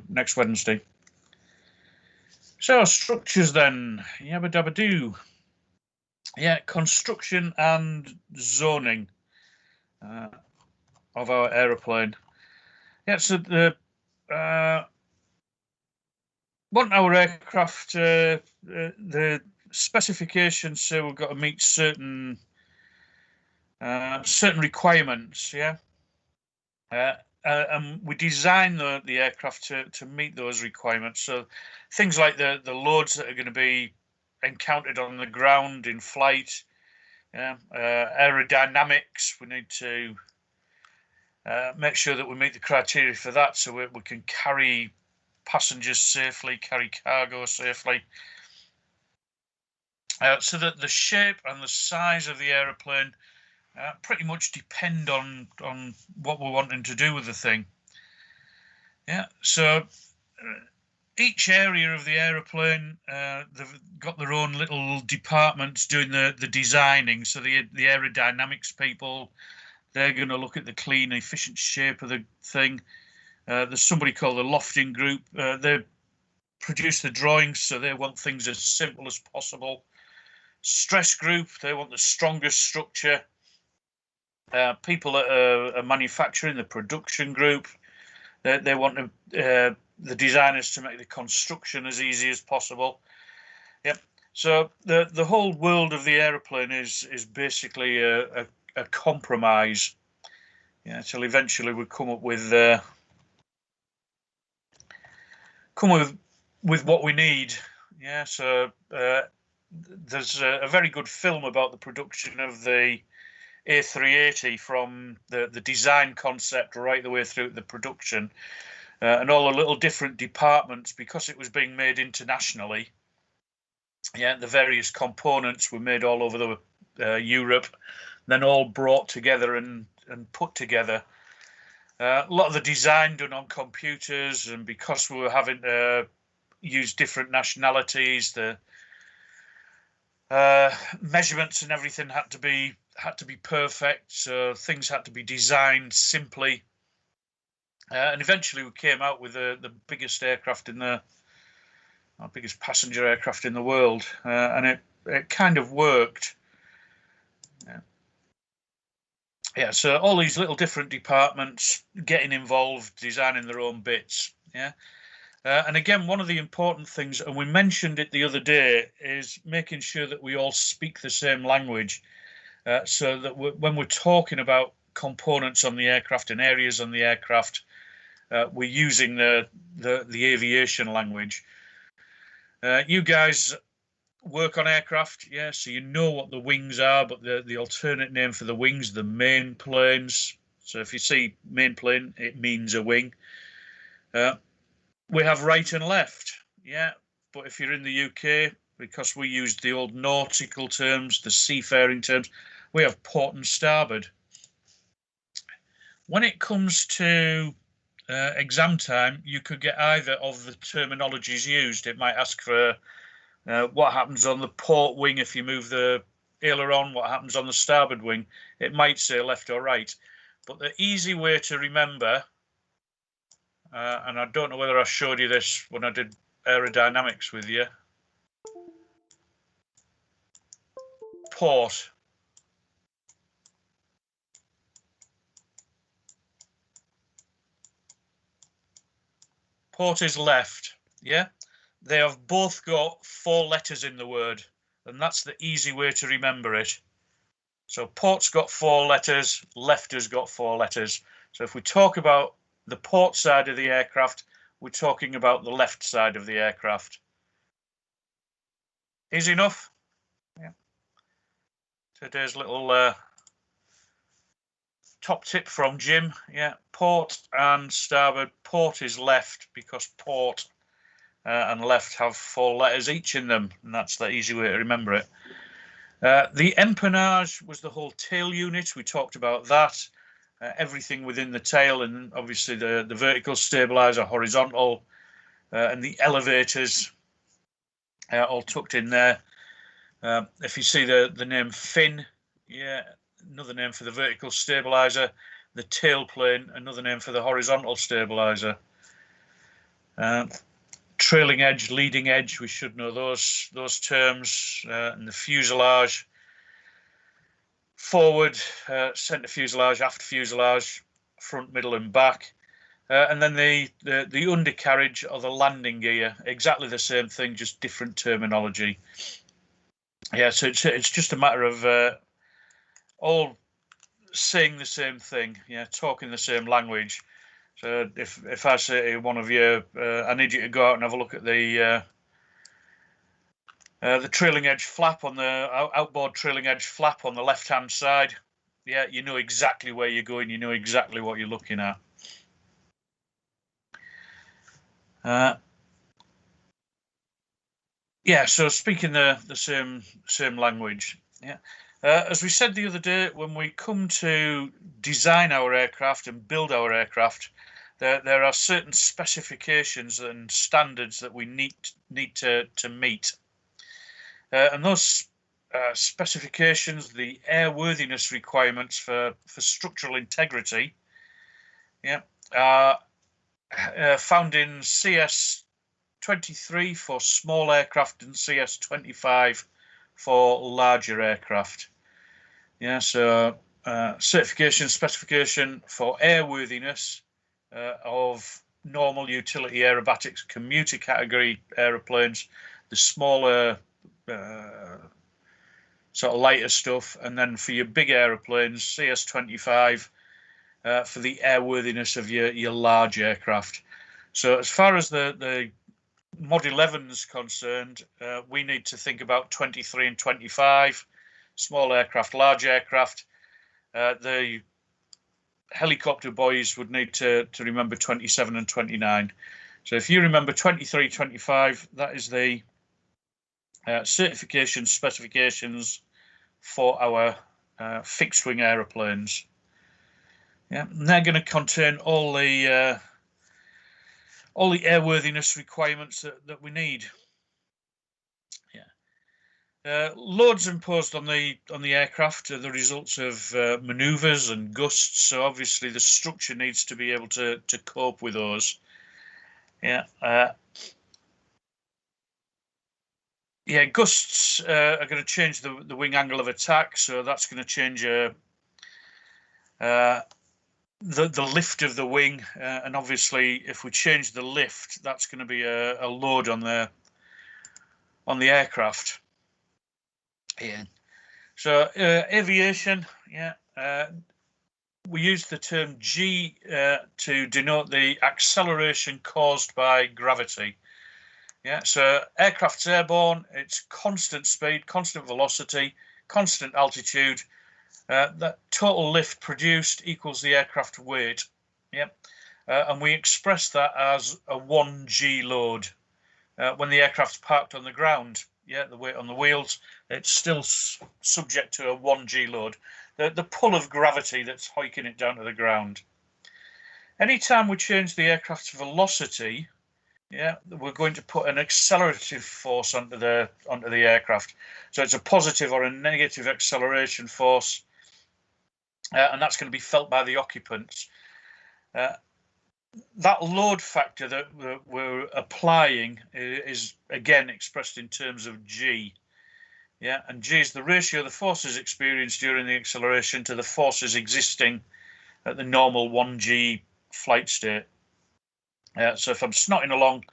next Wednesday. So structures then, yabba dabba doo. Yeah, construction and zoning of our aeroplane. Yeah, so the want our aircraft, the specifications say we've got to meet certain requirements, yeah. And we design the aircraft to meet those requirements. So things like the loads that are going to be encountered on the ground in flight, yeah, aerodynamics. We need to make sure that we meet the criteria for that, so we can carry passengers safely, carry cargo safely. So that the shape and the size of the aeroplane pretty much depend on what we're wanting to do with the thing. Yeah, so each area of the aeroplane, they've got their own little departments doing the designing. So the aerodynamics people, they're going to look at the clean, efficient shape of the thing. There's somebody called the lofting group. They produce the drawings, so they want things as simple as possible. Stress group, they want the strongest structure. People that are manufacturing, the production group, they want the designers to make the construction as easy as possible. Yep. So the whole world of the aeroplane is basically a compromise. Yeah, till eventually we come up with what we need. Yeah. So there's a very good film about the production of the A380 from the design concept right the way through the production, and all the little different departments, because it was being made internationally. Yeah, the various components were made all over Europe, then all brought together and put together. A lot of the design done on computers, and because we were having to use different nationalities, the measurements and everything had to be perfect. So things had to be designed simply, and eventually we came out with the biggest aircraft our biggest passenger aircraft in the world, and it kind of worked. Yeah, so all these little different departments getting involved, designing their own bits. Yeah. And again, one of the important things, and we mentioned it the other day, is making sure that we all speak the same language, so that when we're talking about components on the aircraft and areas on the aircraft, we're using the aviation language. You guys work on aircraft, yeah, so you know what the wings are, but the alternate name for the wings, the main planes. So if you see main plane, it means a wing. We have right and left, yeah, but if you're in the UK, because we use the old nautical terms, the seafaring terms, we have port and starboard. When it comes to exam time, you could get either of the terminologies used. It might ask for what happens on the port wing if you move the aileron, what happens on the starboard wing. It might say left or right. But the easy way to remember, and I don't know whether I showed you this when I did aerodynamics with you. Port. Port is left, yeah? They have both got 4 letters in the word, and that's the easy way to remember it. So port's got 4 letters, left has got 4 letters. So if we talk about the port side of the aircraft, we're talking about the left side of the aircraft. Easy enough? Yeah. Today's little top tip from Jim. Yeah, port and starboard. Port is left because port and left have 4 letters each in them, and that's the easy way to remember it. The empennage was the whole tail unit. We talked about that. Everything within the tail, and obviously the vertical stabilizer, horizontal, and the elevators all tucked in there. If you see the name fin, yeah, another name for the vertical stabilizer. The tail plane, another name for the horizontal stabilizer. Trailing edge, leading edge, we should know those terms, and the fuselage, forward, centre fuselage, aft fuselage, front, middle and back. And then the undercarriage or the landing gear, exactly the same thing, just different terminology. Yeah, so it's just a matter of all saying the same thing, yeah, talking the same language. So if I say to one of you, I need you to go out and have a look at the trailing edge flap on the outboard trailing edge flap on the left-hand side, yeah, you know exactly where you're going. You know exactly what you're looking at. Yeah, so speaking the same language. Yeah. As we said the other day, when we come to design our aircraft and build our aircraft, there are certain specifications and standards that we need to meet. And those specifications, the airworthiness requirements for structural integrity, yeah, are found in CS23 for small aircraft and CS25 for larger aircraft. Yeah, so certification specification for airworthiness of normal utility aerobatics commuter category aeroplanes, the smaller sort of lighter stuff, and then for your big aeroplanes, CS25 for the airworthiness of your large aircraft. So as far as the Mod 11 is concerned, we need to think about 23 and 25, small aircraft, large aircraft. The helicopter boys would need to remember 27 and 29. So if you remember 23, 25, that is the certification specifications for our fixed wing aeroplanes. Yeah, and they're going to contain all the airworthiness requirements that we need. Yeah, loads imposed on the aircraft are the results of manoeuvres and gusts. So obviously the structure needs to be able to cope with those. Yeah. Yeah, gusts are going to change the wing angle of attack, so that's going to change the lift of the wing, and obviously if we change the lift, that's going to be a load on the aircraft. Yeah. So aviation, yeah, we use the term G to denote the acceleration caused by gravity. Yeah, so aircraft's airborne, it's constant speed, constant velocity, constant altitude. That total lift produced equals the aircraft weight. Yep. And we express that as a 1G load. When the aircraft's parked on the ground, yeah, the weight on the wheels, it's still subject to a 1G load. The pull of gravity that's hiking it down to the ground. Anytime we change the aircraft's velocity, yeah, we're going to put an accelerative force onto the aircraft. So it's a positive or a negative acceleration force, and that's going to be felt by the occupants. That load factor that we're applying is again expressed in terms of G. Yeah, and G is the ratio of the forces experienced during the acceleration to the forces existing at the normal 1G flight state. So if I'm snotting along,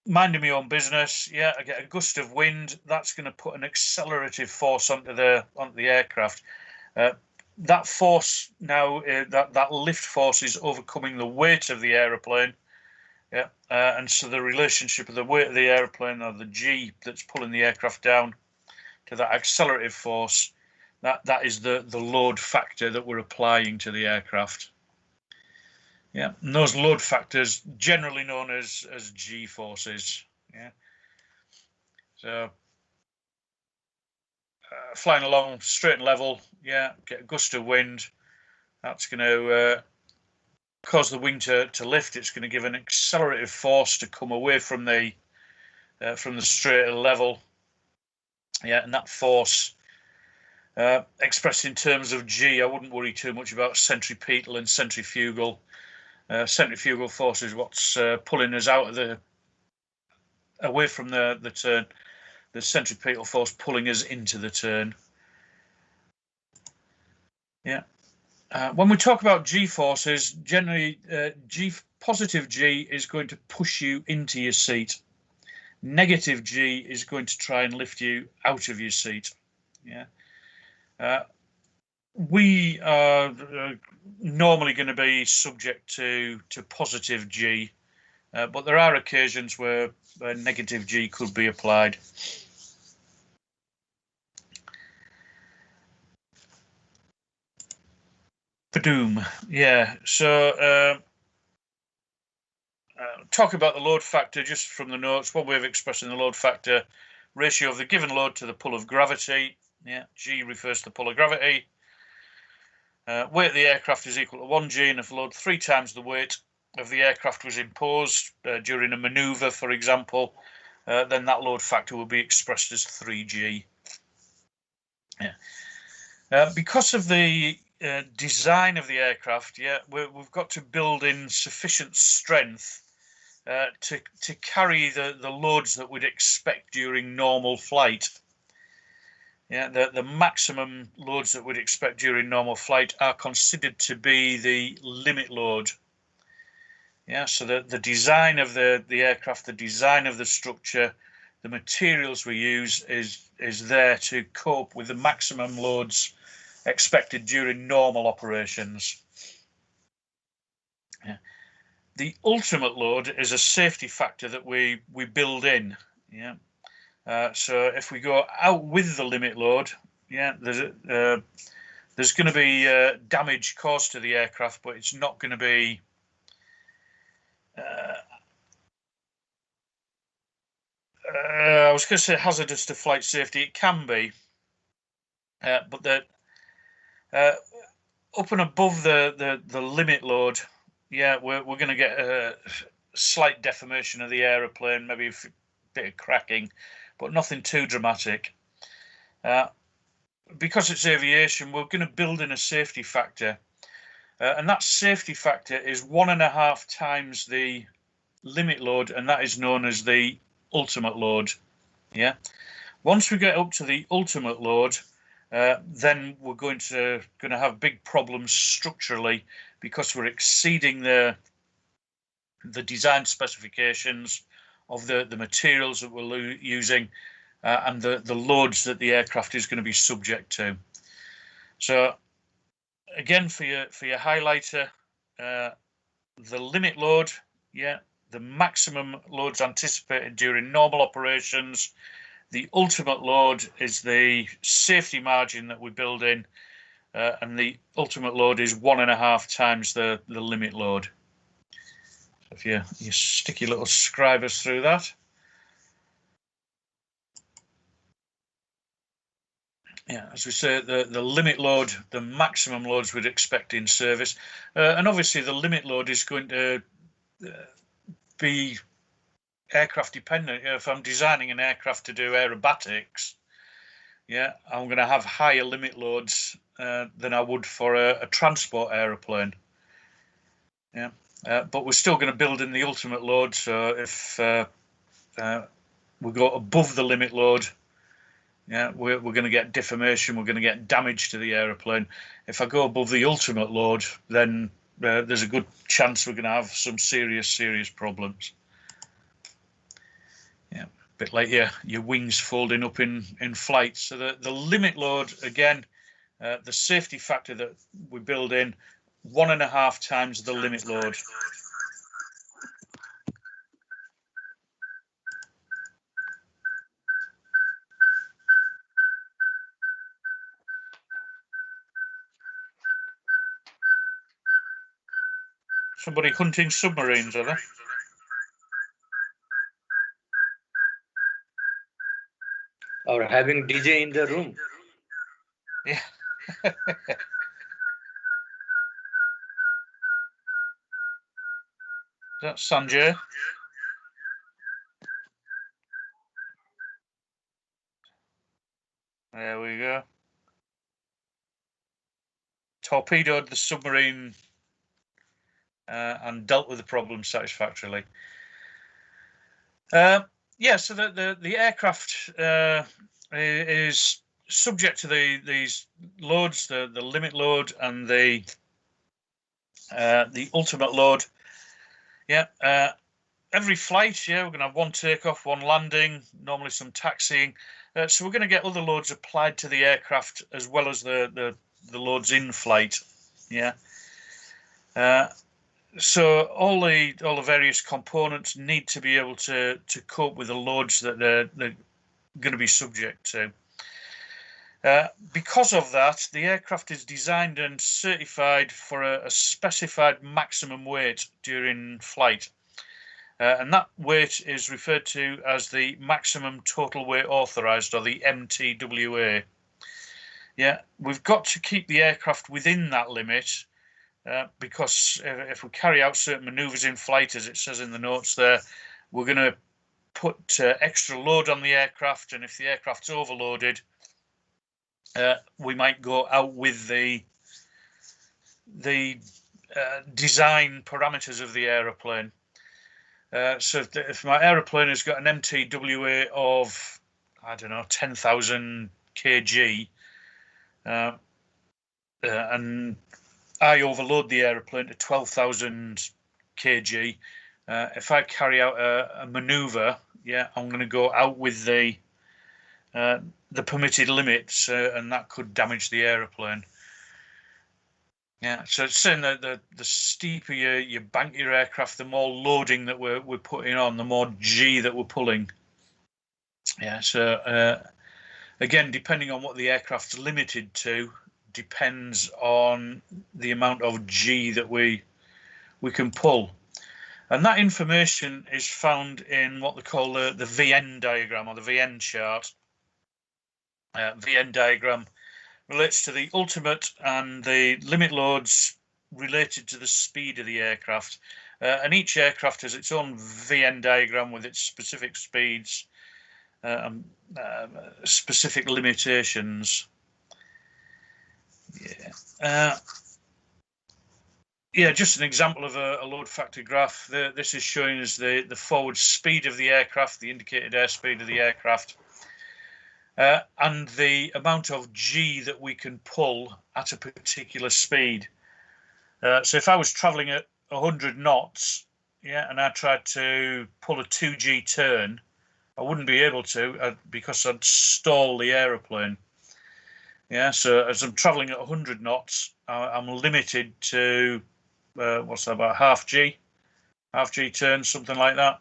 minding my own business, yeah, I get a gust of wind, that's going to put an accelerative force onto the aircraft. That force now, that lift force is overcoming the weight of the aeroplane. Yeah, and so the relationship of the weight of the aeroplane, or the G that's pulling the aircraft down, to that accelerative force, that is the load factor that we're applying to the aircraft. Yeah, and those load factors generally known as G forces. Yeah, so flying along straight and level, yeah, get a gust of wind, that's going to cause the wing to lift. It's going to give an accelerative force to come away from the straight and level. Yeah, and that force expressed in terms of G, I wouldn't worry too much about centripetal and centrifugal. Centrifugal force is what's pulling us out of away from the turn. The centripetal force pulling us into the turn. Yeah. When we talk about G forces, generally positive G is going to push you into your seat. Negative G is going to try and lift you out of your seat. Yeah. We are normally going to be subject to positive G, but there are occasions where negative G could be applied. Padoom. Yeah. So talk about the load factor just from the notes. One way of expressing the load factor: ratio of the given load to the pull of gravity. Yeah. G refers to the pull of gravity. Weight of the aircraft is equal to 1G, and if load 3 times the weight of the aircraft was imposed during a maneuver, for example, then that load factor will be expressed as 3G. Yeah. Because of the design of the aircraft, yeah, we've got to build in sufficient strength to carry the loads that we'd expect during normal flight. Yeah, the maximum loads that we'd expect during normal flight are considered to be the limit load. Yeah, so the design of the aircraft, the design of the structure, the materials we use is there to cope with the maximum loads expected during normal operations. Yeah. The ultimate load is a safety factor that we build in. Yeah. So if we go out with the limit load, yeah, there's going to be damage caused to the aircraft, but it's not going to be I was going to say hazardous to flight safety. It can be, but up and above the limit load, yeah, we're going to get a slight deformation of the aeroplane, maybe a bit of cracking, but nothing too dramatic. Because it's aviation, we're going to build in a safety factor, and that safety factor is 1.5 times the limit load, and that is known as the ultimate load. Yeah. Once we get up to the ultimate load, then we're going to have big problems structurally because we're exceeding the design specifications of the materials that we're using and the loads that the aircraft is going to be subject to. So again, for your highlighter, the limit load, yeah, the maximum loads anticipated during normal operations. The ultimate load is the safety margin that we build in, and the ultimate load is 1.5 times the limit load. So if you stick your little scribers through that. Yeah, as we say, the limit load, the maximum loads we'd expect in service, and obviously the limit load is going to be aircraft dependent. If I'm designing an aircraft to do aerobatics, yeah, I'm going to have higher limit loads than I would for a transport aeroplane. Yeah, but we're still going to build in the ultimate load. So if we go above the limit load, yeah, we're going to get deformation. We're going to get damage to the aeroplane. If I go above the ultimate load, then there's a good chance we're going to have some serious problems. Yeah, a bit like your wings folding up in flight. So the limit load, again, the safety factor that we build in, 1.5 times the limit load. Somebody hunting submarines, are they? Or having DJ in the room. Yeah. Is that Sanjay? There we go. Torpedoed the submarine and dealt with the problem satisfactorily. Yeah, so the aircraft is subject to these loads, the limit load and the ultimate load. Yeah, every flight, yeah, we're going to have one takeoff, one landing, normally some taxiing. So we're going to get other loads applied to the aircraft as well as the loads in flight. Yeah. So all the various components need to be able to cope with the loads that they're going to be subject to. Because of that, the aircraft is designed and certified for a specified maximum weight during flight. And that weight is referred to as the maximum total weight authorized, or the MTWA. Yeah, we've got to keep the aircraft within that limit because if we carry out certain maneuvers in flight, as it says in the notes there, we're going to put extra load on the aircraft, and if the aircraft's overloaded, we might go out with the design parameters of the aeroplane. So if my aeroplane has got an MTWA of, I don't know, 10,000 kg, and I overload the aeroplane to 12,000 kg, if I carry out a maneuver, yeah, I'm going to go out with the permitted limits, and that could damage the aeroplane. Yeah, so it's saying that the steeper you bank your aircraft, the more loading that we're putting on, the more G that we're pulling. Yeah, so again, depending on what the aircraft's limited to, depends on the amount of G that we can pull. And that information is found in what they call the VN diagram, or the VN chart. VN diagram relates to the ultimate and the limit loads related to the speed of the aircraft. And each aircraft has its own VN diagram with its specific speeds and specific limitations. Yeah, just an example of a load factor graph. This is showing us the forward speed of the aircraft, the indicated airspeed of the aircraft, and the amount of G that we can pull at a particular speed. So if I was traveling at 100 knots, yeah, and I tried to pull a 2G turn, I wouldn't be able to because I'd stall the aeroplane. Yeah, so as I'm traveling at 100 knots, I'm limited to what's that, about half G turn, something like that.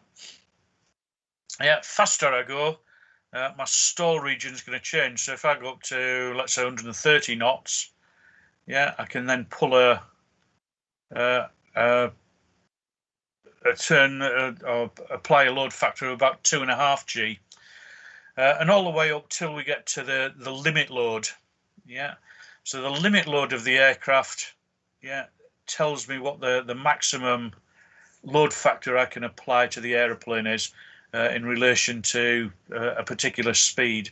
Yeah, faster I go, my stall region is going to change. So if I go up to, let's say, 130 knots, yeah, I can then pull a turn or apply a load factor of about 2.5 G, and all the way up till we get to the limit load. Yeah, so the limit load of the aircraft, yeah, tells me what the maximum load factor I can apply to the aeroplane is in relation to a particular speed.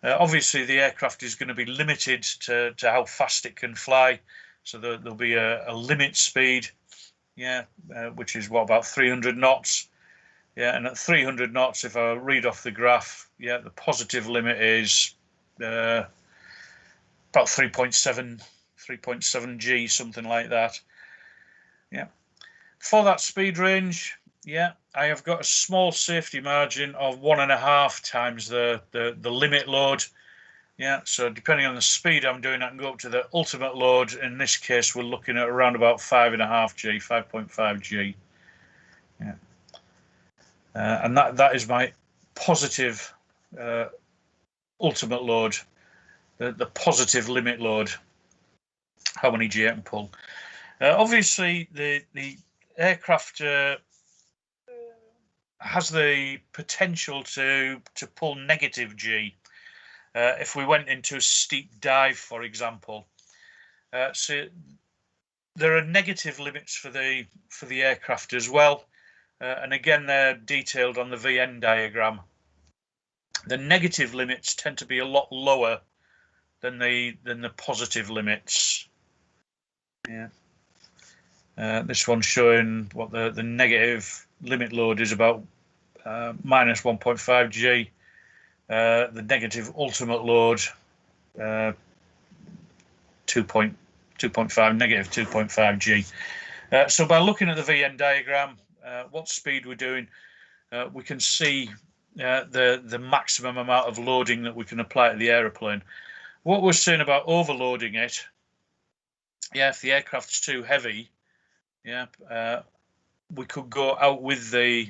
Obviously, the aircraft is going to be limited to how fast it can fly, so there'll be a limit speed, yeah, which is what, about 300 knots. Yeah, and at 300 knots, if I read off the graph, yeah, the positive limit is about 3.7 G, something like that. Yeah. For that speed range, yeah, I have got a small safety margin of 1.5 times the limit load. Yeah, so depending on the speed I'm doing, I can go up to the ultimate load. In this case, we're looking at around about 5.5 G, 5.5 G. Yeah. And that is my positive ultimate load, the positive limit load, how many G I can pull. Obviously, the aircraft has the potential to pull negative G if we went into a steep dive, for example. So there are negative limits for the aircraft as well, and again they're detailed on the VN diagram. The negative limits tend to be a lot lower than the positive limits. Yeah. This one's showing what the negative limit load is about minus 1.5 G. The negative ultimate load 2.5, negative 2.5 G. So by looking at the VN diagram, what speed we're doing, we can see the maximum amount of loading that we can apply to the aeroplane. What we're saying about overloading it, yeah, if the aircraft's too heavy, yeah, we could go out with the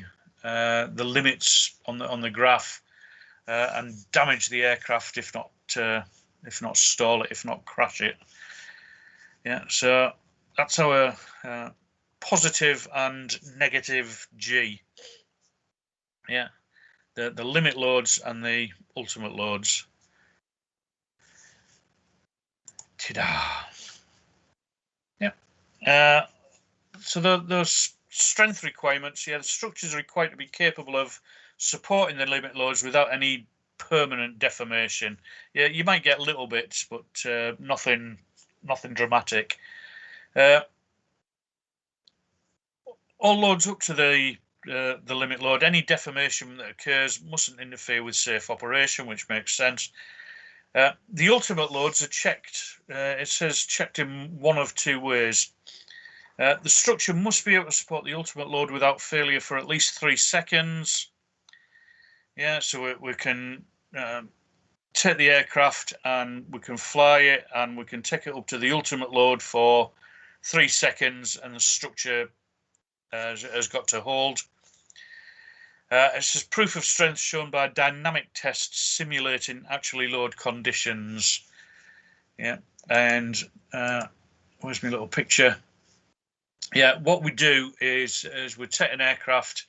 limits on the graph and damage the aircraft, if not stall it, if not crash it. Yeah, so that's our positive and negative G. Yeah, the limit loads and the ultimate loads. Ta-da! Yeah. So those strength requirements, yeah, the structures are required to be capable of supporting the limit loads without any permanent deformation. Yeah, you might get little bits, but nothing dramatic. All loads up to the limit load, any deformation that occurs mustn't interfere with safe operation, which makes sense. The ultimate loads are checked. It says checked in one of two ways. The structure must be able to support the ultimate load without failure for at least 3 seconds. Yeah, so we can take the aircraft and we can fly it and we can take it up to the ultimate load for 3 seconds and the structure has got to hold. It says proof of strength shown by dynamic tests simulating actually load conditions. Yeah, and where's my little picture? Yeah, what we do is we take an aircraft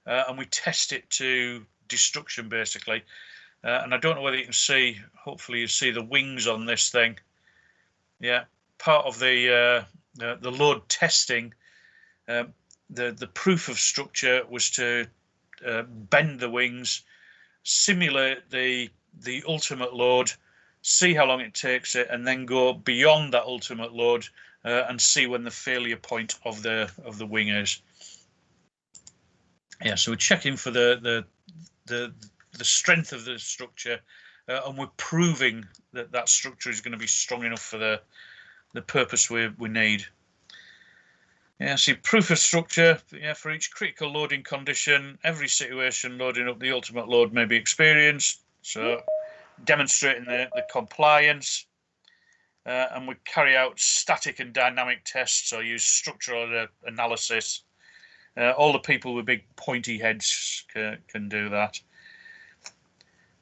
and we test it to destruction, basically. And I don't know whether you can see, hopefully you see the wings on this thing. Yeah, part of the load testing, the proof of structure was to bend the wings, simulate the ultimate load, see how long it takes it, and then go beyond that ultimate load and see when the failure point of the wing is. Yeah, so we're checking for the strength of the structure, and we're proving that structure is going to be strong enough for the purpose we need. Yeah, see, proof of structure, yeah, for each critical loading condition, every situation loading up the ultimate load may be experienced. So demonstrating the compliance. And we carry out static and dynamic tests or use structural analysis. All the people with big pointy heads can do that.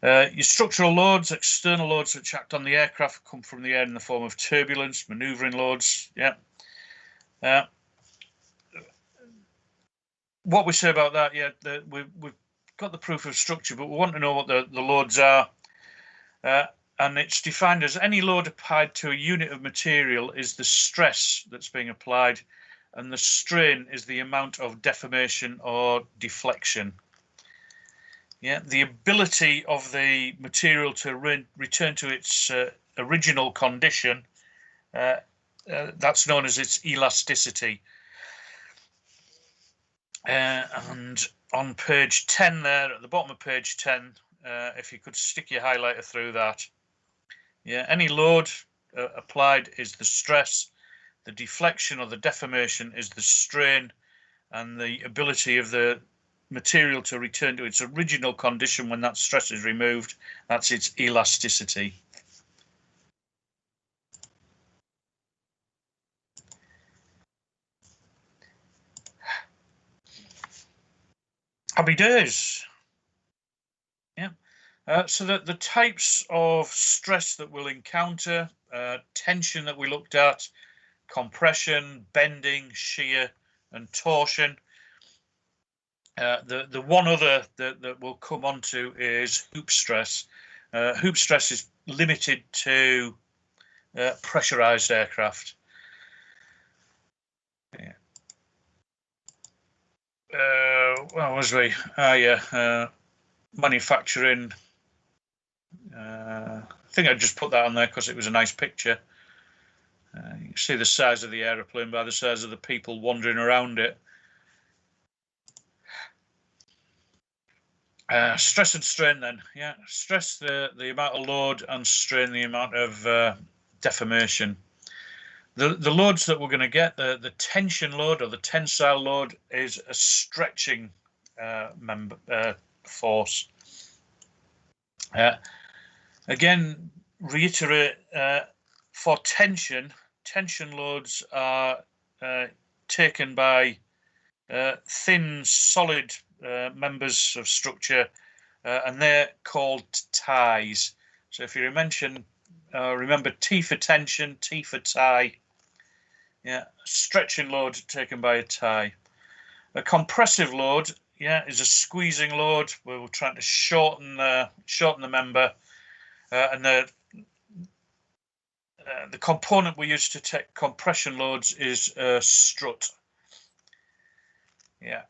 Your structural loads, external loads which act on the aircraft come from the air in the form of turbulence, manoeuvring loads. Yeah. What we say about that, yeah, we've got the proof of structure, but we want to know what the loads are. And it's defined as any load applied to a unit of material is the stress that's being applied, and the strain is the amount of deformation or deflection. Yeah, the ability of the material to return to its original condition, that's known as its elasticity. And on page 10 there, at the bottom of page 10, if you could stick your highlighter through that. Yeah, any load applied is the stress, the deflection or the deformation is the strain, and the ability of the material to return to its original condition when that stress is removed, that's its elasticity. Happy days. Yeah. So the types of stress that we'll encounter, tension that we looked at, compression, bending, shear, and torsion. The one other that we'll come on to is hoop stress. Hoop stress is limited to pressurized aircraft. Yeah. Where was we? Manufacturing. I think I just put that on there because it was a nice picture. You can see the size of the aeroplane by the size of the people wandering around it. Stress and strain then. Yeah, stress the amount of load and strain the amount of deformation. The loads that we're going to get, the tension load or the tensile load is a stretching force. Again, reiterate, for tension loads are taken by thin, solid members of structure, and they're called ties. So if you remember T for tension, T for tie. Yeah, stretching load taken by a tie. A compressive load, yeah, is a squeezing load where we're trying to shorten the member, and the component we use to take compression loads is a strut. Yeah,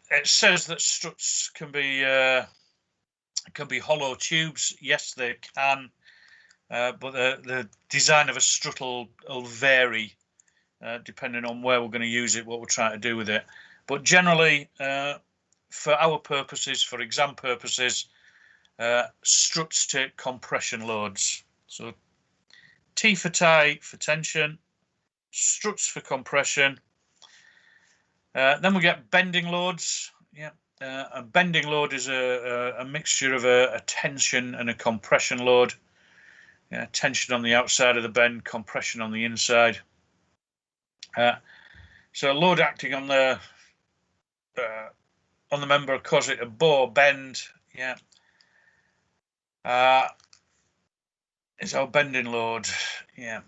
it says that struts can be hollow tubes. Yes, they can, but the design of a strut will vary depending on where we're going to use it, what we're trying to do with it. But generally, for our purposes, for exam purposes, struts take compression loads. So T for tie for tension, struts for compression. Then we get bending loads. Yeah, a bending load is a mixture of a tension and a compression load. Yeah, tension on the outside of the bend, compression on the inside. So load acting on the member cause it a bow bend. Yeah, it's our bending load. Yeah.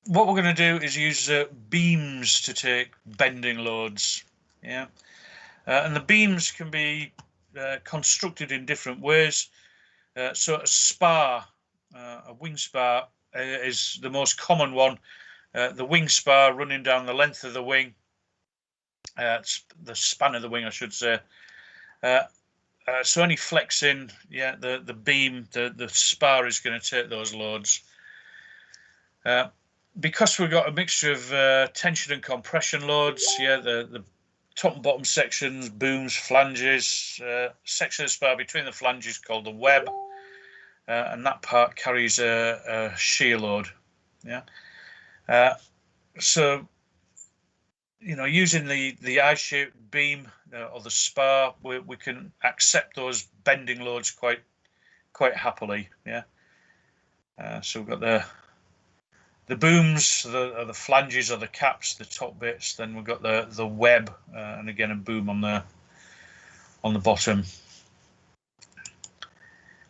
What we're going to do is use beams to take bending loads. Yeah, and the beams can be constructed in different ways. So a spar, a wing spar, is the most common one. The wing spar running down the length of the wing, the span of the wing, I should say. So any flexing, yeah, the beam, the spar is going to take those loads. Because we've got a mixture of tension and compression loads, yeah, the top and bottom sections, booms, flanges, section of the spar between the flanges called the web, and that part carries a shear load. Yeah. So, you know, using the I-shaped beam or the spar, we can accept those bending loads quite happily. Yeah. So we've got the booms, the flanges or the caps, the top bits. Then we've got the web, and again a boom on the bottom.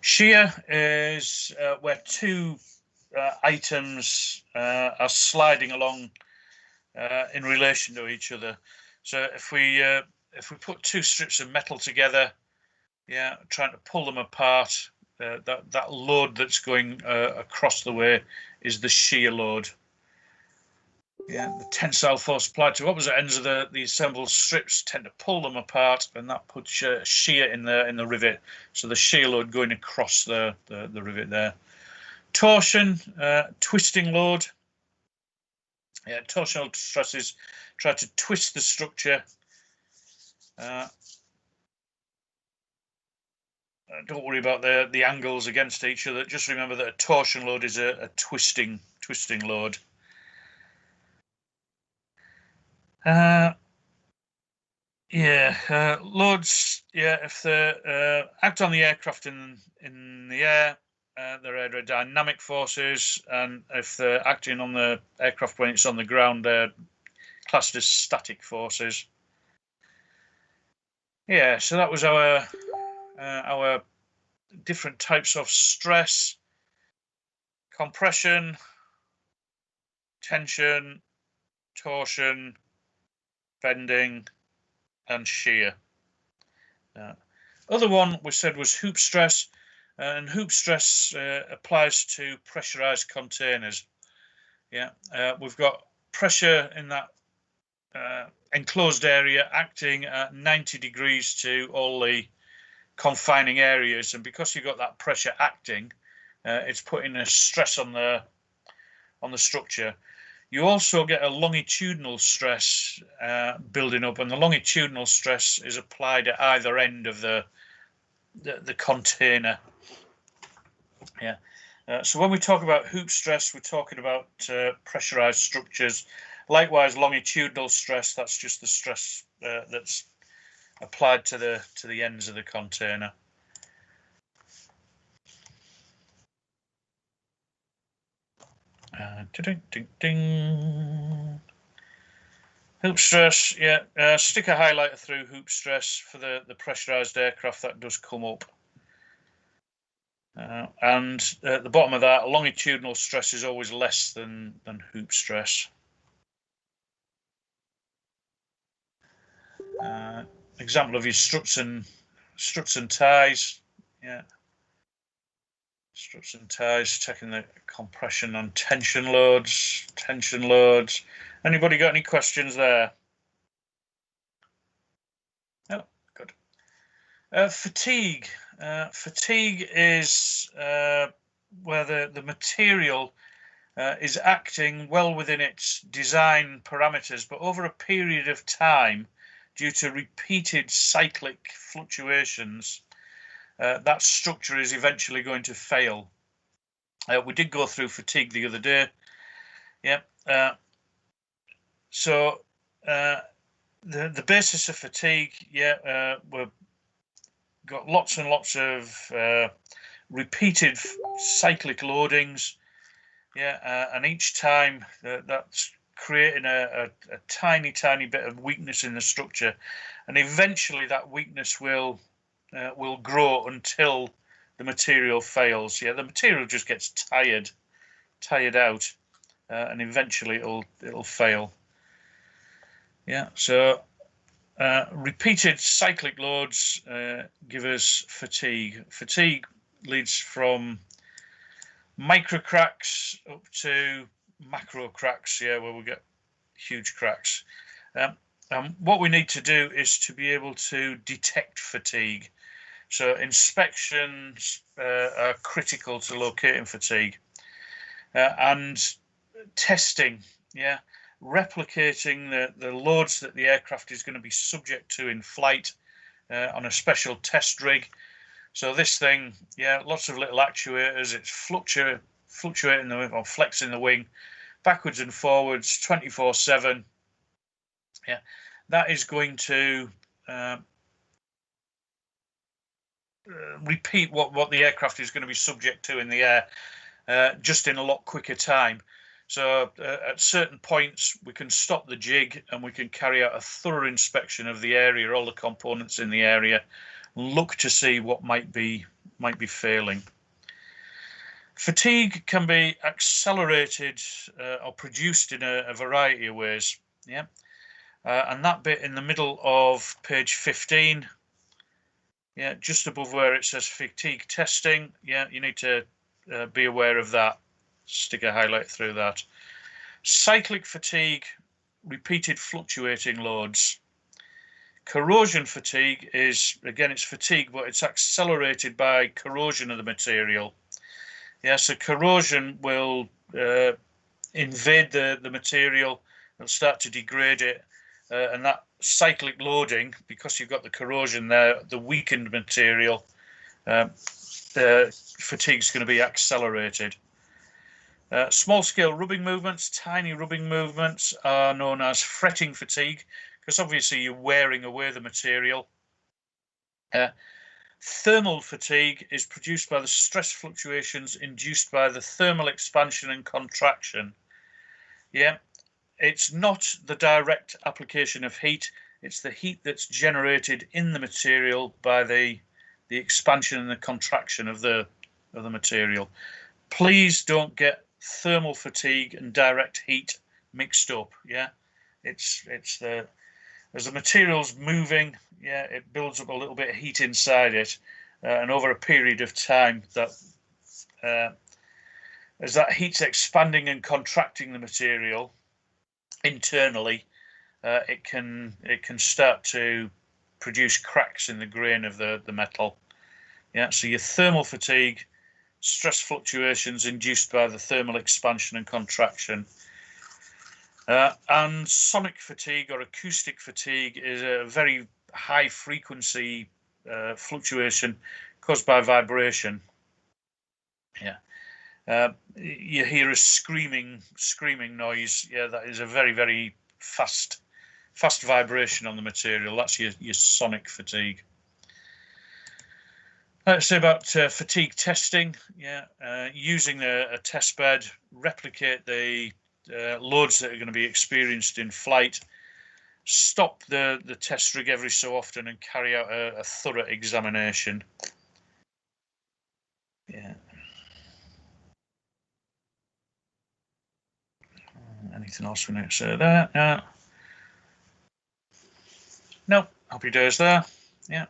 Shear is where two items are sliding along in relation to each other. So if we put two strips of metal together, yeah, trying to pull them apart, that load that's going across the way is the shear load. Yeah, the tensile force applied to opposite ends of the assembled strips tend to pull them apart, and that puts shear in the rivet. So the shear load going across the rivet there. Torsion, twisting load. Yeah, torsional stresses try to twist the structure. Don't worry about the angles against each other. Just remember that a torsion load is a twisting load. Loads. Yeah, if they act on the aircraft in the air, they're aerodynamic forces, and if they're acting on the aircraft when it's on the ground, they're classed as static forces. Yeah, so that was our different types of stress: compression, tension, torsion, bending, and shear. Other one we said was hoop stress, and hoop stress applies to pressurized containers. Yeah, we've got pressure in that enclosed area acting at 90 degrees to all the confining areas, and because you've got that pressure acting, it's putting a stress on the structure. You also get a longitudinal stress building up, and the longitudinal stress is applied at either end of the container. Yeah. So when we talk about hoop stress, we're talking about pressurized structures. Likewise, longitudinal stress, that's just the stress that's applied to the ends of the container. Ding, ding, ding. Hoop stress, yeah. Stick a highlighter through hoop stress for the pressurized aircraft. That does come up. And at the bottom of that, longitudinal stress is always less than hoop stress. Example of your struts and ties. Yeah. Struts and ties, checking the compression on tension loads. Anybody got any questions there? No, good. Fatigue. Fatigue is where the material is acting well within its design parameters, but over a period of time, due to repeated cyclic fluctuations, that structure is eventually going to fail. We did go through fatigue the other day. Yeah. So the basis of fatigue, yeah, we've got lots and lots of repeated cyclic loadings. Yeah, and each time that's creating a tiny bit of weakness in the structure, and eventually that weakness will grow until the material fails. Yeah, the material just gets tired out, and eventually it'll fail. Yeah, so repeated cyclic loads give us fatigue. Fatigue leads from micro cracks up to macro cracks, yeah, where we get huge cracks. What we need to do is to be able to detect fatigue. So inspections are critical to locating fatigue, and testing, yeah, replicating the loads that the aircraft is going to be subject to in flight on a special test rig. So this thing, yeah, lots of little actuators. It's fluctuating or flexing the wing backwards and forwards 24/7. Yeah, that is going to repeat what the aircraft is going to be subject to in the air, just in a lot quicker time. So at certain points, we can stop the jig and we can carry out a thorough inspection of the area, all the components in the area, look to see what might be failing. Fatigue can be accelerated or produced in a variety of ways. Yeah, and that bit in the middle of page 15, yeah, just above where it says fatigue testing, yeah, you need to be aware of that. Stick a highlight through that. Cyclic fatigue, repeated fluctuating loads. Corrosion fatigue is, again, it's fatigue, but it's accelerated by corrosion of the material. Yeah, so corrosion will invade the material, it'll start to degrade it, and that cyclic loading, because you've got the corrosion there, the weakened material, fatigue is going to be accelerated. Small-scale rubbing movements, tiny rubbing movements are known as fretting fatigue, because obviously you're wearing away the material. Thermal fatigue is produced by the stress fluctuations induced by the thermal expansion and contraction. Yeah, it's not the direct application of heat, it's the heat that's generated in the material by the expansion and the contraction of the material. Please don't get thermal fatigue and direct heat mixed up. Yeah, it's as the material's moving, yeah, it builds up a little bit of heat inside it, and over a period of time, that as that heat's expanding and contracting the material internally, it can start to produce cracks in the grain of the metal. Yeah, so your thermal fatigue stress fluctuations induced by the thermal expansion and contraction. And sonic fatigue or acoustic fatigue is a very high frequency fluctuation caused by vibration. Yeah. You hear a screaming noise. Yeah, that is a very, very fast vibration on the material. That's your sonic fatigue. Let's say about fatigue testing. Yeah, using a test bed, replicate the loads that are going to be experienced in flight. Stop the test rig every so often and carry out a thorough examination. Yeah. Anything else we need to say there? Yeah. No, happy days there. Yeah.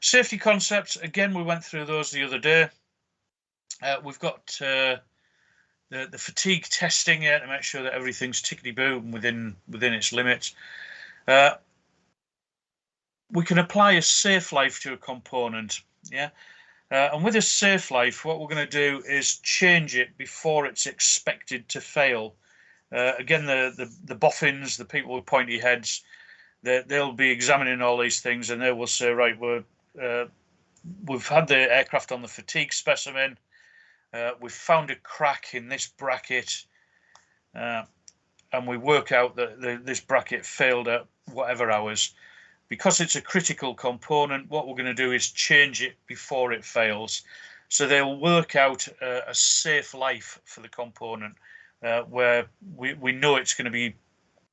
Safety concepts, again, we went through those the other day. We've got the fatigue testing here to make sure that everything's tickety-boo within its limits. We can apply a safe life to a component, yeah. And with a safe life, what we're going to do is change it before it's expected to fail. Again, the boffins, the people with pointy heads, they'll be examining all these things, and they will say, right, we've had the aircraft on the fatigue specimen. We've found a crack in this bracket, and we work out that this bracket failed at whatever hours. Because it's a critical component, what we're going to do is change it before it fails. So they'll work out a safe life for the component where we know it's going to be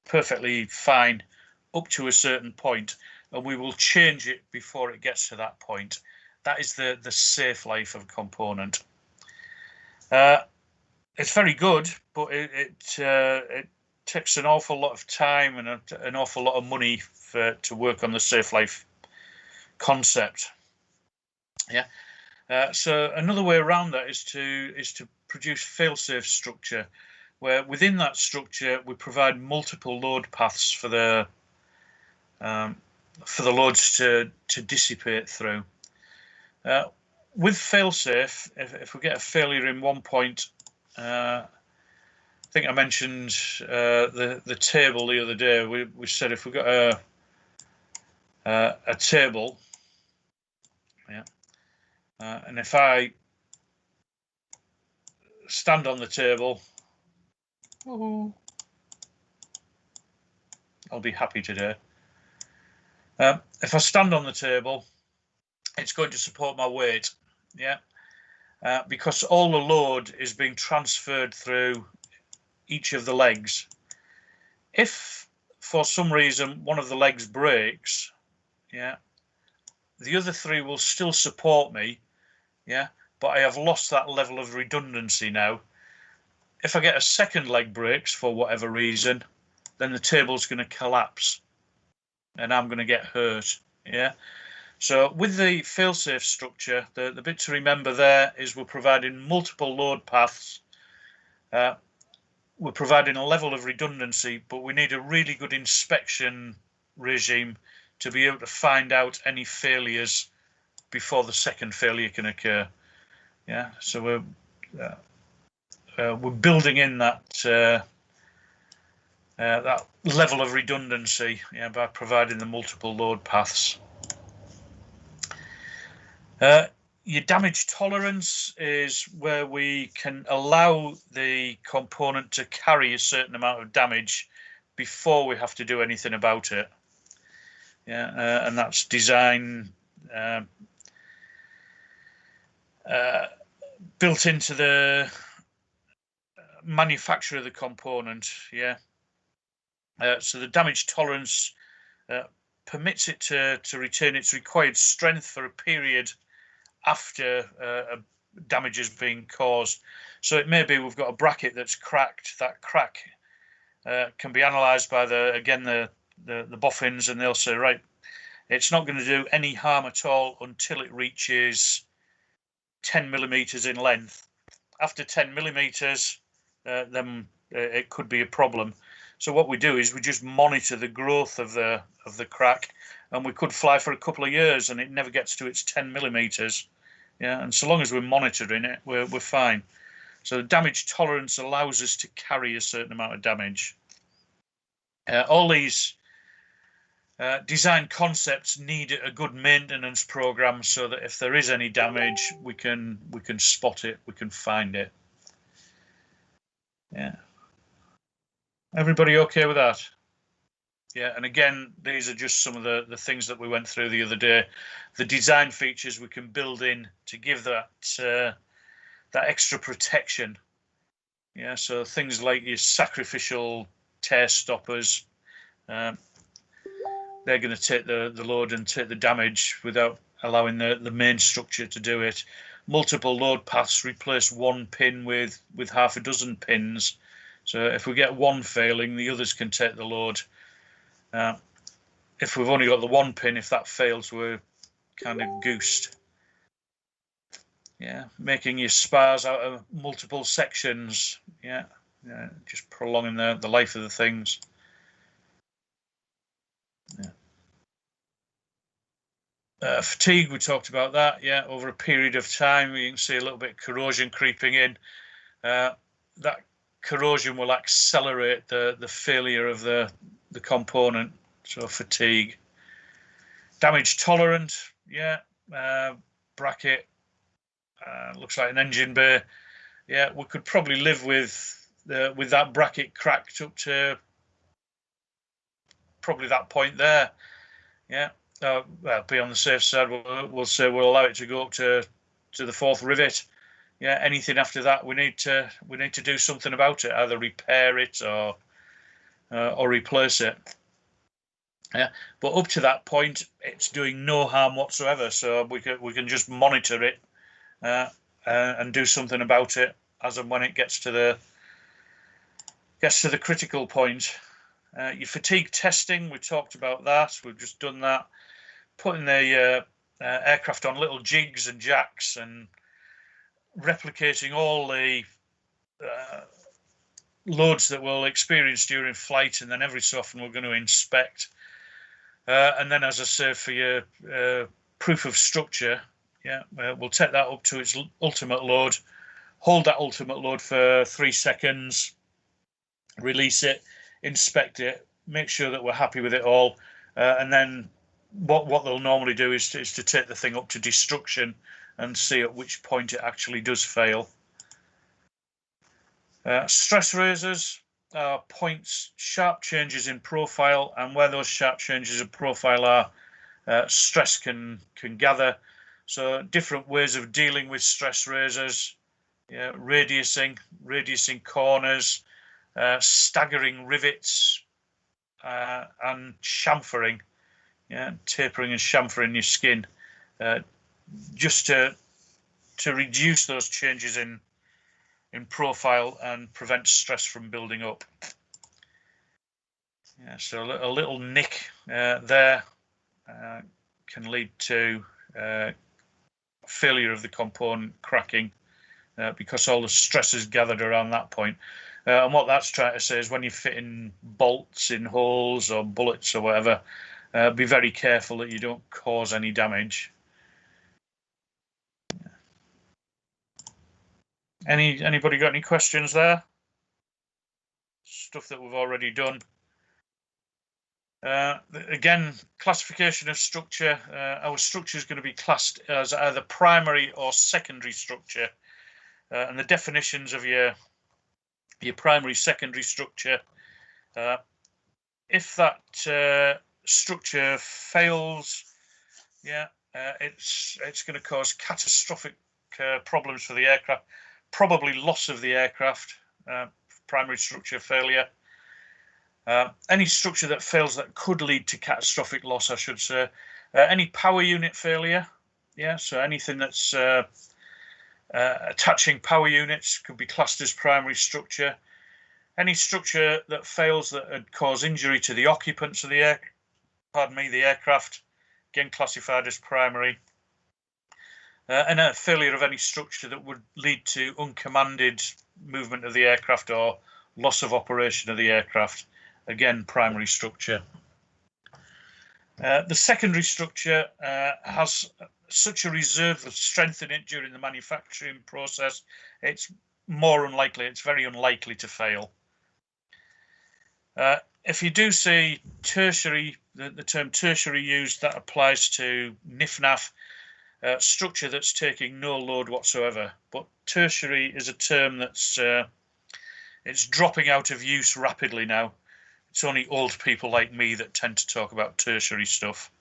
perfectly fine up to a certain point, and we will change it before it gets to that point. That is the safe life of a component. It's very good, but it takes an awful lot of time and an awful lot of money to work on the safe life concept. Yeah. So another way around that is to produce fail-safe structure, where within that structure we provide multiple load paths for the loads to dissipate through. With fail-safe, if we get a failure in one point, I think I mentioned the table the other day. We said if we got a table, yeah, and if I stand on the table, woohoo, I'll be happy today. If I stand on the table, it's going to support my weight, yeah, because all the load is being transferred through each of the legs. If for some reason one of the legs breaks, yeah, the other three will still support me, yeah, but I have lost that level of redundancy now. If I get a second leg breaks for whatever reason, then the table's going to collapse and I'm going to get hurt, yeah. So with the fail-safe structure, the bit to remember there is we're providing multiple load paths. We're providing a level of redundancy, but we need a really good inspection regime to be able to find out any failures before the second failure can occur. Yeah, so we're building in that that level of redundancy, yeah, by providing the multiple load paths. Your damage tolerance is where we can allow the component to carry a certain amount of damage before we have to do anything about it. Yeah, and that's design built into the manufacture of the component. Yeah, so the damage tolerance permits it to retain its required strength for a period after damage has been caused. So it may be we've got a bracket that's cracked. That crack can be analysed by the boffins, and they'll say, right, it's not going to do any harm at all until it reaches 10 millimeters in length. After 10 millimeters, then it could be a problem. So what we do is we just monitor the growth of the crack, and we could fly for a couple of years and it never gets to its 10 millimeters. Yeah, and so long as we're monitoring it, we're fine. So the damage tolerance allows us to carry a certain amount of damage. All these design concepts need a good maintenance program so that if there is any damage, we can spot it, we can find it. Yeah. Everybody okay with that? Yeah, and again, these are just some of the things that we went through the other day. The design features we can build in to give that that extra protection. Yeah, so things like your sacrificial tear stoppers, they're going to take the load and take the damage without allowing the main structure to do it. Multiple load paths replace one pin with half a dozen pins. So if we get one failing, the others can take the load. If we've only got the one pin, if that fails, we're kind of goosed. Yeah, making your spars out of multiple sections. Yeah, just prolonging the life of the things. Yeah. Fatigue, we talked about that. Yeah, over a period of time, you can see a little bit of corrosion creeping in. That corrosion will accelerate the failure of the component. So fatigue. Damage tolerant, yeah. Bracket, looks like an engine bay. Yeah, we could probably live with that bracket cracked up to probably that point there. Yeah. Well, be on the safe side. We'll say we'll allow it to go up to the fourth rivet. Yeah. Anything after that, we need to do something about it. Either repair it or replace it. Yeah, but up to that point, it's doing no harm whatsoever. So we can just monitor it and do something about it as and when it gets to the critical point. Your fatigue testing, we talked about that. We've just done that. Putting the aircraft on little jigs and jacks and replicating all the loads that we'll experience during flight, and then every so often we're going to inspect. And then, as I say, for your proof of structure, yeah, we'll take that up to its ultimate load, hold that ultimate load for 3 seconds, release it, inspect it, make sure that we're happy with it all, and then what they'll normally do is to take the thing up to destruction and see at which point it actually does fail. Stress raisers are points, sharp changes in profile, and where those sharp changes in profile are, stress can gather. So different ways of dealing with stress raisers, yeah, radiusing corners, staggering rivets, and chamfering, yeah, tapering and chamfering your skin, just to reduce those changes in profile and prevent stress from building up. Yeah, so a little nick there can lead to failure of the component, cracking, because all the stress is gathered around that point. And what that's trying to say is when you're fitting bolts in holes or bullets or whatever, be very careful that you don't cause any damage. Anybody got any questions there? Stuff that we've already done. Again, classification of structure. Our structure is going to be classed as either primary or secondary structure, and the definitions of your primary, secondary structure. If that structure fails, yeah, it's going to cause catastrophic problems for the aircraft. Probably loss of the aircraft. Primary structure failure. Any structure that fails that could lead to catastrophic loss, I should say. Any power unit failure, yeah, so anything that's attaching power units could be classed as primary structure. Any structure that fails that would cause injury to the occupants of the aircraft, again classified as primary. And a failure of any structure that would lead to uncommanded movement of the aircraft or loss of operation of the aircraft, again primary structure. The secondary structure has such a reserve of strength in it during the manufacturing process, it's more unlikely, it's very unlikely to fail. If you do see tertiary, the term tertiary used, that applies to NIFNAF, structure that's taking no load whatsoever. But tertiary is a term that's it's dropping out of use rapidly now. It's only old people like me that tend to talk about tertiary stuff.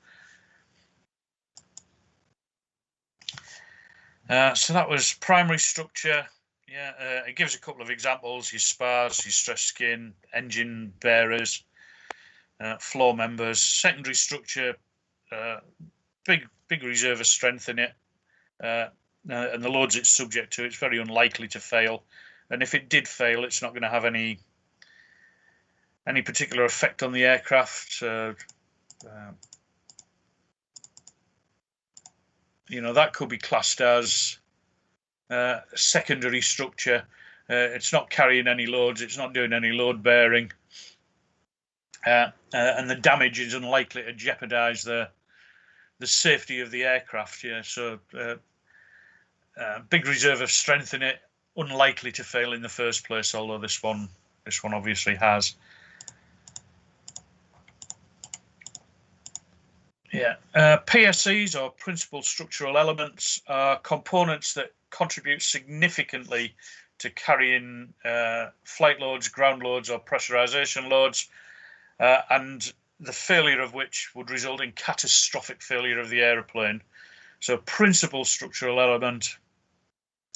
So that was primary structure. Yeah, it gives a couple of examples: your spars, your stressed skin, engine bearers, floor members. Secondary structure, big reserve of strength in it, and the loads it's subject to, it's very unlikely to fail. And if it did fail, it's not going to have any particular effect on the aircraft. You know, that could be classed as secondary structure. It's not carrying any loads, it's not doing any load bearing, and the damage is unlikely to jeopardize the safety of the aircraft. Yeah, so big reserve of strength in it, unlikely to fail in the first place, although this one obviously has. Yeah, PSEs, or principal structural elements, are components that contribute significantly to carrying flight loads, ground loads, or pressurization loads, and the failure of which would result in catastrophic failure of the aeroplane. So principal structural element,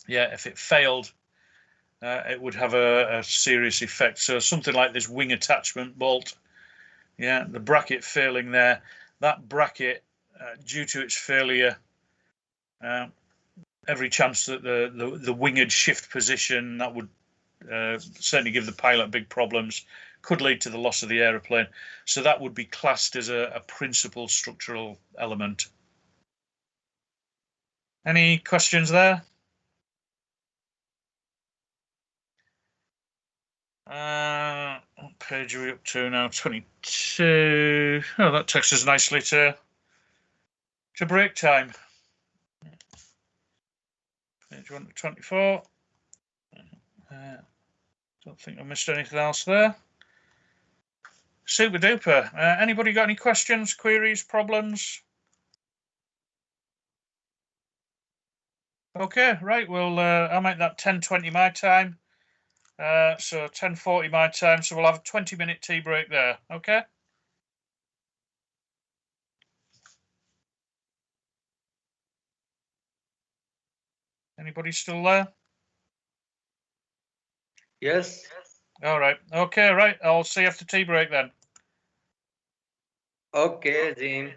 yeah, if it failed, it would have a serious effect. So something like this wing attachment bolt, yeah, the bracket failing there, that bracket, due to its failure, every chance that the wing would shift position, that would certainly give the pilot big problems, could lead to the loss of the aeroplane. So that would be classed as a principal structural element. Any questions there? What page are we up to now? 22. Oh, that takes us nicely to break time. Page 1 to 24. Don't think I missed anything else there. Super duper. Anybody got any questions, queries, problems? Okay, right. Well, I'll make that 10:20 my time. So 10:40 my time. So we'll have a 20-minute tea break there. Okay. Anybody still there? Yes. All right. Okay, right. I'll see you after tea break then. Okay, Jean.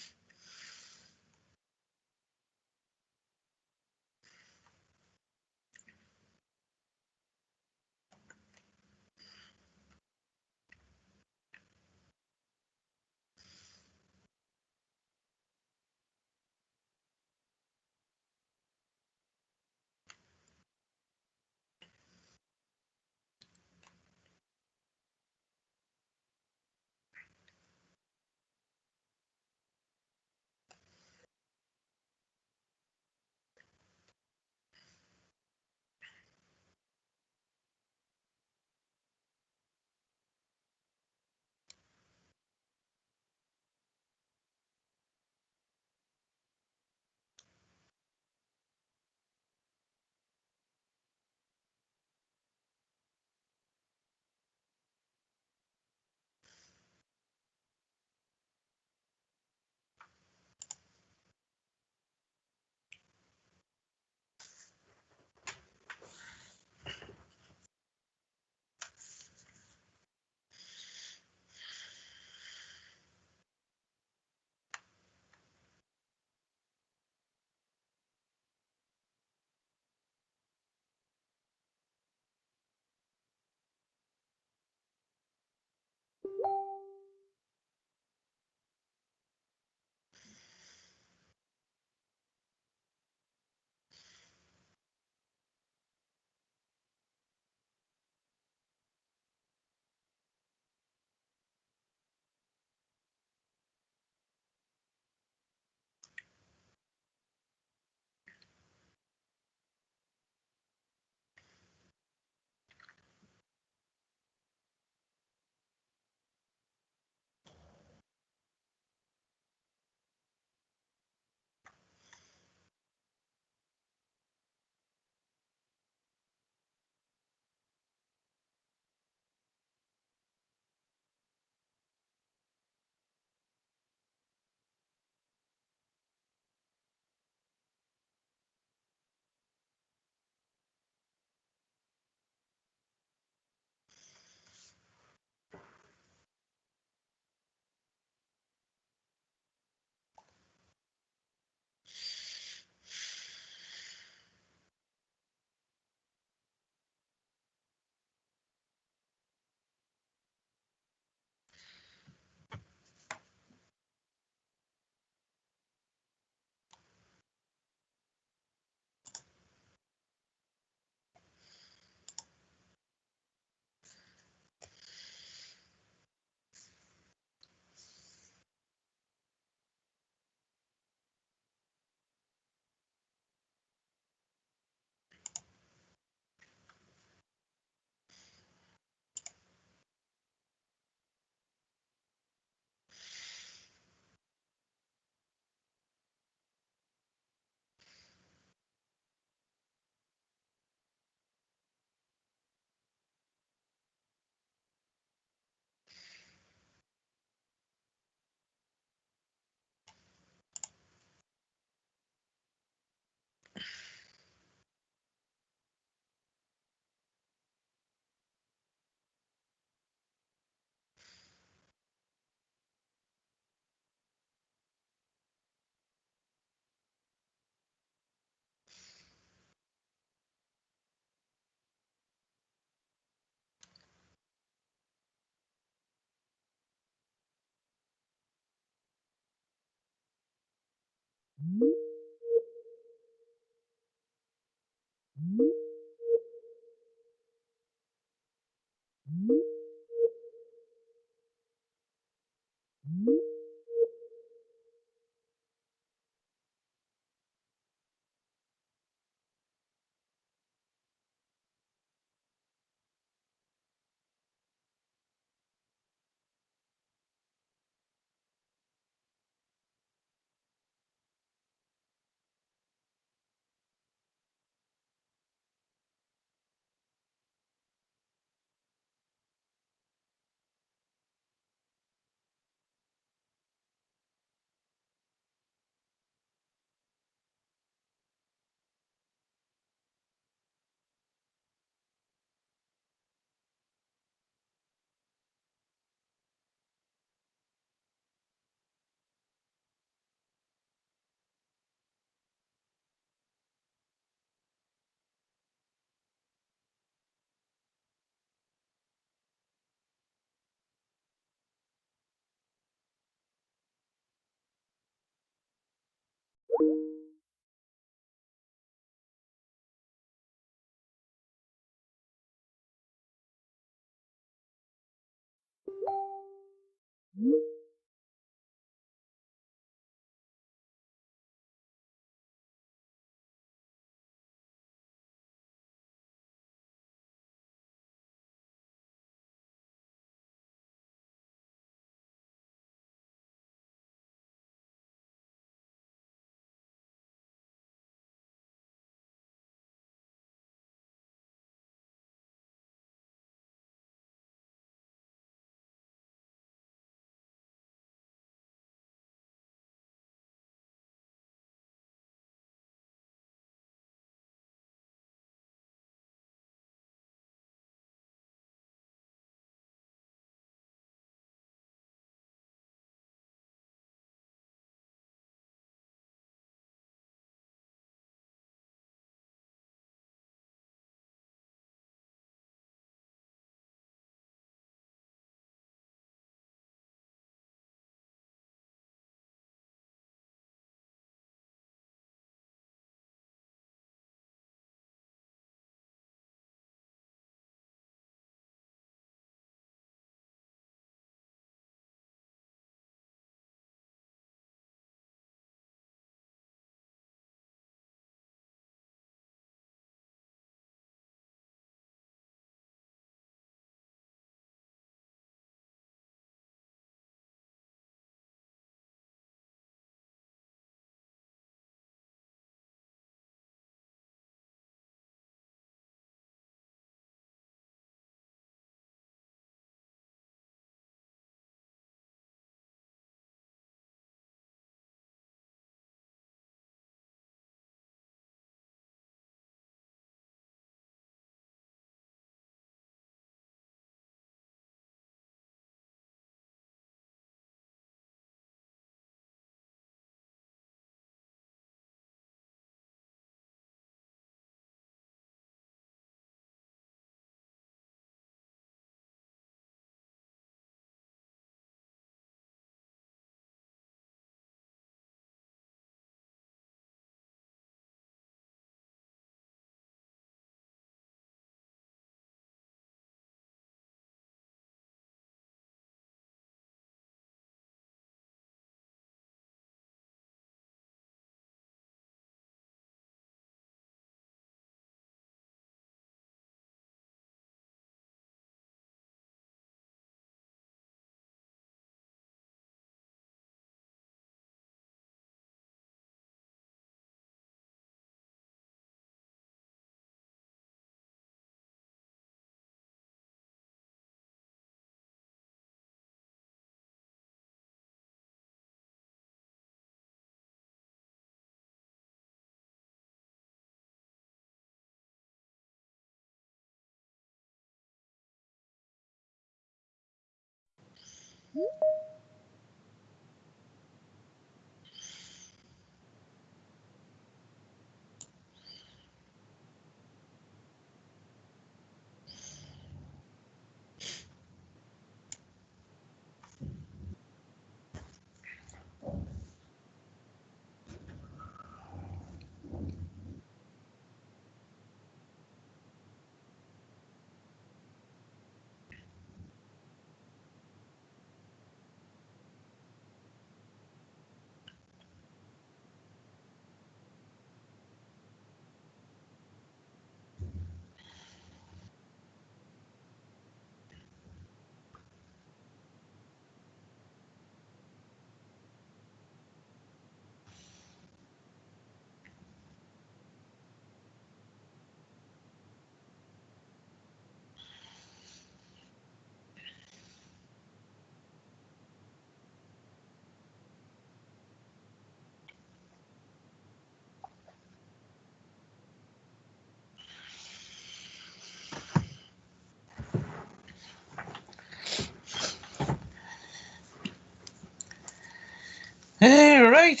All right,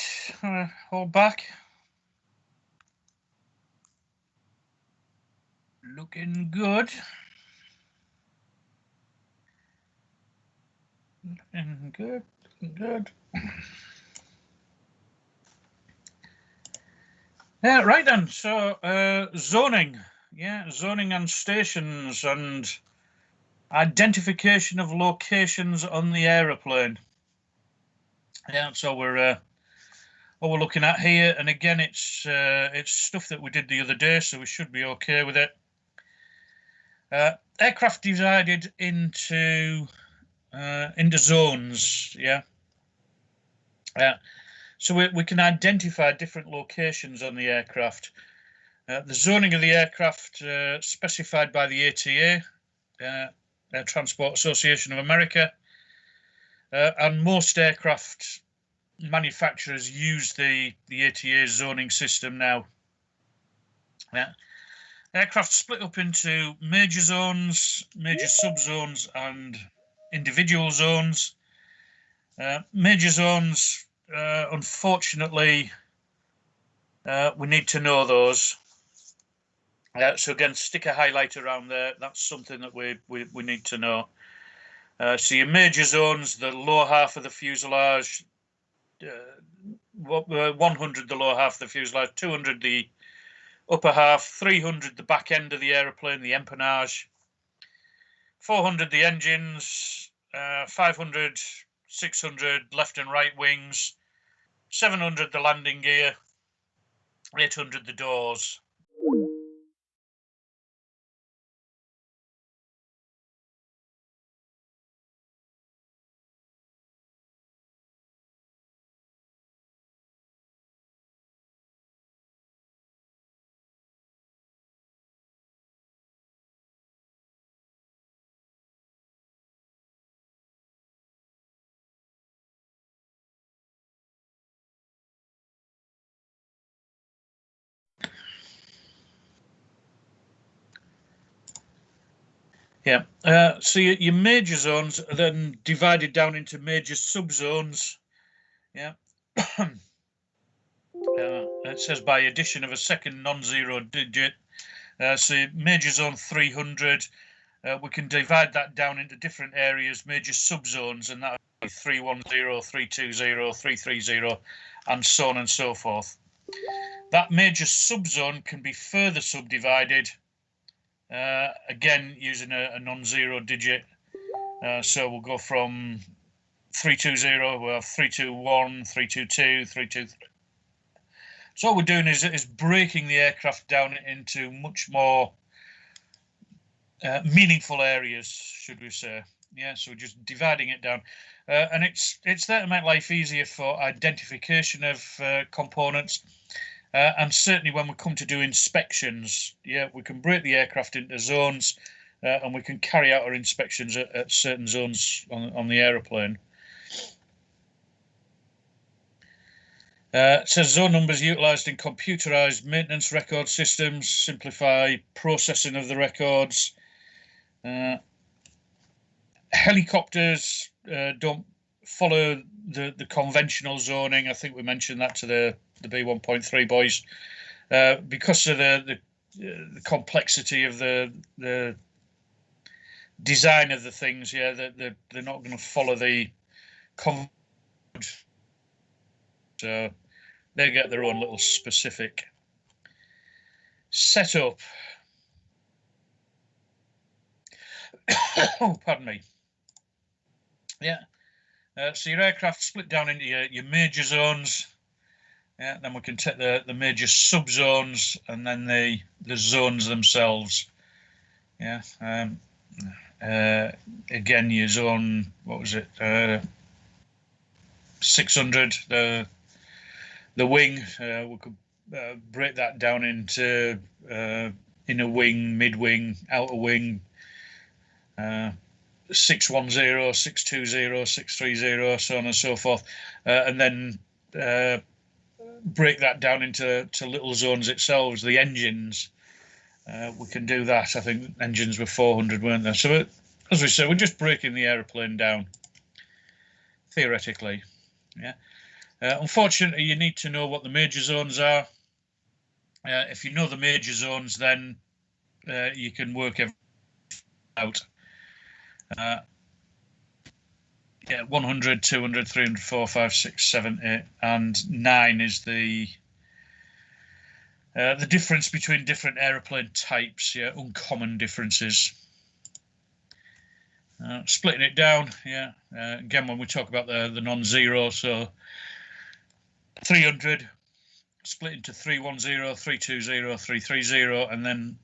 all back. Looking good. Looking good. Looking good. Yeah, right then. So zoning, yeah, zoning and stations and identification of locations on the aeroplane. Yeah, so we're what we're looking at here, and again, it's stuff that we did the other day, so we should be okay with it. Aircraft divided into zones, yeah. So we can identify different locations on the aircraft. The zoning of the aircraft specified by the ATA, Air Transport Association of America, and most aircraft manufacturers use the ATA zoning system now. Yeah. Aircraft split up into major zones, major subzones, and individual zones. Major zones, unfortunately, we need to know those. So again, stick a highlight around there. That's something that we need to know. So your major zones, the lower half of the fuselage, 100 the lower half of the fuselage, 200 the upper half, 300 the back end of the aeroplane, the empennage, 400 the engines, 500, 600 left and right wings, 700 the landing gear, 800 the doors. Yeah, so your major zones are then divided down into major subzones. Yeah, it says by addition of a second non-zero digit. So major zone 300, we can divide that down into different areas, major subzones, and that would be 310, 320, 330, and so on and so forth. That major subzone can be further subdivided. Again, using a non-zero digit. So we'll go from 320, we'll have 321, 322, 323. So what we're doing is breaking the aircraft down into much more meaningful areas, should we say. Yeah, so we're just dividing it down. And it's there to make life easier for identification of components. And certainly when we come to do inspections, yeah, we can break the aircraft into zones and we can carry out our inspections at certain zones on the aeroplane. It says zone numbers utilised in computerised maintenance record systems, simplify processing of the records. Helicopters don't follow the conventional zoning. I think we mentioned that to the B1.3 boys, because of the complexity of the design of the things. Yeah, they're not going to follow the so they get their own little specific setup. Oh, pardon me. Yeah. So your aircraft split down into your major zones. Yeah, then we can take the major subzones and then the zones themselves. Yeah. Again, your zone, what was it? 600. The wing. We could break that down into inner wing, mid wing, outer wing. 610, 620, 630, so on and so forth, and then break that down into little zones itself. The engines, we can do that. I think engines were 400, weren't they? So, as we said, we're just breaking the aeroplane down, theoretically. Yeah. Unfortunately, you need to know what the major zones are. If you know the major zones, then you can work everything out. Yeah, 100, 200, 300, 4, 5, 6, 7, 8, and 9 is the difference between different aeroplane types. Yeah, uncommon differences. Splitting it down. Yeah, again, when we talk about the non-zero, so 300 split into 310, 320, 330, and then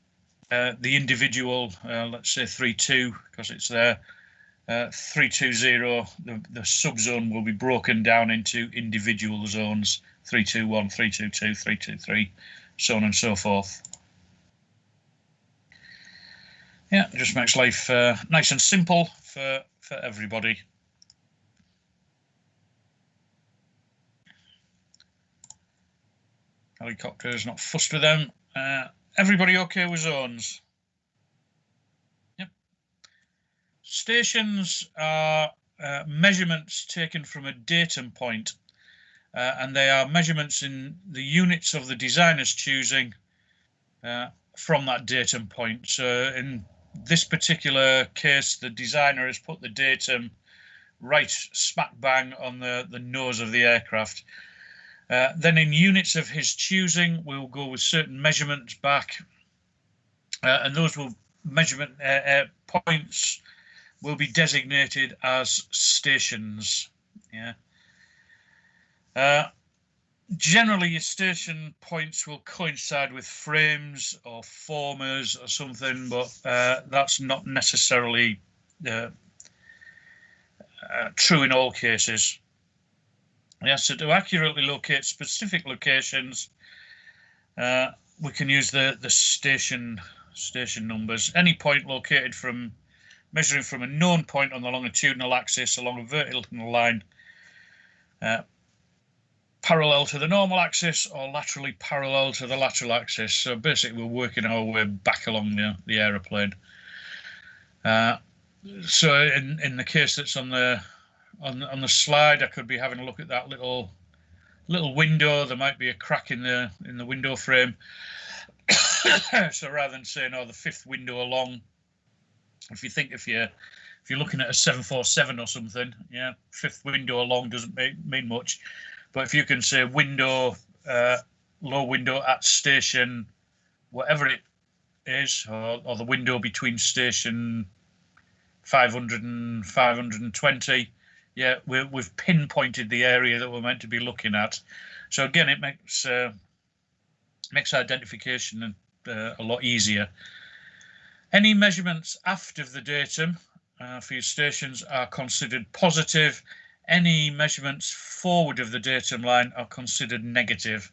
the individual, let's say 32, because it's there. 320, the subzone will be broken down into individual zones: 321, 322, 323, so on and so forth. Yeah, it just makes life nice and simple for everybody. Helicopters, not fussed with them. Everybody okay with zones? Yep. Stations are measurements taken from a datum point, and they are measurements in the units of the designer's choosing from that datum point. So in this particular case, the designer has put the datum right smack bang on the nose of the aircraft. Then in units of his choosing, we'll go with certain measurements back, and those will measurement points will be designated as stations. Yeah. Generally, your station points will coincide with frames or formers or something, but that's not necessarily true in all cases. Yeah, so to accurately locate specific locations, we can use the station numbers. Any point located from measuring from a known point on the longitudinal axis along a vertical line, parallel to the normal axis or laterally parallel to the lateral axis. So basically, we're working our way back along the aeroplane. So in the case that's on the slide, I could be having a look at that little window. There might be a crack in the window frame. So rather than saying, oh, the fifth window along, if you're looking at a 747 or something, yeah, fifth window along doesn't mean much. But if you can say window, low window at station, whatever it is, or the window between station 500 and 520, yeah, we've pinpointed the area that we're meant to be looking at. So again, it makes identification a lot easier. Any measurements after the datum for your stations are considered positive. Any measurements forward of the datum line are considered negative.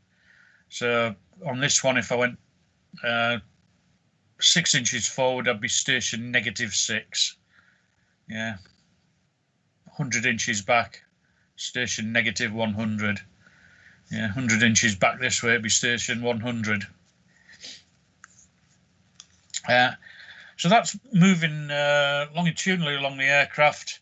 So on this one, if I went 6 inches forward, I'd be station -6. Yeah. 100 inches back, station -100. Yeah, 100 inches back this way, it'd be station 100. So that's moving longitudinally along the aircraft.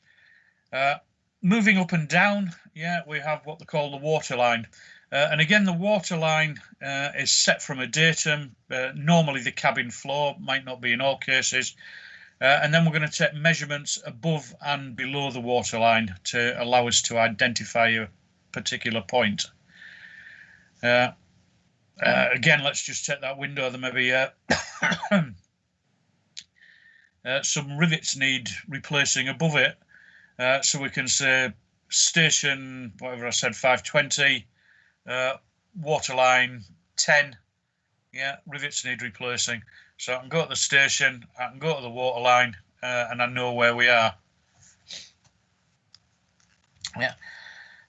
Moving up and down, yeah, we have what they call the waterline. And again, the waterline is set from a datum, normally the cabin floor, might not be in all cases. And then we're going to take measurements above and below the waterline to allow us to identify a particular point. Again, let's just take that window. There may be some rivets need replacing above it. So we can say station, whatever I said, 520, waterline 10. Yeah, rivets need replacing. So I can go to the station, I can go to the waterline, and I know where we are. Yeah.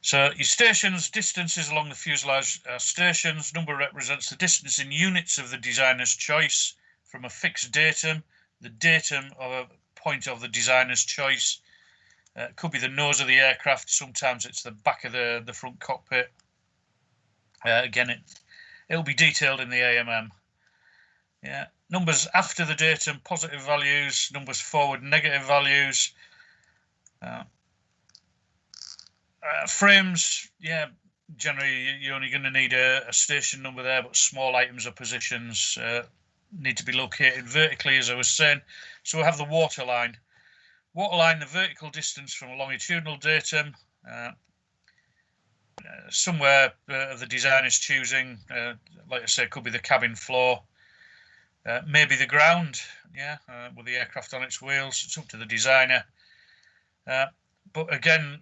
So your stations, distances along the fuselage stations. Number represents the distance in units of the designer's choice from a fixed datum. The datum or point of the designer's choice. It could be the nose of the aircraft. Sometimes it's the back of the front cockpit. Again, it'll be detailed in the AMM. Yeah, numbers after the datum, positive values. Numbers forward, negative values. Frames, yeah, generally you're only going to need a station number there, but small items or positions need to be located vertically, as I was saying. So we have the waterline. Waterline, the vertical distance from a longitudinal datum, somewhere the designer's choosing, like I said, could be the cabin floor, maybe the ground, yeah, with the aircraft on its wheels. It's up to the designer. But again,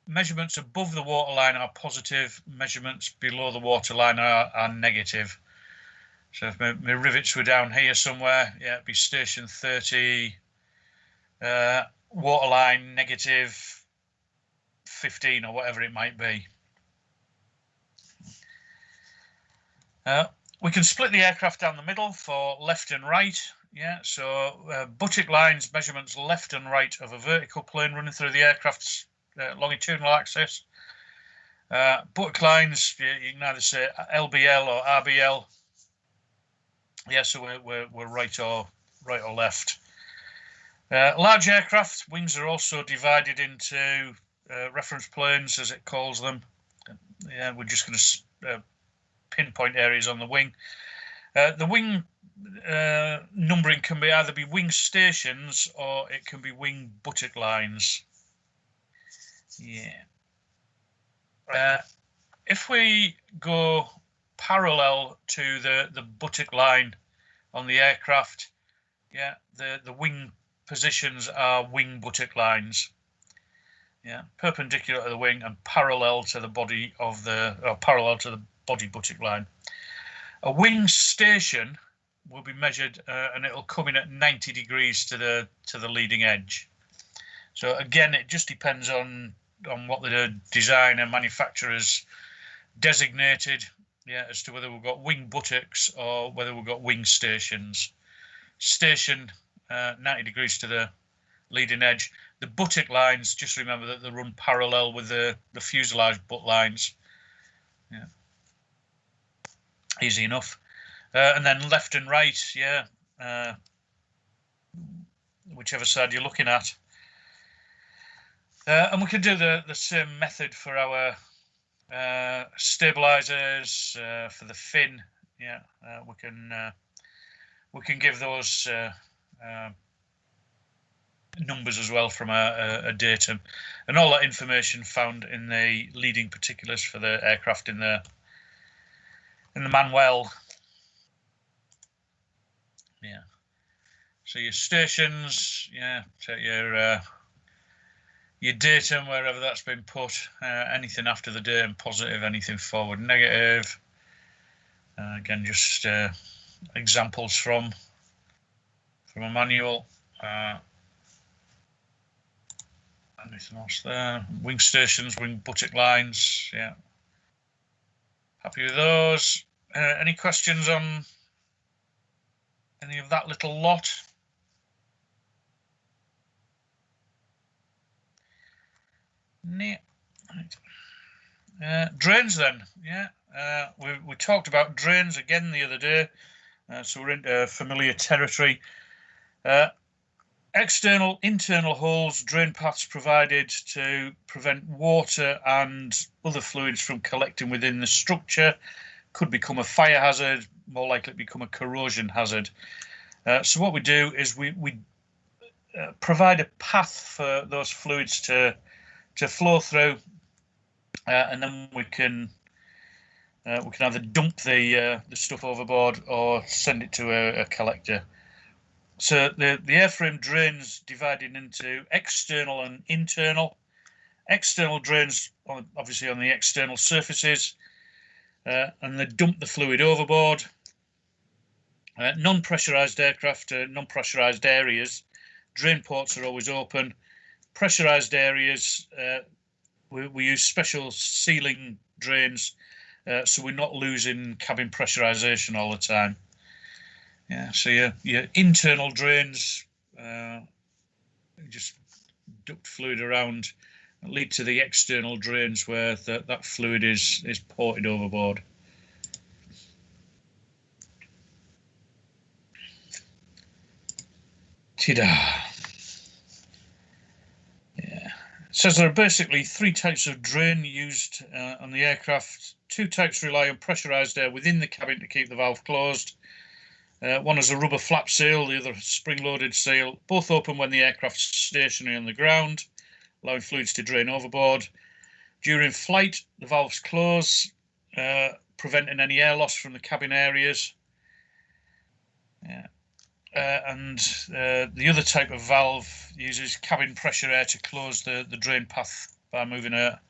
measurements above the waterline are positive, measurements below the waterline are negative. So if my rivets were down here somewhere, yeah, it'd be station 30, waterline negative 15 or whatever it might be. We can split the aircraft down the middle for left and right. Yeah, so buttock lines, measurements left and right of a vertical plane running through the aircraft's longitudinal axis. Buttock lines, you can either say LBL or RBL. Yeah, so we're right or left. Large aircraft, wings are also divided into reference planes, as it calls them. Yeah, we're just going to pinpoint areas on the wing. The wing numbering can be either be wing stations or it can be wing buttock lines. Yeah. If we go parallel to the buttock line on the aircraft, yeah, the wing positions are wing buttock lines. Yeah, perpendicular to the wing and parallel to the body of parallel to the body buttock line. A wing station will be measured and it'll come in at 90 degrees to the leading edge. So again, it just depends on what the designer manufacturer's designated, yeah, as to whether we've got wing buttocks or whether we've got wing stations. Station 90 degrees to the leading edge. The buttock lines, just remember that they run parallel with the fuselage butt lines. Yeah, easy enough. And then left and right, yeah, whichever side you're looking at. And we can do the same method for our stabilizers, for the fin. Yeah, we can give those numbers as well from a datum, and all that information found in the leading particulars for the aircraft in the manual. Yeah. So your stations, yeah, take your datum wherever that's been put. Anything after the datum positive, anything forward negative. Again, just examples from a manual. Anything else there? Wing stations, wing buttock lines. Yeah. Happy with those. Any questions on any of that little lot? Drains then. Yeah. We talked about drains again the other day. So we're into familiar territory. External, internal holes, drain paths provided to prevent water and other fluids from collecting within the structure. Could become a fire hazard, more likely to become a corrosion hazard. So what we do is we provide a path for those fluids to flow through, and then we can either dump the stuff overboard or send it to a collector. So the airframe drains divided into external and internal. External drains obviously on the external surfaces, and they dump the fluid overboard. Non-pressurized aircraft, non-pressurized areas, drain ports are always open. Pressurized areas, we use special sealing drains, so we're not losing cabin pressurization all the time. Yeah, so your internal drains just duct fluid around, lead to the external drains where that fluid is ported overboard. Ta-da! Yeah. It says there are basically 3 types of drain used on the aircraft. 2 types rely on pressurized air within the cabin to keep the valve closed. One is a rubber flap seal, the other spring-loaded seal. Both open when the aircraft is stationary on the ground, allowing fluids to drain overboard. During flight, the valves close, preventing any air loss from the cabin areas. And the other type of valve uses cabin pressure air to close the drain path by moving a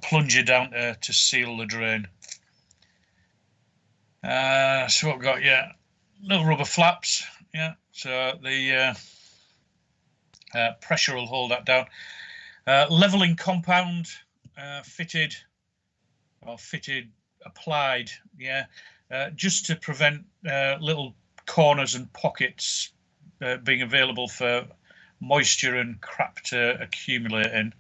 plunger down to seal the drain. So what we've got, little rubber flaps, so the pressure will hold that down. Leveling compound applied, just to prevent little corners and pockets being available for moisture and crap to accumulate in.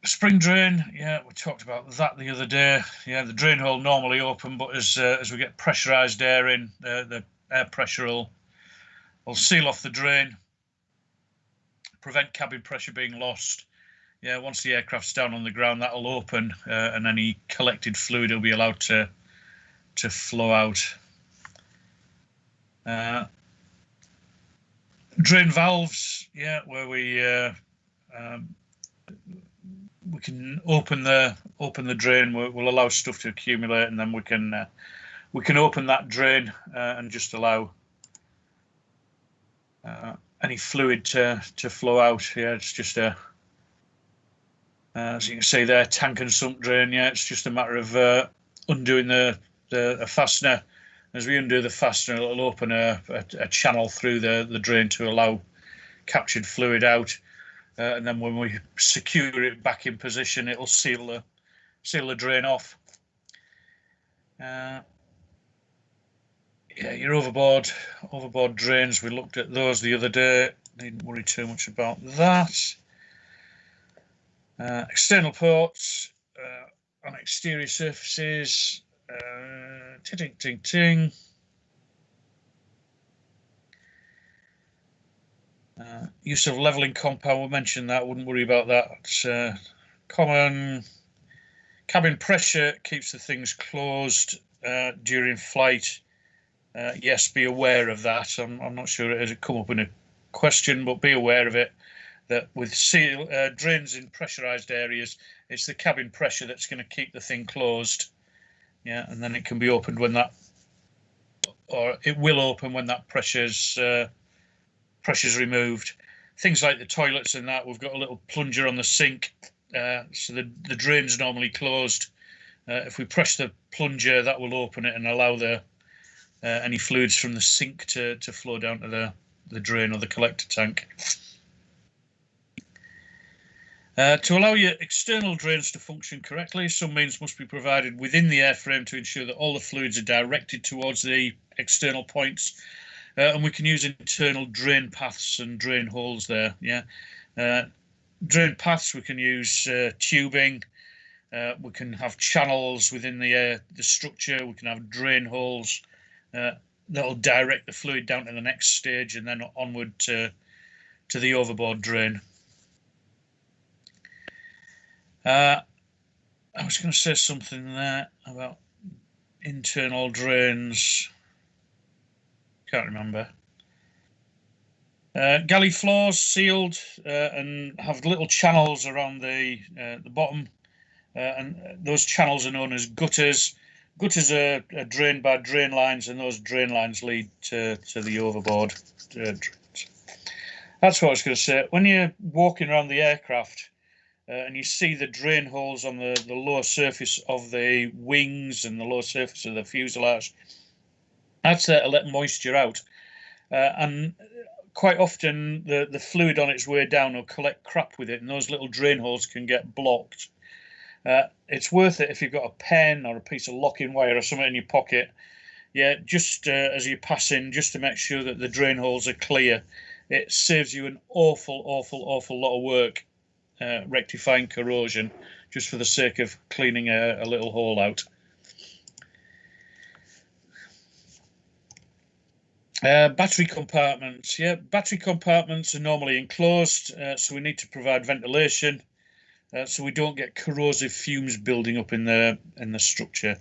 Spring drain, we talked about that the other day. The drain hole normally open, but as we get pressurized air in, the air pressure will seal off the drain, prevent cabin pressure being lost. Once the aircraft's down on the ground, that'll open, and any collected fluid will be allowed to flow out. Drain valves, where we can open the drain. We'll allow stuff to accumulate, and then we can open that drain and just allow any fluid to flow out. It's just as you can see there, tank and sump drain. It's just a matter of undoing the fastener. As we undo the fastener, it'll open a channel through the drain to allow captured fluid out. And then when we secure it back in position, it'll seal the drain off. Your overboard drains, we looked at those the other day. Needn't worry too much about that. External ports on exterior surfaces. Ting, ting, ting. Use of leveling compound, we'll mention that, wouldn't worry about that. It's common. Cabin pressure keeps the things closed during flight. Yes, be aware of that. I'm not sure it has come up in a question, but be aware of it, that with drains in pressurized areas, it's the cabin pressure that's going to keep the thing closed. And then it can be opened when that, or it will open when that pressure's removed. Things like the toilets and that, we've got a little plunger on the sink, so the drain's normally closed. If we press the plunger, that will open it and allow any fluids from the sink to flow down to the drain or the collector tank. To allow your external drains to function correctly, some means must be provided within the airframe to ensure that all the fluids are directed towards the external points. And we can use internal drain paths and drain holes there. Drain paths, we can use tubing. We can have channels within the structure. We can have drain holes. that'll direct the fluid down to the next stage and then onward to the overboard drain. I was going to say something there about internal drains. Can't remember. Galley floors sealed and have little channels around the bottom, and those channels are known as gutters. Gutters are drained by drain lines, and those drain lines lead to the overboard drains. That's what I was going to say. When you're walking around the aircraft and you see the drain holes on the lower surface of the wings and the lower surface of the fuselage, that's there to let moisture out. And quite often the fluid on its way down will collect crap with it, and those little drain holes can get blocked. It's worth it if you've got a pen or a piece of locking wire or something in your pocket. Yeah, just as you pass in, just to make sure that the drain holes are clear. It saves you an awful lot of work rectifying corrosion, just for the sake of cleaning a little hole out. Battery compartments. Yeah, battery compartments are normally enclosed, so we need to provide ventilation, so we don't get corrosive fumes building up in the structure.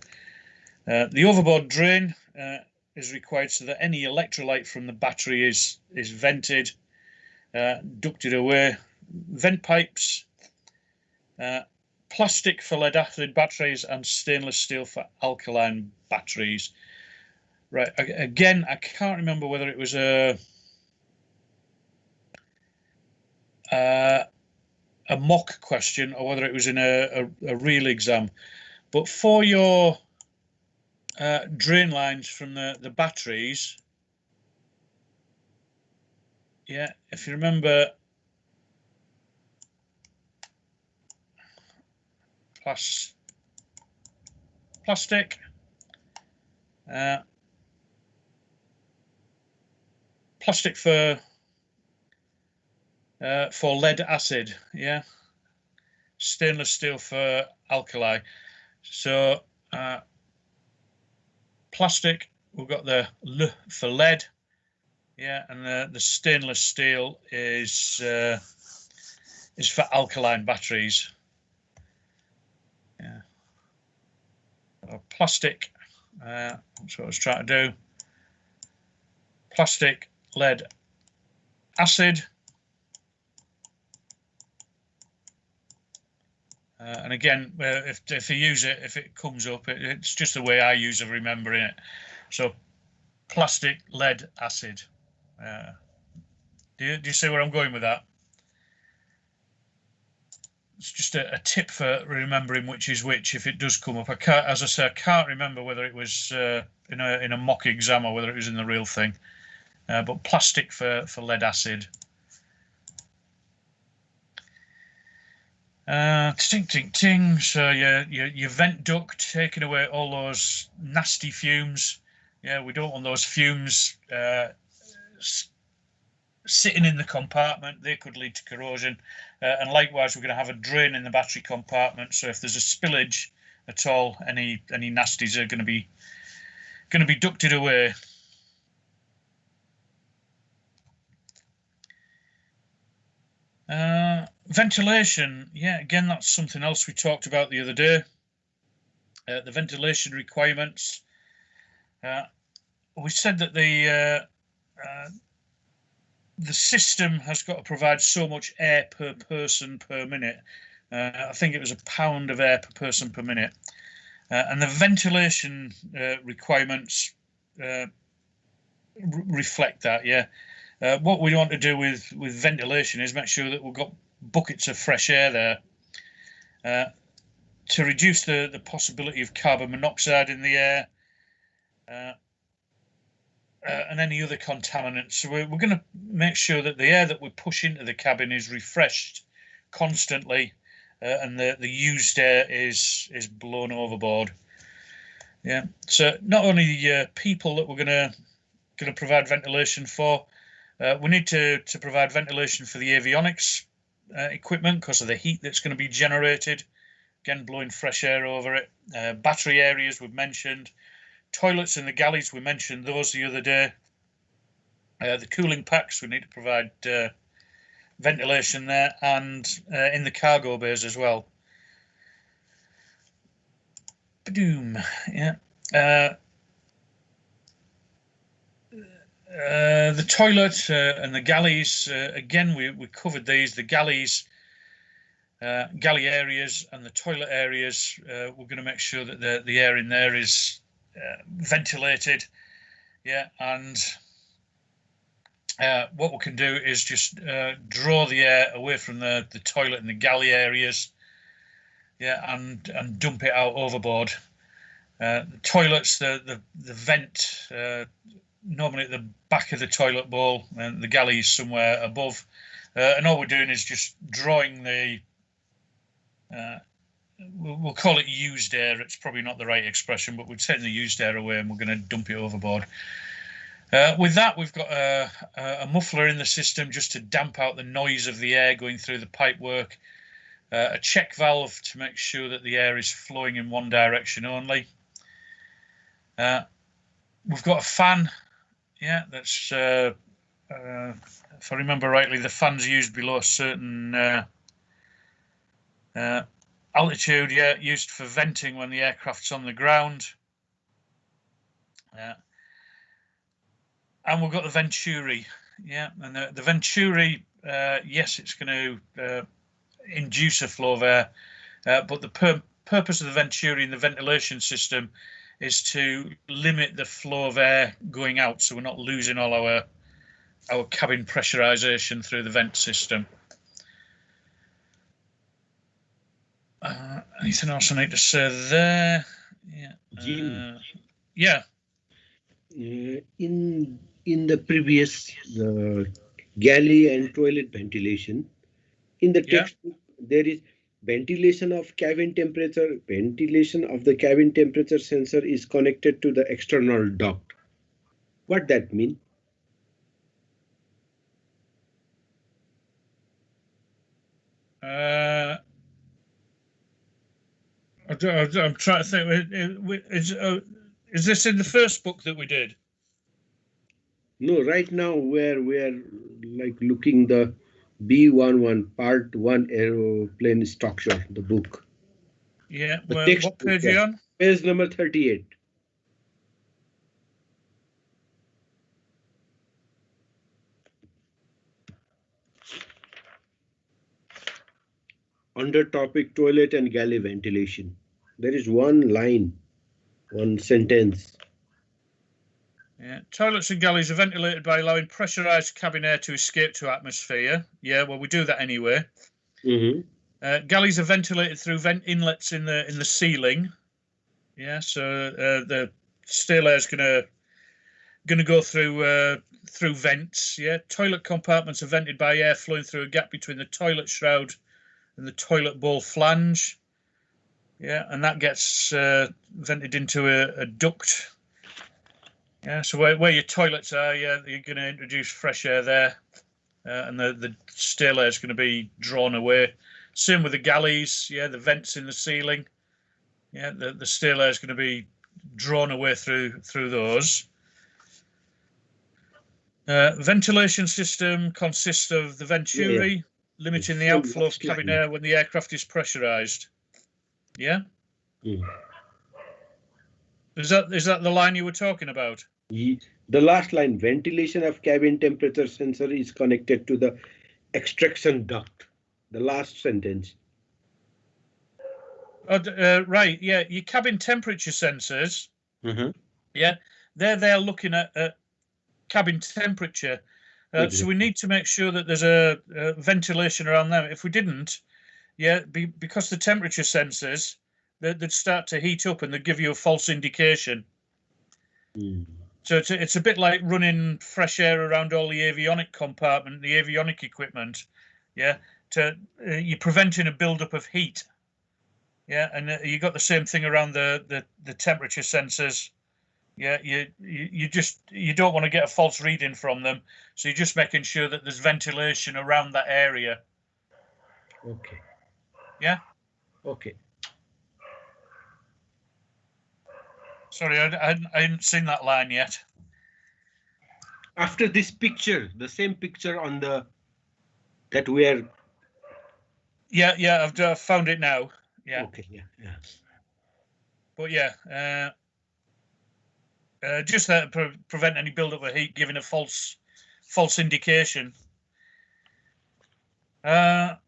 The overboard drain is required so that any electrolyte from the battery is vented, ducted away. Vent pipes, plastic for lead acid batteries, and stainless steel for alkaline batteries. Right, again, I can't remember whether it was a mock question or whether it was in a real exam. But for your drain lines from the batteries, yeah, if you remember, plastic, plastic for lead acid, yeah, stainless steel for alkali. So plastic, we've got the L for lead, yeah, and the stainless steel is for alkaline batteries. Yeah, plastic, that's what I was trying to do. Plastic, lead acid, and again, if you use it, if it comes up, it's just the way I use of remembering it. So plastic, lead acid. Do you see where I'm going with that? It's just a tip for remembering which is which if it does come up. As I say, I can't remember whether it was in a mock exam or whether it was in the real thing. But plastic for lead acid. Ting ting ting. So your vent duct, taking away all those nasty fumes. Yeah, we don't want those fumes sitting in the compartment. They could lead to corrosion. And likewise, we're going to have a drain in the battery compartment. So if there's a spillage at all, any nasties are going to be ducted away. Ventilation, yeah, again, that's something else we talked about the other day. The ventilation requirements. We said that the system has got to provide so much air per person per minute. I think it was £1 pound of air per person per minute. And the ventilation requirements reflect that, yeah. What we want to do with ventilation is make sure that we've got buckets of fresh air there to reduce the possibility of carbon monoxide in the air and any other contaminants. So we're going to make sure that the air that we push into the cabin is refreshed constantly and the used air is blown overboard. Yeah. So not only the people that we're going to provide ventilation for, we need to provide ventilation for the avionics equipment because of the heat that's going to be generated. Again, blowing fresh air over it. Battery areas we've mentioned. Toilets in the galleys, we mentioned those the other day. The cooling packs, we need to provide ventilation there, and in the cargo bays as well. Badoom, yeah. The toilet and the galleys, again, we covered these. The galleys, galley areas and the toilet areas, we're going to make sure that the air in there is ventilated. Yeah, and what we can do is just draw the air away from the toilet and the galley areas. Yeah, and dump it out overboard. The toilets, the vent, normally at the back of the toilet bowl, and the galley is somewhere above. And all we're doing is just drawing the, we'll call it used air. It's probably not the right expression, but we're taking the used air away and we're going to dump it overboard. With that, we've got a muffler in the system just to damp out the noise of the air going through the pipework. A check valve to make sure that the air is flowing in one direction only. We've got a fan, yeah, that's, if I remember rightly, the fan's used below a certain altitude, yeah, used for venting when the aircraft's on the ground. And we've got the venturi, yeah, and the venturi, yes, it's going to induce a flow of air, but the purpose of the venturi and the ventilation system is to limit the flow of air going out, so we're not losing all our cabin pressurization through the vent system. Anything else I need to say there? Yeah. Jim, yeah. In the previous galley and toilet ventilation, in the textbook there is ventilation of cabin temperature. Ventilation of the cabin temperature sensor is connected to the external duct. What that mean? I'm trying to think. Is this in the first book that we did? No, right now we are like looking the B11 Part 1 aeroplane structure, the book. Yeah, well, what page are you on? Page number 38. Under topic toilet and galley ventilation, there is one line, one sentence. Yeah, toilets and galleys are ventilated by allowing pressurized cabin air to escape to atmosphere. Yeah, well, we do that anyway. Mm-hmm. Galleys are ventilated through vent inlets in the ceiling. Yeah, so the stale air is gonna go through vents. Yeah, toilet compartments are vented by air flowing through a gap between the toilet shroud and the toilet bowl flange. Yeah, and that gets vented into a duct. Yeah, so where your toilets are, yeah, you're going to introduce fresh air there, and the stale air is going to be drawn away. Same with the galleys, yeah, the vents in the ceiling, yeah, the stale air is going to be drawn away through those. Ventilation system consists of the venturi, limiting the outflow of cabin air when the aircraft is pressurized. Yeah. Is that the line you were talking about? The last line, ventilation of cabin temperature sensor is connected to the extraction duct. The last sentence. Right, yeah, your cabin temperature sensors, yeah, they're looking at cabin temperature. So we need to make sure that there's a ventilation around them. If we didn't, yeah, because the temperature sensors, they'd start to heat up and they'd give you a false indication. So it's a bit like running fresh air around all the avionic compartment, the avionic equipment. Yeah, you're preventing a buildup of heat. Yeah, and you got the same thing around the temperature sensors. Yeah, you don't want to get a false reading from them, so you're just making sure that there's ventilation around that area. Okay. Yeah. Okay. Sorry, I hadn't seen that line yet. After this picture, the same picture on the that we are. Yeah, I've found it now. Yeah. Okay. Yeah. But yeah, just to prevent any build-up of heat, giving a false indication. The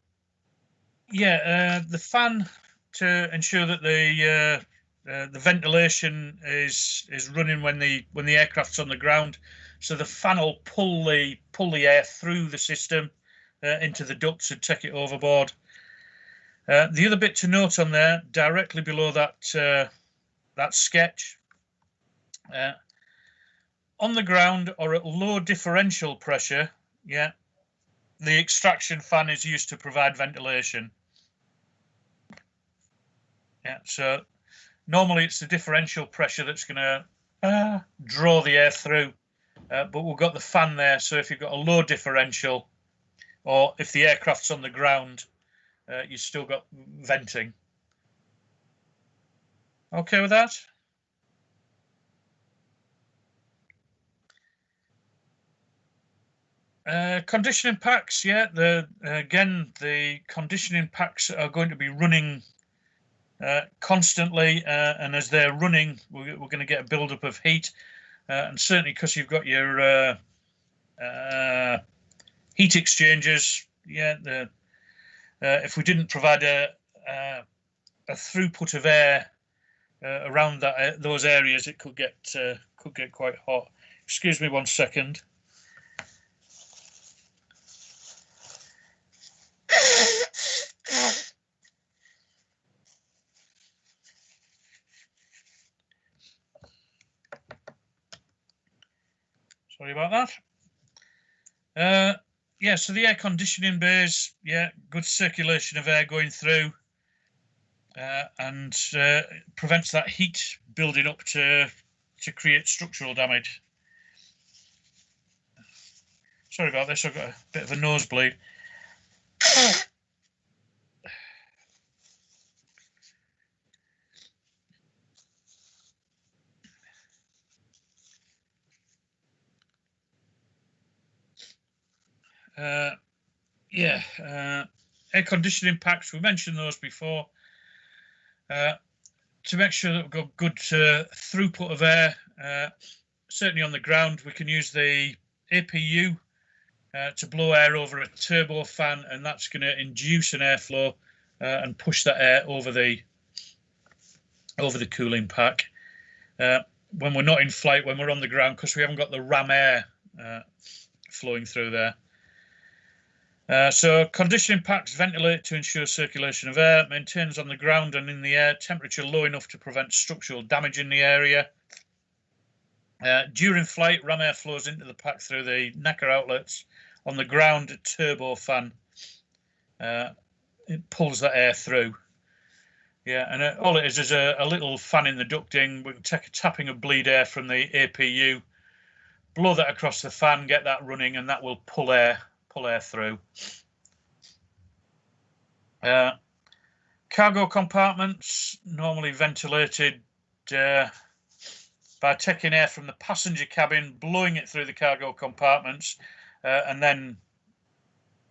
fan, to ensure that the ventilation is running when the aircraft's on the ground, so the fan will pull the air through the system into the ducts and take it overboard. The other bit to note on there, directly below that sketch, on the ground or at low differential pressure, the extraction fan is used to provide ventilation. So normally it's the differential pressure that's going to draw the air through, but we've got the fan there, so if you've got a low differential, or if the aircraft's on the ground, you've still got venting. Okay with that? Conditioning packs, again, the conditioning packs are going to be running constantly, and as they're running, we're going to get a buildup of heat, and certainly because you've got your heat exchangers, if we didn't provide a throughput of air around those areas, it could get quite hot. Excuse me 1 second. Sorry about that. So the air conditioning bays, good circulation of air going through, and prevents that heat building up to create structural damage. Sorry about this, I've got a bit of a nosebleed. Air conditioning packs, we mentioned those before. To make sure that we've got good throughput of air, certainly on the ground, we can use the APU to blow air over a turbo fan, and that's going to induce an airflow and push that air over the cooling pack. When we're not in flight, when we're on the ground, because we haven't got the ram air flowing through there. So conditioning packs ventilate to ensure circulation of air, maintains on the ground and in the air temperature low enough to prevent structural damage in the area. During flight, ram air flows into the pack through the necker outlets. On the ground, a turbo fan, it pulls that air through. And all it is a little fan in the ducting. We can take a tapping of bleed air from the APU, blow that across the fan, get that running, and that will pull air through. Cargo compartments, normally ventilated by taking air from the passenger cabin, blowing it through the cargo compartments, and then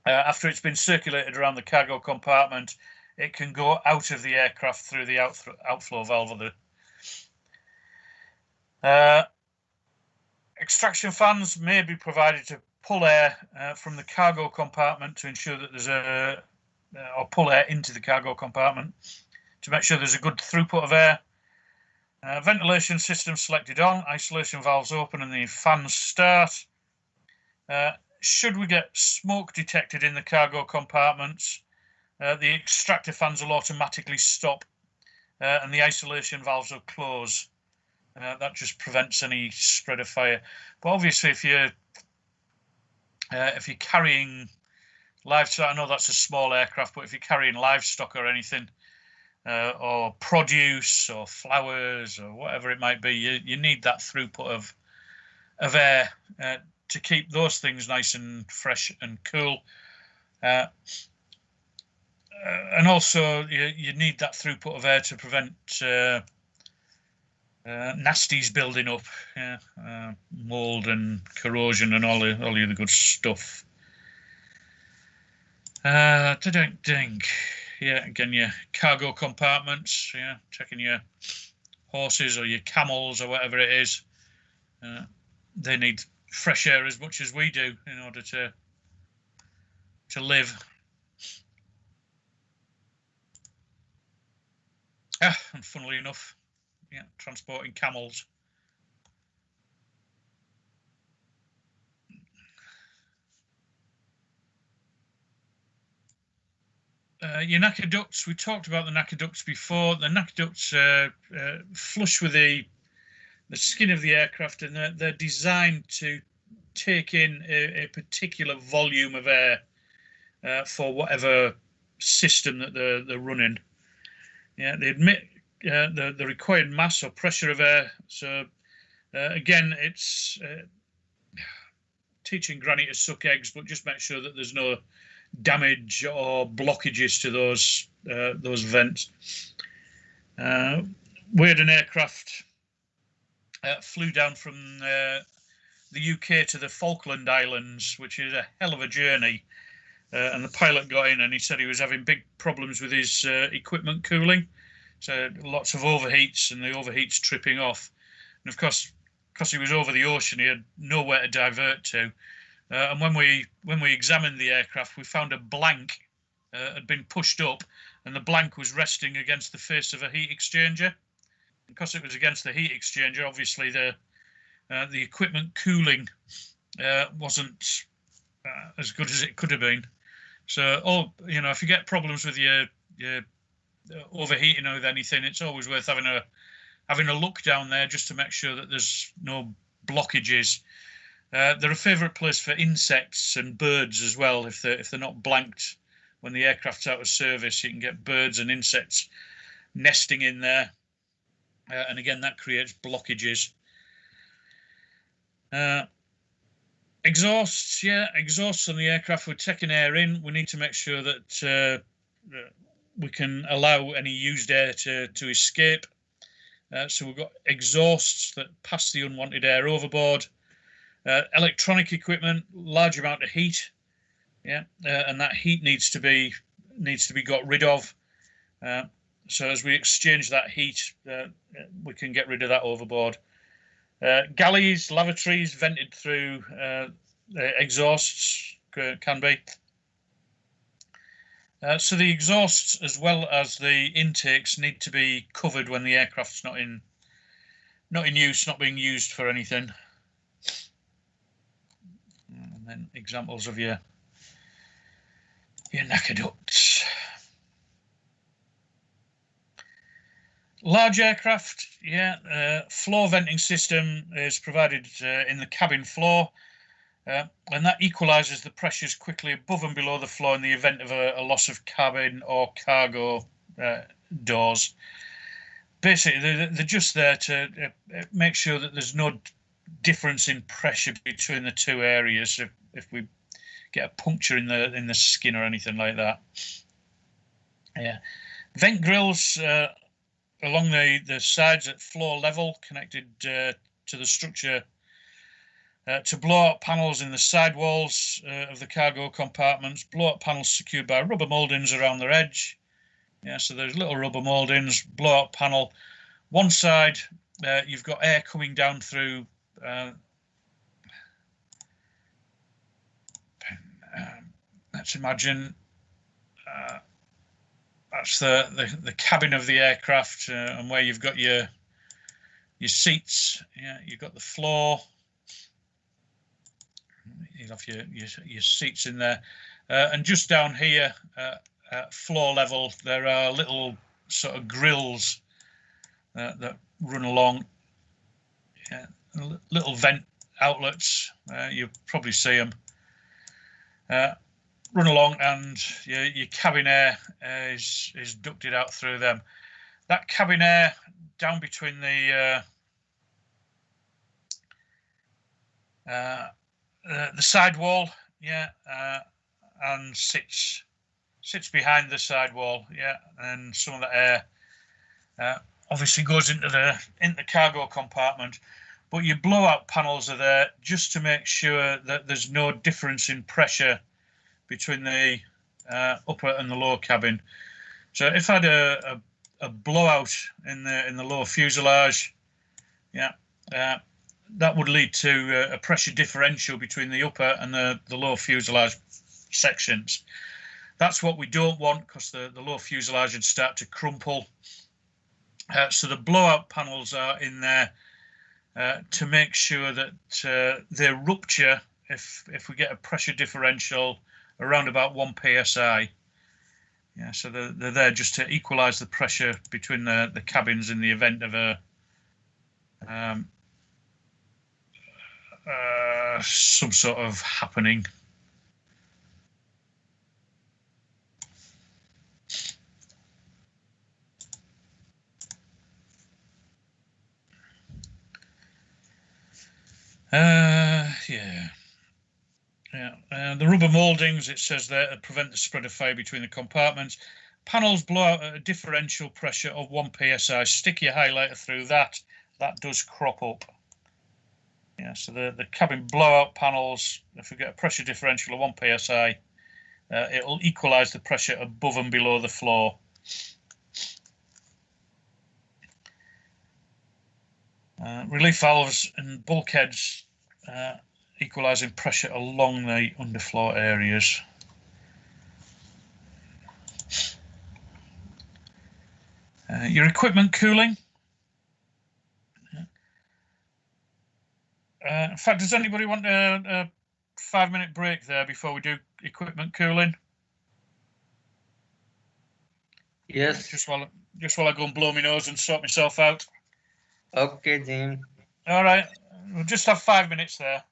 after it's been circulated around the cargo compartment, it can go out of the aircraft through the outflow valve of the extraction fans may be provided to pull air from the cargo compartment to ensure that there's or pull air into the cargo compartment to make sure there's a good throughput of air. Ventilation system selected on, isolation valves open and the fans start. Should we get smoke detected in the cargo compartments, the extractor fans will automatically stop and the isolation valves will close. That just prevents any spread of fire. But obviously, if you're carrying livestock, I know that's a small aircraft, but if you're carrying livestock or anything, or produce or flowers or whatever it might be, you need that throughput of air to keep those things nice and fresh and cool. And also, you need that throughput of air to prevent nasties building up, yeah, mold and corrosion and all the other good stuff. Yeah, again, your cargo compartments, yeah, checking your horses or your camels or whatever it is. They need fresh air as much as we do in order to live. And funnily enough, yeah, transporting camels. Your knacker ducts, we talked about the knacker ducts before. The knacker ducts flush with the skin of the aircraft, and they're designed to take in a particular volume of air for whatever system that they're running. Yeah, they admit the required mass or pressure of air. So again, it's teaching Granny to suck eggs, but just make sure that there's no damage or blockages to those vents. We had an aircraft flew down from the UK to the Falkland Islands, which is a hell of a journey. And the pilot got in and he said he was having big problems with his equipment cooling. So lots of overheats, and the overheats tripping off. And of course, because he was over the ocean, he had nowhere to divert to. And when we examined the aircraft, we found a blank had been pushed up, and the blank was resting against the face of a heat exchanger. Because it was against the heat exchanger, obviously the equipment cooling wasn't as good as it could have been. So, if you get problems with your overheating or with anything, it's always worth having a look down there just to make sure that there's no blockages. They're a favourite place for insects and birds as well. If they're not blanked when the aircraft's out of service, you can get birds and insects nesting in there, and again that creates blockages. Exhausts, exhausts on the aircraft. We're taking air in. We need to make sure that we can allow any used air to escape. So we've got exhausts that pass the unwanted air overboard. Electronic equipment, large amount of heat, and that heat needs to be got rid of. So as we exchange that heat, we can get rid of that overboard. Galleys, lavatories vented through exhausts can be. So the exhausts as well as the intakes need to be covered when the aircraft's not in use, not being used for anything. And then examples of your knacker ducts. Large aircraft, floor venting system is provided in the cabin floor, and that equalises the pressures quickly above and below the floor in the event of a loss of cabin or cargo doors. Basically, they're just there to make sure that there's no difference in pressure between the two areas if we get a puncture in the skin or anything like that. Vent grills along the sides at floor level, connected to the structure to blow-out panels in the side walls of the cargo compartments. Blow-out panels secured by rubber mouldings around their edge. So there's little rubber mouldings, blow-out panel. One side, you've got air coming down through let's imagine that's the cabin of the aircraft, and where you've got your seats. You've got the floor. You'll have your seats in there, and just down here at floor level there are little sort of grills that run along. Little vent outlets. You'll probably see them. Run along, and your cabin air is ducted out through them. That cabin air down between the sidewall, and sits behind the sidewall, and some of the air obviously goes into the cargo compartment, but your blowout panels are there just to make sure that there's no difference in pressure between the upper and the lower cabin. So if I had a blowout in the lower fuselage, yeah, that would lead to a pressure differential between the upper and the lower fuselage sections. That's what we don't want, because the lower fuselage would start to crumple. So the blowout panels are in there to make sure that they rupture if we get a pressure differential around about 1 psi. Yeah, so they're there just to equalize the pressure between the cabins in the event of some sort of happening. Yeah. The rubber mouldings, it says there, prevent the spread of fire between the compartments. Panels blow out at a differential pressure of 1 psi. Stick your highlighter through that. That does crop up. Yeah, so the cabin blowout panels, if we get a pressure differential of 1 psi, it'll equalize the pressure above and below the floor. Relief valves and bulkheads equalising pressure along the underfloor areas. Your equipment cooling. In fact, does anybody want a 5-minute break there before we do equipment cooling? Yes. Just while I go and blow my nose and sort myself out. Okay, Jim. All right, we'll just have 5 minutes there.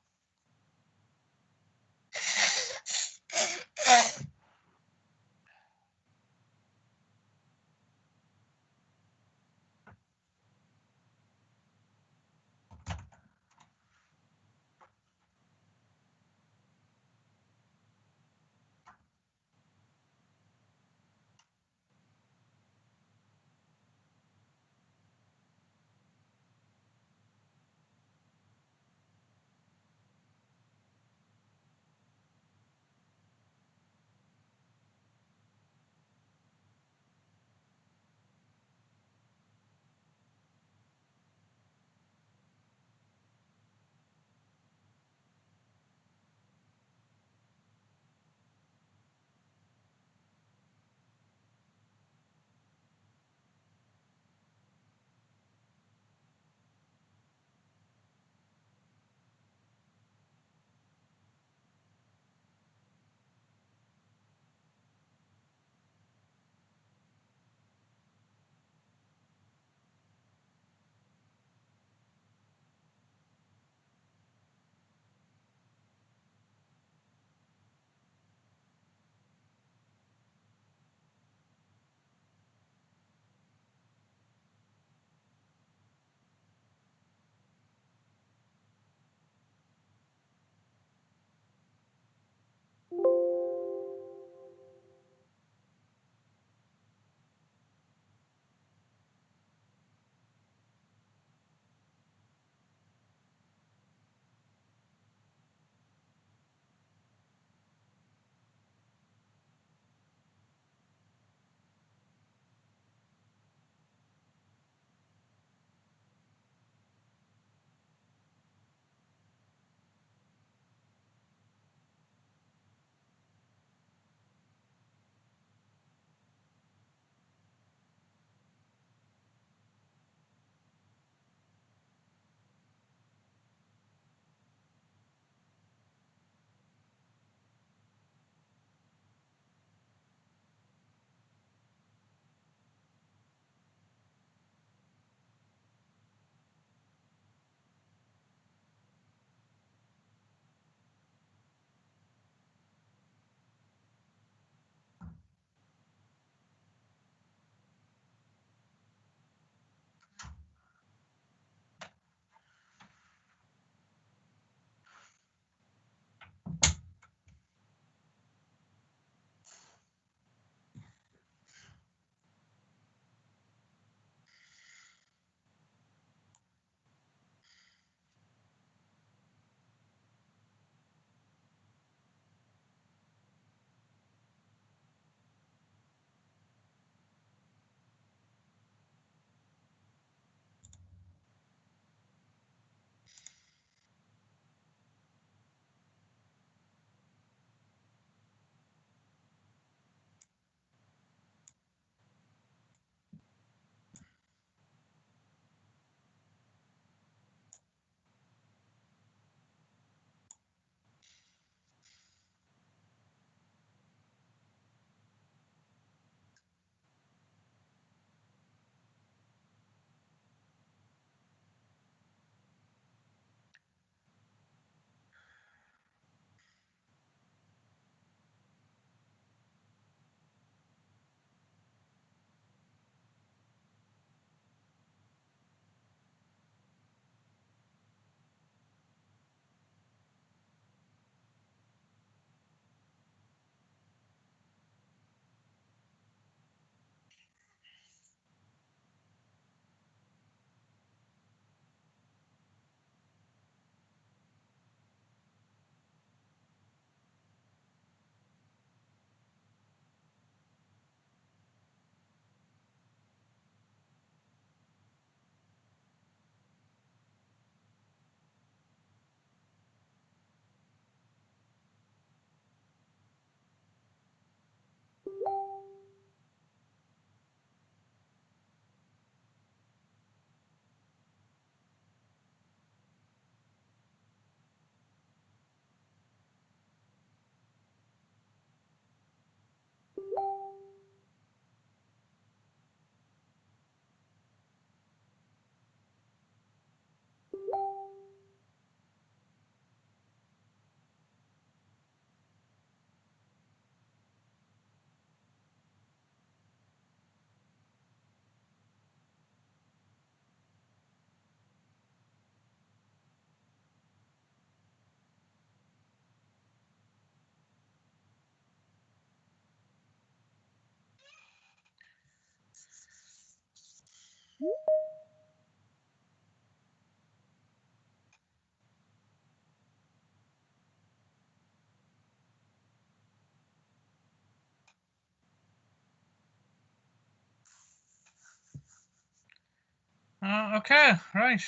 Okay, right.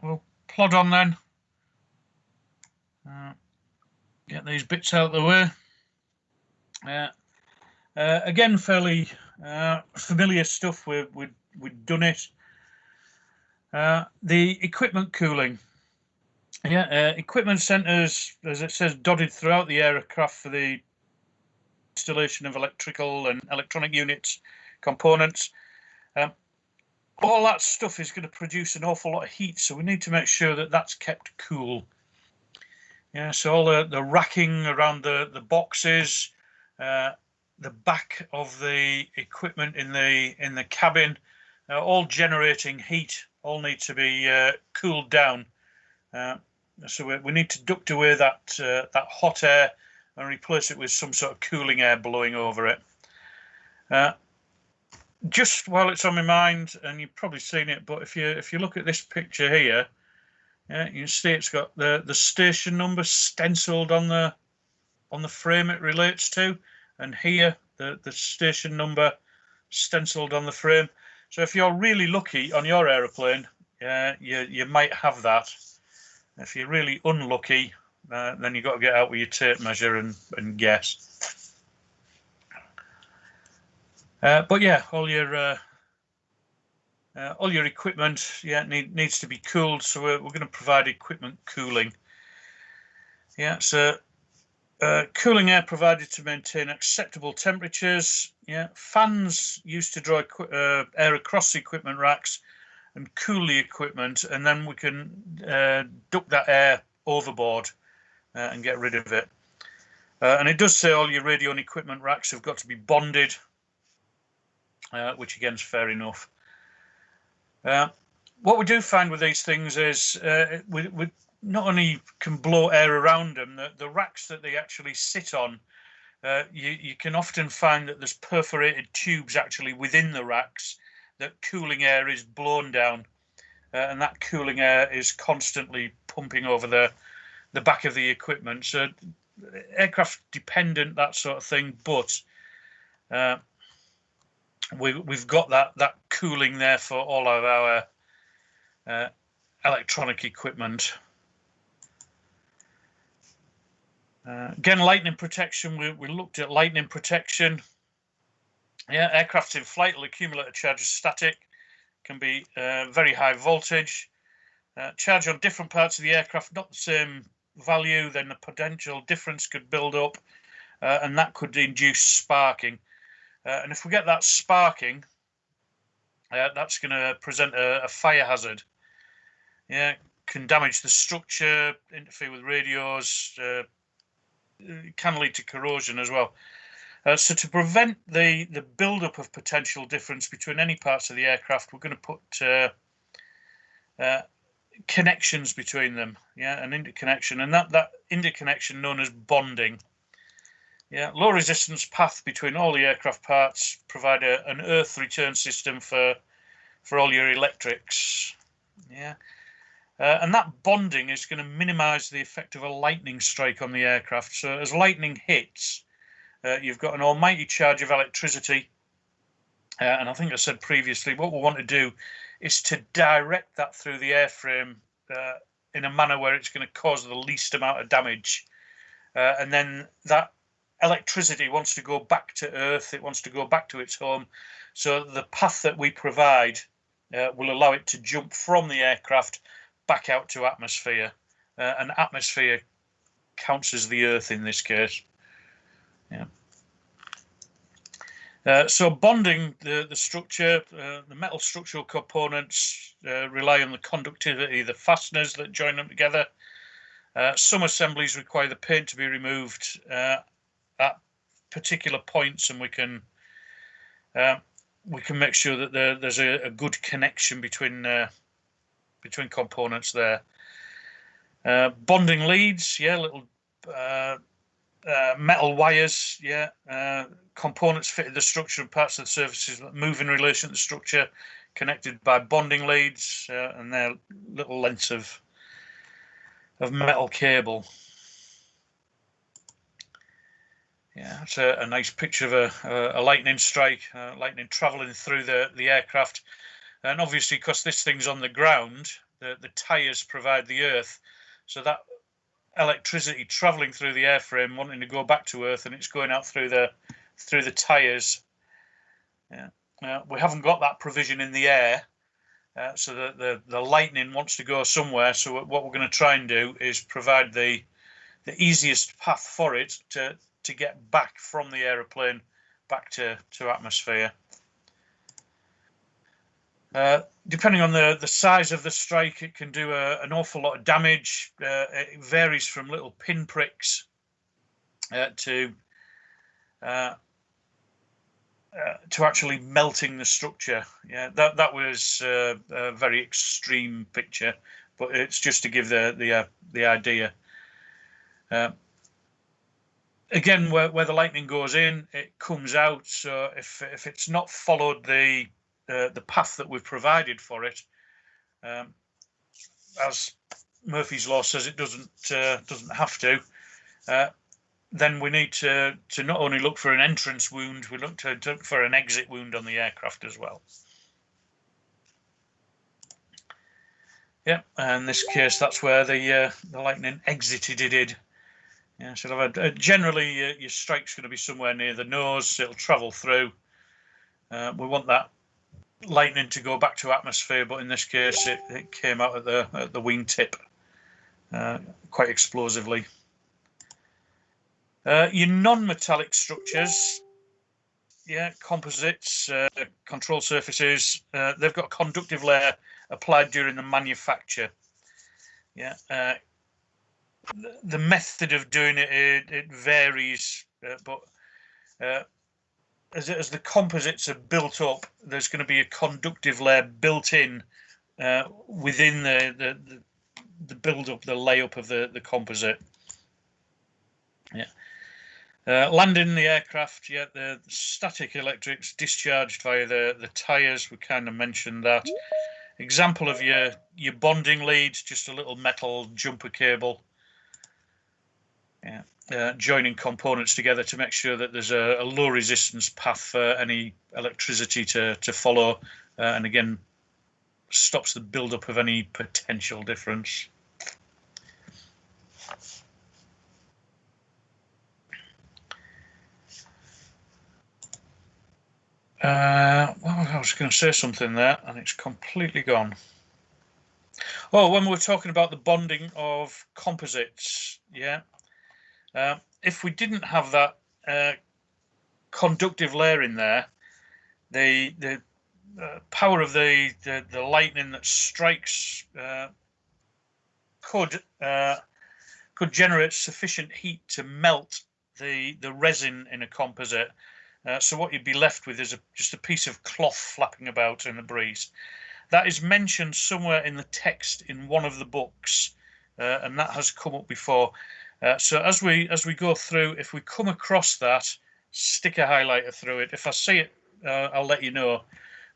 We'll plod on then. Get these bits out of the way. Again, fairly familiar stuff. We've done it. The equipment cooling. Yeah, equipment centres, as it says, dotted throughout the aircraft for the installation of electrical and electronic units, components. All that stuff is going to produce an awful lot of heat, so we need to make sure that that's kept cool. Yeah, so all the racking around the boxes, the back of the equipment in the cabin, all generating heat, all need to be cooled down. So we need to duct away that hot air and replace it with some sort of cooling air blowing over it. Just while it's on my mind, and you've probably seen it, but if you look at this picture here, you can see it's got the station number stenciled on the frame it relates to, and here the station number stenciled on the frame. So if you're really lucky on your aeroplane, you might have that. If you're really unlucky, then you've got to get out with your tape measure and guess. But yeah, all your equipment needs to be cooled, so we're going to provide equipment cooling. Yeah, so cooling air provided to maintain acceptable temperatures. Yeah, fans used to draw air across the equipment racks and cool the equipment, and then we can duct that air overboard and get rid of it. And it does say all your radio and equipment racks have got to be bonded, which again is fair enough. What we do find with these things is we not only can blow air around them, the racks that they actually sit on, you can often find that there's perforated tubes actually within the racks that cooling air is blown down, and that cooling air is constantly pumping over the back of the equipment. So aircraft dependent, that sort of thing, but we've got that cooling there for all of our electronic equipment. Again, lightning protection. We looked at lightning protection. Yeah, aircraft in flight will accumulate a charge of static, can be very high voltage. Charge on different parts of the aircraft, not the same value, then the potential difference could build up, and that could induce sparking. And if we get that sparking, that's going to present a fire hazard. Yeah, can damage the structure, interfere with radios, can lead to corrosion as well. So to prevent the build-up of potential difference between any parts of the aircraft, we're going to put connections between them, yeah, an interconnection, and that interconnection known as bonding. Yeah, low resistance path between all the aircraft parts provide an earth return system for all your electrics. Yeah, and that bonding is going to minimize the effect of a lightning strike on the aircraft. So as lightning hits, you've got an almighty charge of electricity, and I think I said previously, what we want to do is to direct that through the airframe in a manner where it's going to cause the least amount of damage, and then that electricity wants to go back to Earth, it wants to go back to its home, so the path that we provide will allow it to jump from the aircraft back out to atmosphere, and atmosphere counts as the Earth in this case. Yeah. So bonding the structure, the metal structural components rely on the conductivity of the fasteners that join them together. Some assemblies require the paint to be removed at particular points, and we can make sure that there's a good connection between components there. Bonding leads, yeah, little metal wires, yeah, components fitted the structure and parts of the surfaces that move in relation to the structure, connected by bonding leads, and their little lengths of metal cable. Yeah, it's a nice picture of a lightning strike, lightning traveling through the aircraft. And obviously, because this thing's on the ground, the tyres provide the earth, so that electricity travelling through the airframe, wanting to go back to earth, and it's going out through the tyres. Yeah. We haven't got that provision in the air, so the lightning wants to go somewhere. So what we're going to try and do is provide the easiest path for it to get back from the aeroplane back to atmosphere. Depending on the size of the strike, it can do an awful lot of damage. It varies from little pinpricks to actually melting the structure. Yeah, that was a very extreme picture, but it's just to give the idea. Again, where the lightning goes in, it comes out. So if it's not followed the path that we've provided for it, as Murphy's Law says, it doesn't have to. Then we need to not only look for an entrance wound, we look for an exit wound on the aircraft as well. Yeah, and in this case, that's where the lightning exited it. Yeah, so generally your strike's going to be somewhere near the nose. It'll travel through. We want that lightning to go back to atmosphere, but in this case, it came out at the wingtip quite explosively. Your non-metallic structures, yeah, composites, control surfaces, they've got a conductive layer applied during the manufacture. Yeah, the method of doing it varies, but as the composites are built up, there's going to be a conductive layer built in within the build-up, the layup of the composite. Yeah. Landing the aircraft, yeah, the static electrics discharged via the tyres, we kind of mentioned that. Example of your bonding lead, just a little metal jumper cable. Yeah, joining components together to make sure that there's a low resistance path for any electricity to follow, and again, stops the build-up of any potential difference. Well, I was going to say something there, and it's completely gone. Oh, when we were talking about the bonding of composites, yeah. If we didn't have that conductive layer in there, the power of the lightning that strikes could generate sufficient heat to melt the resin in a composite. So what you'd be left with is just a piece of cloth flapping about in the breeze. That is mentioned somewhere in the text in one of the books, and that has come up before. So as we go through, if we come across that, stick a highlighter through it. If I see it, I'll let you know.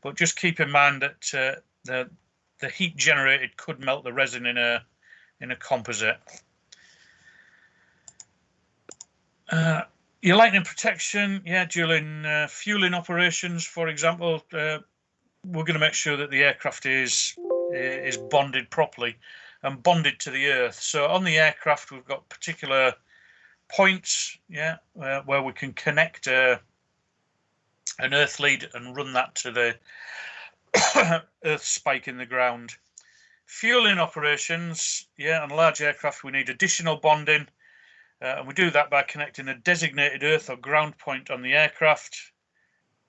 But just keep in mind that the heat generated could melt the resin in a composite. Your lightning protection, yeah, during fueling operations, for example, we're going to make sure that the aircraft is bonded properly and bonded to the earth. So on the aircraft, we've got particular points, yeah, where we can connect an earth lead and run that to the earth spike in the ground. Fueling operations, yeah, on large aircraft, we need additional bonding. And we do that by connecting a designated earth or ground point on the aircraft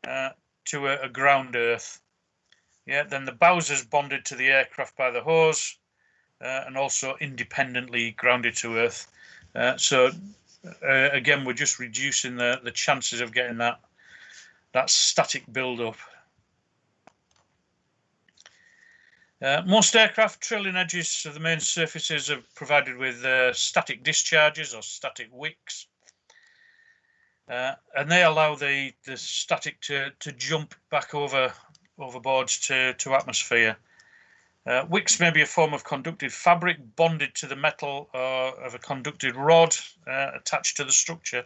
to a ground earth. Yeah, then the Bowser's bonded to the aircraft by the hose and also independently grounded to earth. So again, we're just reducing the chances of getting that static build-up. Most aircraft trailing edges of the main surfaces are provided with static discharges or static wicks, and they allow the static to jump back overboards to atmosphere. Wicks may be a form of conductive fabric bonded to the metal or of a conducted rod attached to the structure.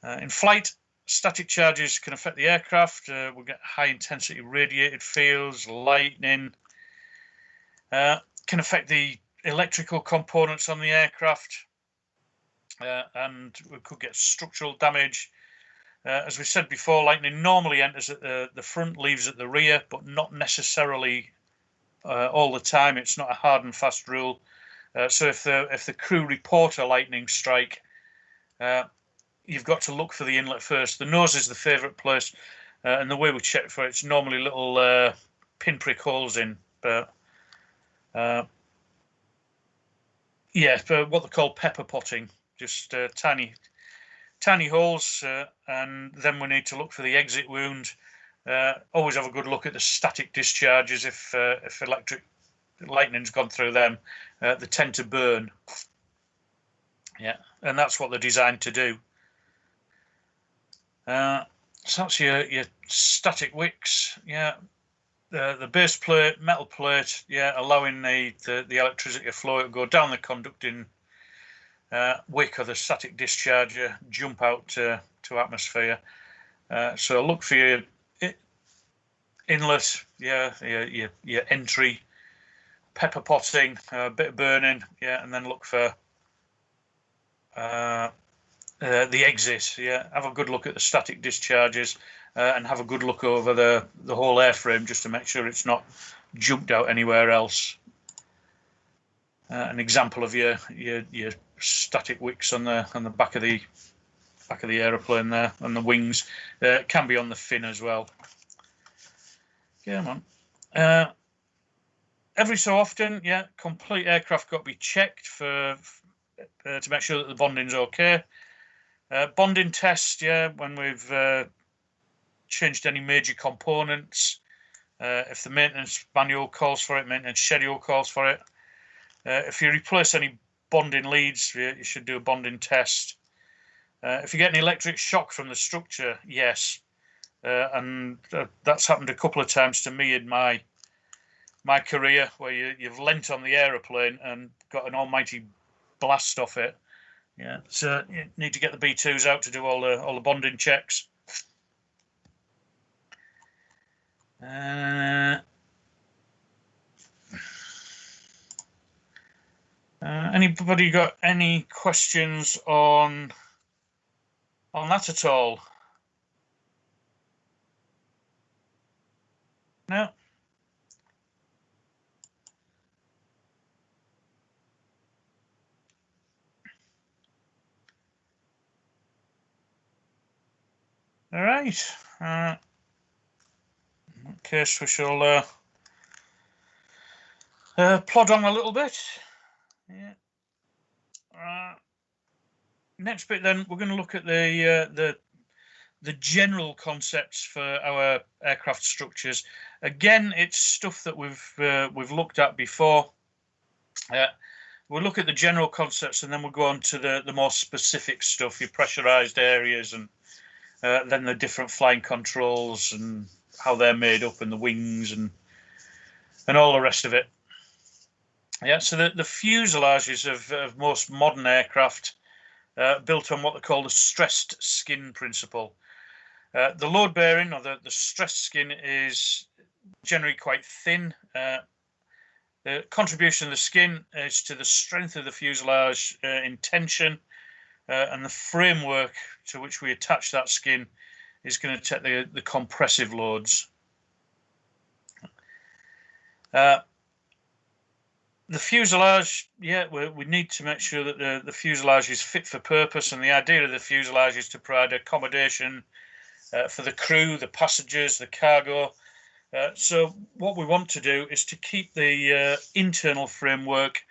In flight, Static charges can affect the aircraft. We'll get high intensity radiated fields, lightning. Can affect the electrical components on the aircraft. And we could get structural damage. As we said before, lightning normally enters at the front, leaves at the rear, but not necessarily all the time. It's not a hard and fast rule. So if the crew report a lightning strike, you've got to look for the inlet first. The nose is the favourite place, and the way we check for it's normally little pinprick holes in. But yeah, what they call pepper potting, just tiny holes, and then we need to look for the exit wound. Always have a good look at the static discharges. If electric lightning's gone through them, they tend to burn. Yeah, and that's what they're designed to do. So that's your static wicks. Yeah, the base plate, metal plate. Yeah, allowing the electricity flow to go down the conducting wick or the static discharger, jump out to atmosphere. So look for your inlet, yeah, your entry, pepper potting, a bit of burning, yeah, and then look for the exit. Yeah, have a good look at the static discharges and have a good look over the whole airframe just to make sure it's not jumped out anywhere else. An example of your static wicks on the back of the aeroplane there, on the wings, can be on the fin as well. Come on. Every so often, yeah, complete aircraft got to be checked to make sure that the bonding's okay. Bonding test, yeah, when we've changed any major components. If the maintenance manual calls for it, maintenance schedule calls for it. If you replace any bonding leads, you should do a bonding test. If you get an electric shock from the structure, yes. And that's happened a couple of times to me in my career, where you've leant on the aeroplane and got an almighty blast off it. Yeah, so you need to get the B2s out to do all the bonding checks. Anybody got any questions on that at all? No. All right. In that case, we shall plod on a little bit. Yeah. Next bit, then, we're going to look at the general concepts for our aircraft structures. Again, it's stuff that we've looked at before. We'll look at the general concepts, and then we'll go on to the more specific stuff, your pressurized areas, and then the different flying controls and how they're made up, and the wings and all the rest of it. Yeah, so the fuselages of most modern aircraft built on what they call the stressed skin principle. The load bearing, or the stressed skin, is generally quite thin. The contribution of the skin is to the strength of the fuselage in tension, and the framework to which we attach that skin is going to take the compressive loads. The fuselage, yeah, we need to make sure that the fuselage is fit for purpose, and the idea of the fuselage is to provide accommodation for the crew, the passengers, the cargo. So what we want to do is to keep the internal framework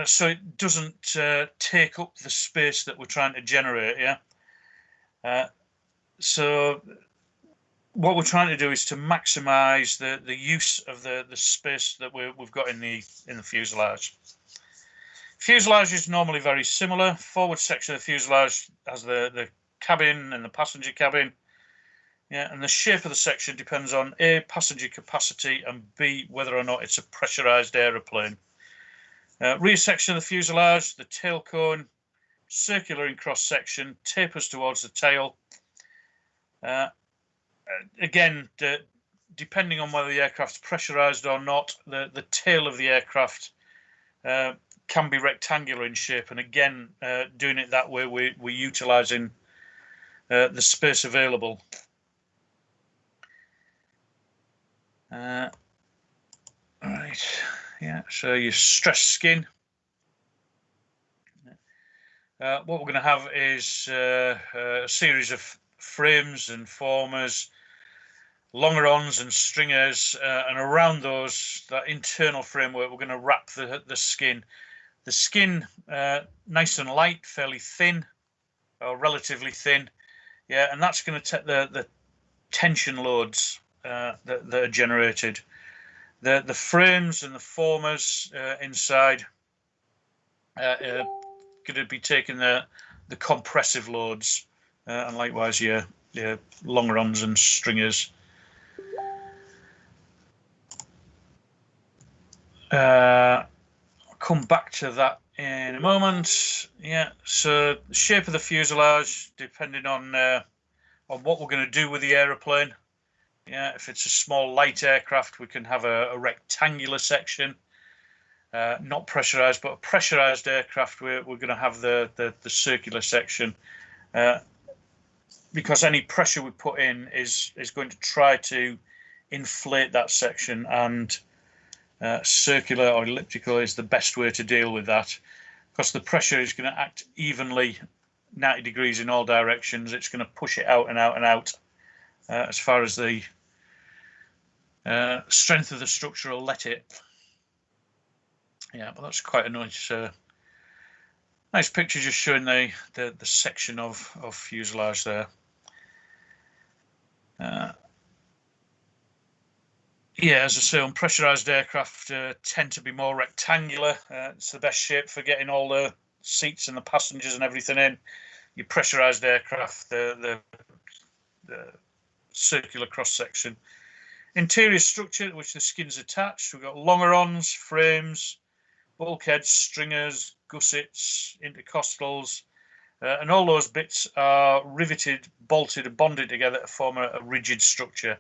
so it doesn't take up the space that we're trying to generate. Yeah. So what we're trying to do is to maximise the use of the space that we've got in the fuselage. Fuselage is normally very similar. Forward section of the fuselage has the cabin and the passenger cabin. Yeah, and the shape of the section depends on A, passenger capacity, and B, whether or not it's a pressurised aeroplane. Rear section of the fuselage, the tail cone, circular in cross section, tapers towards the tail. Again, depending on whether the aircraft's pressurized or not, the tail of the aircraft can be rectangular in shape, and again, doing it that way, we're utilizing the space available. Right, yeah, so your stress skin. What we're going to have is a series of frames and formers, longerons and stringers, and around those, that internal framework, we're going to wrap the skin. The skin, nice and light, fairly thin, or relatively thin, yeah, and that's going to take the tension loads that are generated. The frames and the formers inside are going to be taking the compressive loads, and likewise your longerons and stringers. I'll come back to that in a moment. Yeah, so the shape of the fuselage, depending on what we're going to do with the aeroplane. Yeah, if it's a small light aircraft, we can have a rectangular section, not pressurized, but a pressurized aircraft, we're going to have the circular section, because any pressure we put in is going to try to inflate that section, and circular or elliptical is the best way to deal with that, because the pressure is going to act evenly 90 degrees in all directions. It's going to push it out and out and out as far as the strength of the structure will let it. Yeah, but that's quite a nice nice picture, just showing the section of fuselage there. Yeah, as I say, unpressurized aircraft tend to be more rectangular. It's the best shape for getting all the seats and the passengers and everything in. Your pressurized aircraft, the circular cross section. Interior structure, which the skin's attached. We've got longerons, frames, bulkheads, stringers, gussets, intercostals, and all those bits are riveted, bolted, and bonded together to form a rigid structure.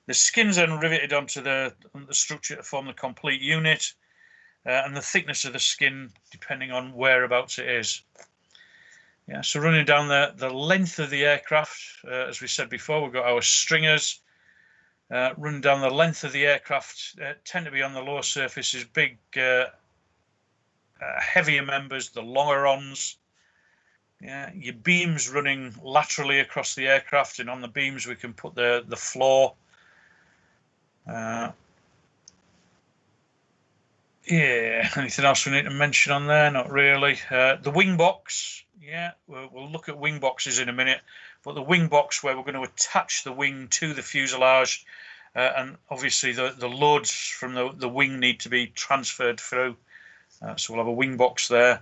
The skins then riveted onto the structure to form the complete unit, and the thickness of the skin depending on whereabouts it is. Yeah, so running down the length of the aircraft, as we said before, we've got our stringers. Running down the length of the aircraft, tend to be on the lower surfaces, big, heavier members, the longerons. Yeah, your beams running laterally across the aircraft, and on the beams we can put the floor. Yeah, anything else we need to mention on there? Not really. The wing box, yeah, we'll look at wing boxes in a minute, but the wing box where we're going to attach the wing to the fuselage, and obviously the loads from the wing need to be transferred through. So we'll have a wing box there.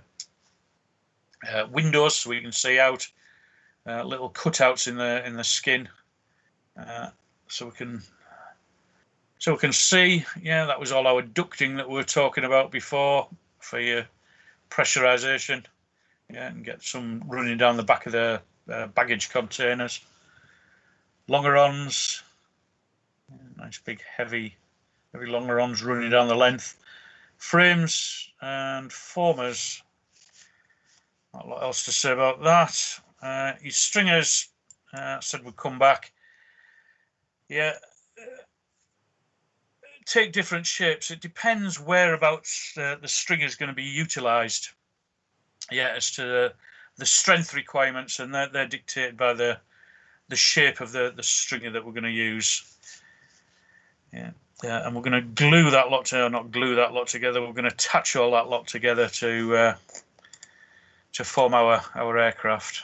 Windows so we can see out. Little cutouts in the skin, so we can see. Yeah, that was all our ducting that we were talking about before for your pressurization. Yeah, and get some running down the back of the baggage containers. Longerons, nice big heavy longerons running down the length. Frames and formers. Not a lot else to say about that. Your stringers, said we'd come back. Yeah, take different shapes. It depends whereabouts the string is going to be utilized. Yeah, as to the strength requirements, and they're dictated by the shape of the stringer that we're going to use. Yeah, and we're going to glue that lot together, not glue that lot together. We're going to attach all that lot together to form our aircraft.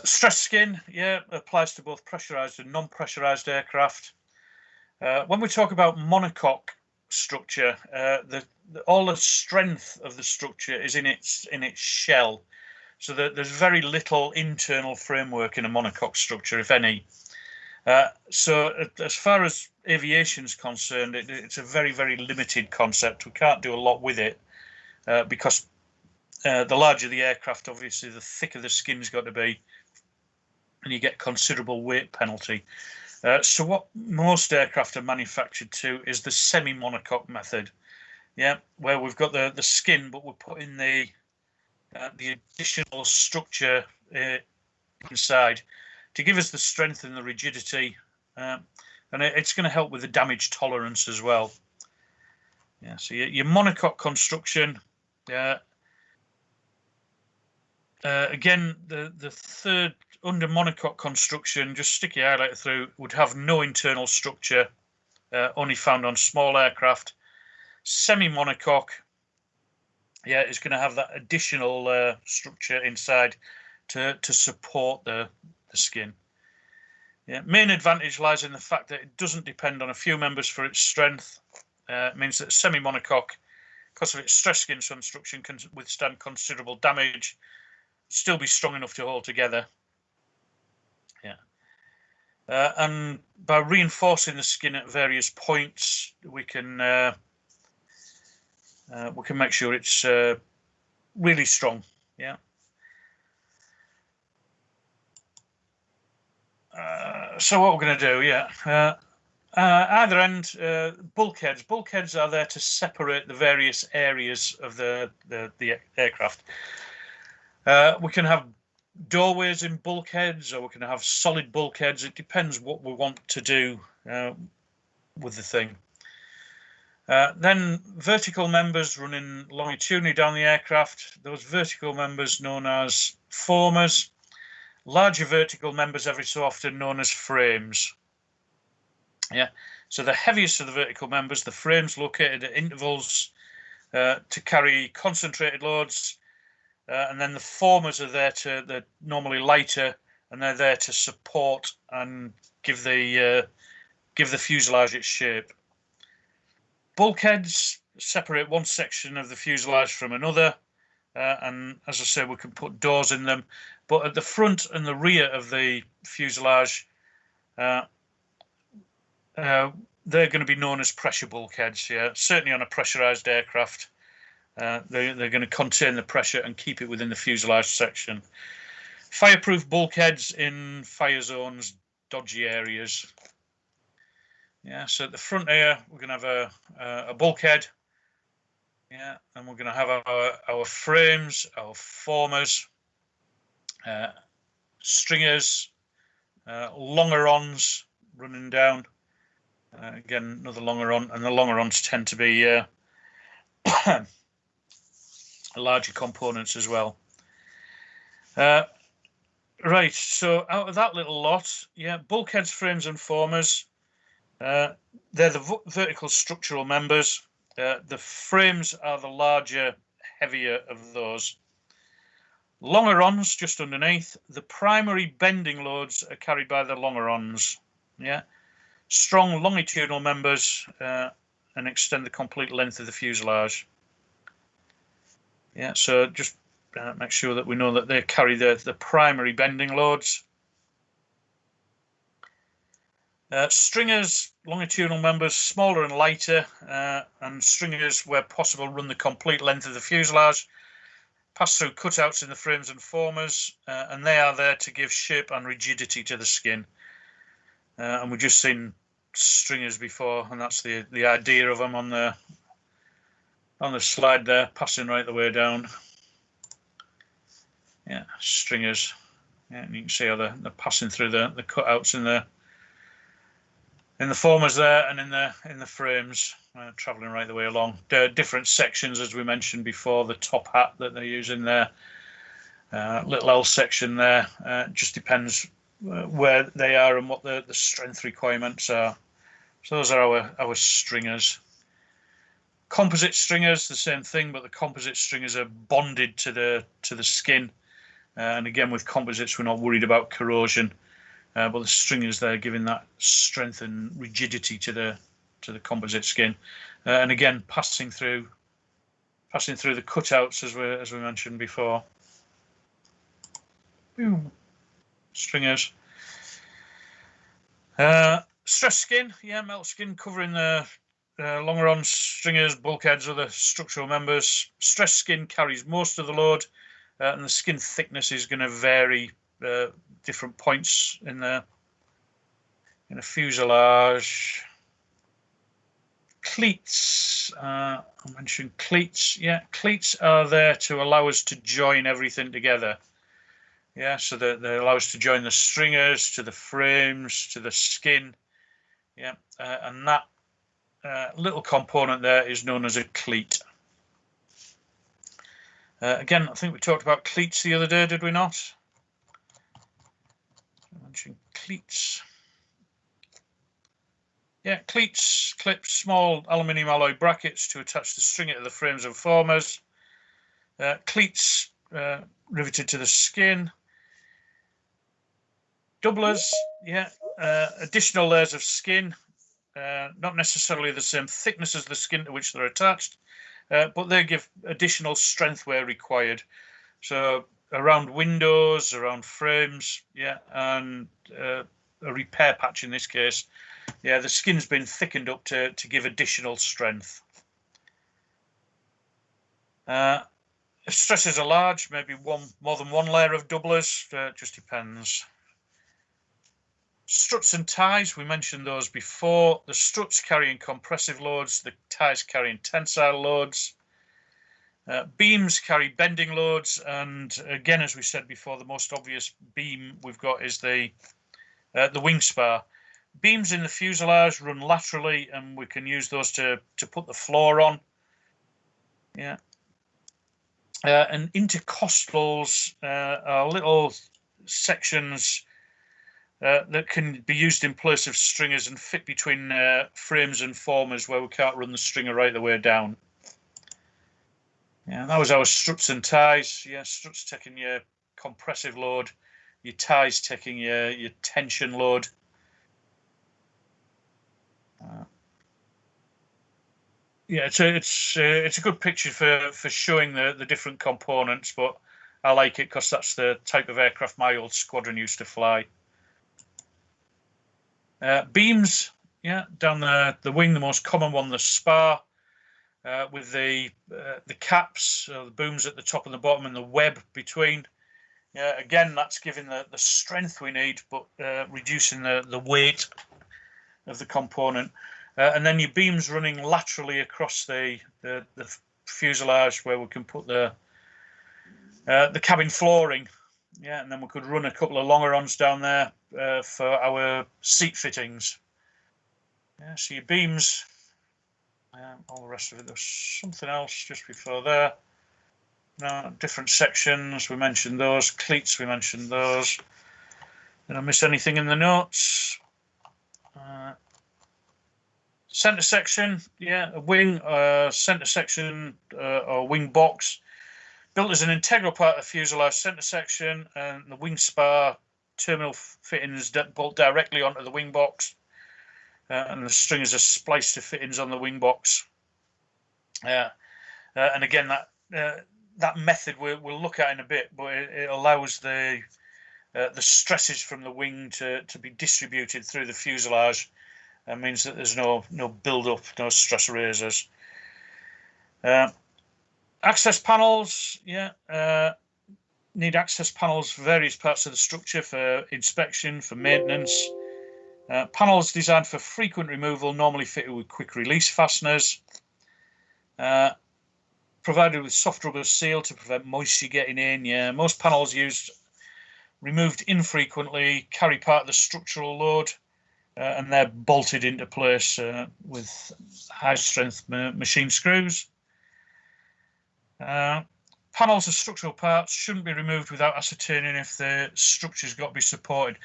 Stress skin, yeah, applies to both pressurized and non-pressurized aircraft. When we talk about monocoque structure, all the strength of the structure is in its shell, so that there's very little internal framework in a monocoque structure, if any. So as far as aviation is concerned, it's a very, very limited concept. We can't do a lot with it because The larger the aircraft, obviously, the thicker the skin's got to be, and you get considerable weight penalty. So what most aircraft are manufactured to is the semi-monocoque method, yeah, where we've got the skin, but we're putting the additional structure inside to give us the strength and the rigidity, and it's going to help with the damage tolerance as well. Yeah, so your monocoque construction. Again, the third under monocoque construction, just stick your highlighter through, would have no internal structure, only found on small aircraft. Semi-monocoque, yeah, is going to have that additional structure inside to support the skin. Yeah, main advantage lies in the fact that it doesn't depend on a few members for its strength. It means that semi-monocoque, because of its stress skin construction, can withstand considerable damage, still be strong enough to hold together. Yeah, and by reinforcing the skin at various points, we can make sure it's really strong. Yeah. So what we're going to do, yeah. Either end, bulkheads. Bulkheads are there to separate the various areas of the aircraft. We can have doorways in bulkheads, or we can have solid bulkheads. It depends what we want to do with the thing. Then vertical members running longitudinally down the aircraft. Those vertical members known as formers. Larger vertical members every so often known as frames. Yeah, so the heaviest of the vertical members, the frames located at intervals to carry concentrated loads, and then the formers are there they're normally lighter, and they're there to support and give the fuselage its shape. Bulkheads separate one section of the fuselage from another, and as I said, we can put doors in them. But at the front and the rear of the fuselage, they're going to be known as pressure bulkheads. Yeah, certainly on a pressurized aircraft, they're going to contain the pressure and keep it within the fuselage section. Fireproof bulkheads in fire zones, dodgy areas. Yeah, so at the front here, we're going to have a bulkhead. Yeah, and we're going to have our frames, our formers, stringers, longerons running down. Again, another longeron, and the longerons tend to be larger components as well. Right, so out of that little lot, yeah, bulkheads, frames, and formers. They're the vertical structural members. The frames are the larger, heavier of those. Longerons just underneath. The primary bending loads are carried by the longerons. Yeah, strong longitudinal members and extend the complete length of the fuselage. Yeah, so just make sure that we know that they carry the primary bending loads. Stringers, longitudinal members, smaller and lighter, and stringers, where possible, run the complete length of the fuselage, pass through cutouts in the frames and formers, and they are there to give shape and rigidity to the skin. And we've just seen stringers before, and that's the idea of them on the slide there, passing right the way down. Yeah, stringers. Yeah, and you can see how they're passing through the cutouts in the formers there, and in the frames, travelling right the way along. There are different sections, as we mentioned before. The top hat that they're using there, little L section there. Just depends where they are and what the strength requirements are. So those are our stringers. Composite stringers, the same thing, but the composite stringers are bonded to the skin. And again, with composites, we're not worried about corrosion. But the stringers there giving that strength and rigidity to the composite skin, and again passing through the cutouts as we mentioned before. Stringers. Stress skin, yeah, melt skin covering the longerons, stringers, bulkheads, other structural members. Stressed skin carries most of the load, and the skin thickness is going to vary different points in the fuselage. Cleats, I mentioned cleats. Yeah, cleats are there to allow us to join everything together. Yeah, so they allow us to join the stringers to the frames to the skin. Yeah, and that little component there is known as a cleat. Again, I think we talked about cleats the other day, did we not? I mentioned cleats. Yeah, cleats clip small aluminium alloy brackets to attach the stringer to the frames and formers. Cleats riveted to the skin. Doublers, yeah, additional layers of skin, not necessarily the same thickness as the skin to which they're attached, but they give additional strength where required. So around windows, around frames, yeah, and a repair patch in this case. Yeah, the skin's been thickened up to give additional strength. If stresses are large, maybe more than one layer of doublers, just depends. Struts and ties, we mentioned those before. The struts carrying compressive loads, the ties carrying tensile loads. Beams carry bending loads, and again, as we said before, the most obvious beam we've got is the wing spar. Beams in the fuselage run laterally, and we can use those to put the floor on. Yeah. And intercostals are little sections that can be used in place of stringers and fit between frames and formers where we can't run the stringer right the way down. Yeah, that was our struts and ties. Yeah, struts taking your compressive load, your ties taking your tension load. Yeah, it's a good picture for showing the different components, but I like it because that's the type of aircraft my old squadron used to fly. Beams, yeah, down the wing, the most common one, the spar, with the caps, the booms at the top and the bottom, and the web between. Yeah, again, that's giving the strength we need, but reducing the weight of the component. And then your beams running laterally across the fuselage where we can put the cabin flooring. Yeah, and then we could run a couple of longerons down there for our seat fittings. Yeah, so your beams, all the rest of it. There's something else just before there. No, different sections, we mentioned those. Cleats, we mentioned those. Did I miss anything in the notes? Center section, yeah, a wing, center section or wing box. Built as an integral part of the fuselage center section, and the wing spar terminal fittings bolt directly onto the wing box, and the stringers are spliced to fittings on the wing box. And again, that method we'll look at in a bit, but it allows the stresses from the wing to be distributed through the fuselage. That means that there's no build-up, no stress razors. Access panels, yeah, need access panels for various parts of the structure for inspection, for maintenance. Panels designed for frequent removal, normally fitted with quick release fasteners. Provided with soft rubber seal to prevent moisture getting in. Yeah, most panels removed infrequently, carry part of the structural load, and they're bolted into place with high-strength machine screws. Panels of structural parts shouldn't be removed without ascertaining if the structure's got to be supported.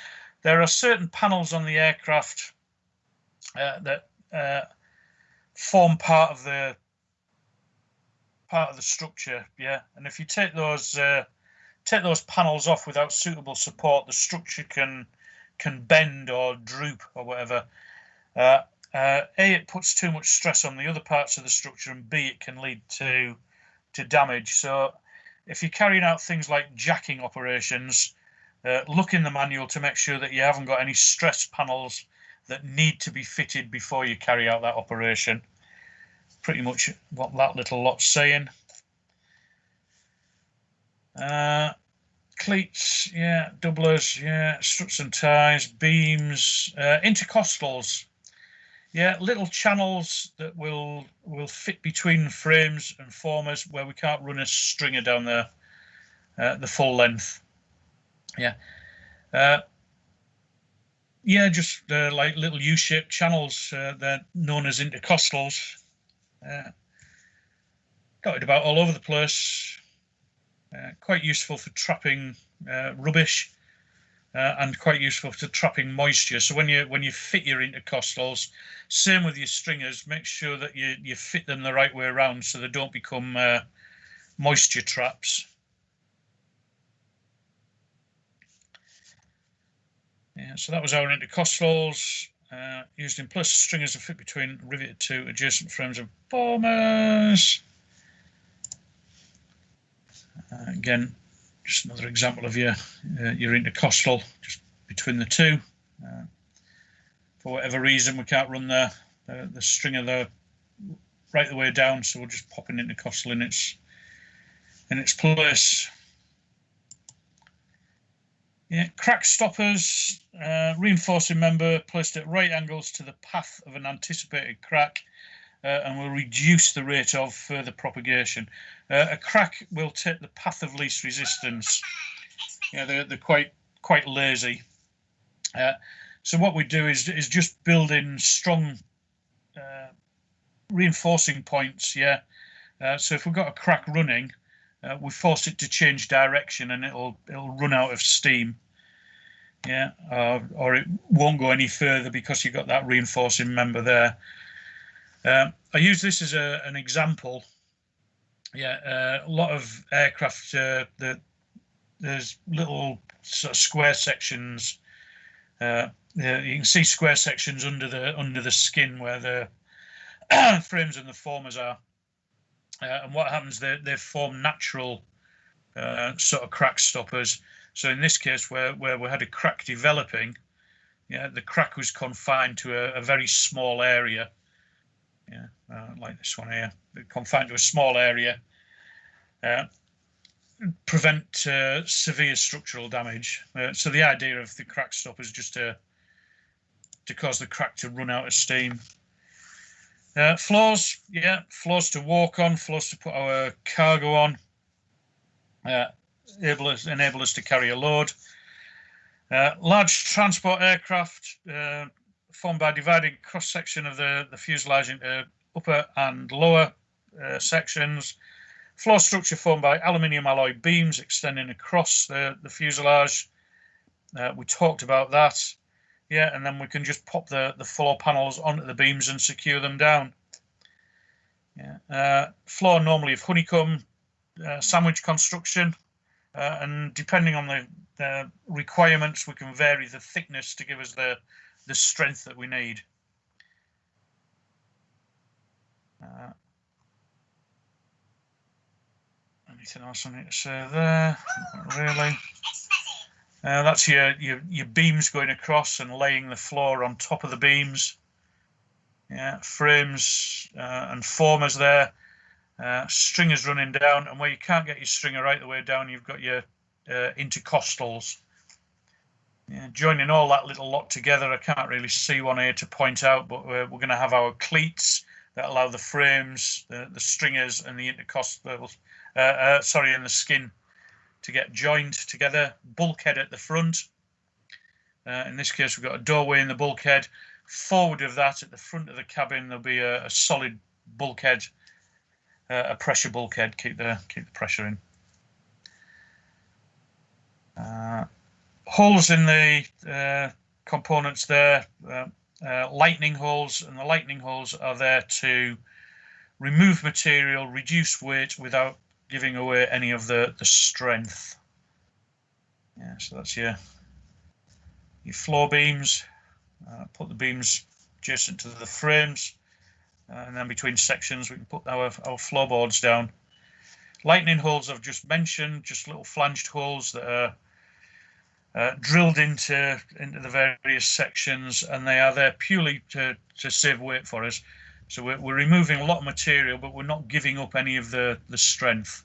There are certain panels on the aircraft that form part of the structure, yeah. And if you take those panels off without suitable support, the structure can bend or droop or whatever. A, it puts too much stress on the other parts of the structure, and B, it can lead to damage. So if you're carrying out things like jacking operations, look in the manual to make sure that you haven't got any stress panels that need to be fitted before you carry out that operation. pretty much what that little lot's saying. Cleats, yeah, doublers, yeah, struts and ties, beams, intercostals, yeah, little channels that will fit between frames and formers where we can't run a stringer down there the full length. Yeah, yeah, just like little U-shaped channels. They're known as intercostals. Dotted about all over the place. Quite useful for trapping rubbish and quite useful for trapping moisture. So when you fit your intercostals, same with your stringers, make sure that you fit them the right way around so they don't become moisture traps. Yeah, so that was our intercostals. Used in place stringers to fit between riveted to adjacent frames of formers. Again, just another example of your intercostal, just between the two. For whatever reason, we can't run the stringer there right the way down, so we'll just pop an intercostal in its place. Yeah, crack stoppers, reinforcing member placed at right angles to the path of an anticipated crack, and will reduce the rate of further propagation. A crack will take the path of least resistance. Yeah, they're quite lazy. So what we do is just build in strong reinforcing points. Yeah. So if we've got a crack running, we force it to change direction, and it'll run out of steam. Yeah, or it won't go any further because you've got that reinforcing member there. I use this as an example. Yeah, a lot of aircraft there's little sort of square sections. You can see square sections under the skin where the frames and the formers are. And what happens? They form natural sort of crack stoppers. So in this case, where we had a crack developing, yeah, the crack was confined to a very small area. Yeah, like this one here, confined to a small area. Prevent severe structural damage. So the idea of the crack stopper is just to cause the crack to run out of steam. Floors, yeah, floors to walk on, floors to put our cargo on. Enable us to carry a load. Large transport aircraft formed by dividing cross section of the fuselage into upper and lower sections. Floor structure formed by aluminium alloy beams extending across the fuselage. We talked about that. Yeah, and then we can just pop the floor panels onto the beams and secure them down. Yeah. Floor normally of honeycomb sandwich construction, and depending on the requirements, we can vary the thickness to give us the strength that we need. Anything else I need to say there? Not really. That's your beams going across and laying the floor on top of the beams. Yeah, frames and formers there. Stringers running down, and where you can't get your stringer right the way down, you've got your intercostals. Yeah, joining all that little lot together, I can't really see one here to point out, but we're going to have our cleats that allow the frames, the stringers, and the intercostals, and the skin to get joined together. Bulkhead at the front. In this case, we've got a doorway in the bulkhead. Forward of that, at the front of the cabin, there'll be a solid bulkhead, a pressure bulkhead, keep the pressure in. Holes in the components there, lightning holes, and the lightning holes are there to remove material, reduce weight without giving away any of the strength. Yeah, so that's your floor beams. Put the beams adjacent to the frames, and then between sections we can put our floorboards down. Lightning holes I've just mentioned, just little flanged holes that are drilled into the various sections, and they are there purely to save weight for us. So we're removing a lot of material, but we're not giving up any of the strength.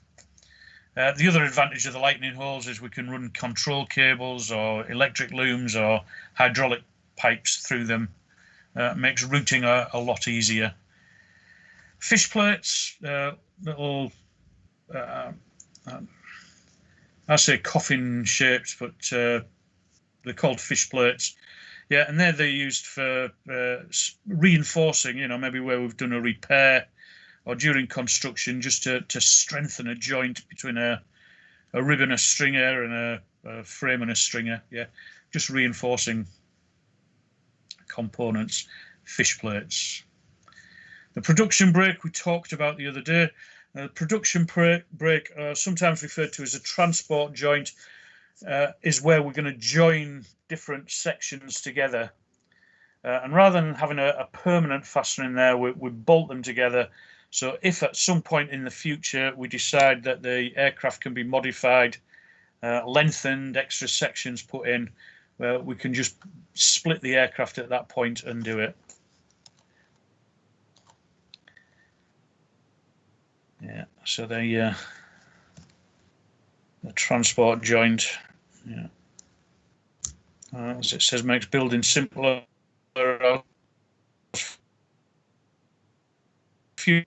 The other advantage of the lightning holes is we can run control cables or electric looms or hydraulic pipes through them. Makes routing a lot easier. Fish plates, little, I say coffin shapes, but they're called fish plates. Yeah, and they're used for reinforcing, you know, maybe where we've done a repair or during construction, just to strengthen a joint between a rib and a stringer and a frame and a stringer. Yeah, just reinforcing components, fish plates. The production brake we talked about the other day. The production brake, sometimes referred to as a transport joint, is where we're going to join different sections together. And rather than having a permanent fastener in there, we bolt them together. So if at some point in the future we decide that the aircraft can be modified, lengthened, extra sections put in, we can just split the aircraft at that point and do it. Yeah, so the transport joint, yeah, as it says, makes building simpler. Future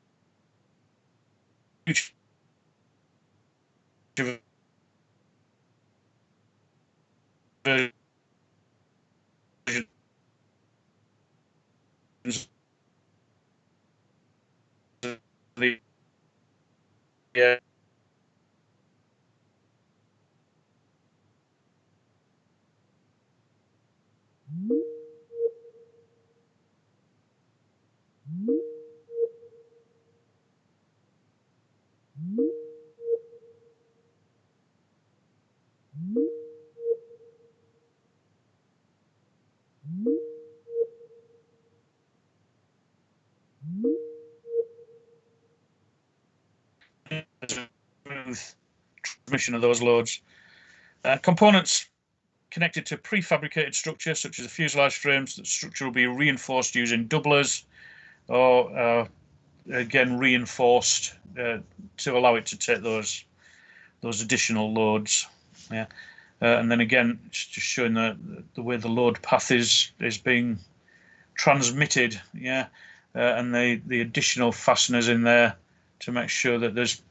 versions of the transmission of those loads. Components connected to prefabricated structure, such as the fuselage frames. The structure will be reinforced using doublers, or again reinforced to allow it to take those additional loads. Yeah, and then again, it's just showing the way the load path is being transmitted. Yeah, and the additional fasteners in there to make sure that there's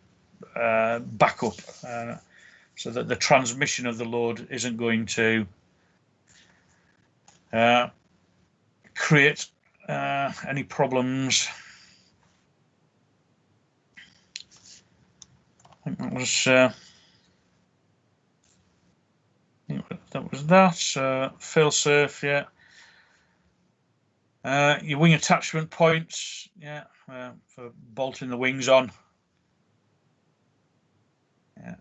backup, so that the transmission of the load isn't going to create any problems. I think that was that. Fail safe, yeah. Your wing attachment points, yeah, for bolting the wings on.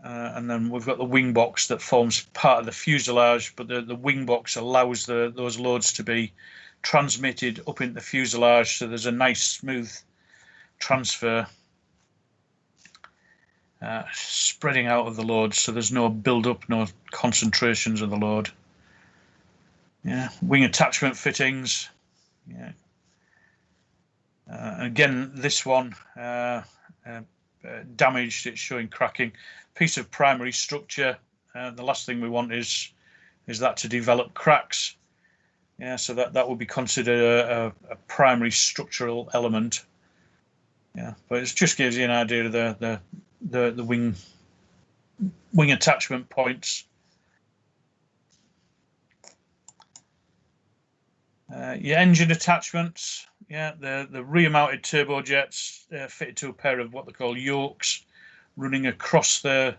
And then we've got the wing box that forms part of the fuselage, but the wing box allows those loads to be transmitted up into the fuselage, so there's a nice smooth transfer, spreading out of the load, so there's no build-up, no concentrations of the load. Yeah, wing attachment fittings. Yeah. Again, this one damaged, it's showing cracking. Piece of primary structure. The last thing we want is that to develop cracks. Yeah, so that would be considered a primary structural element. Yeah, but it just gives you an idea of the wing attachment points. Your engine attachments, yeah, the rear-mounted turbojets fitted to a pair of what they call yokes, running across laterally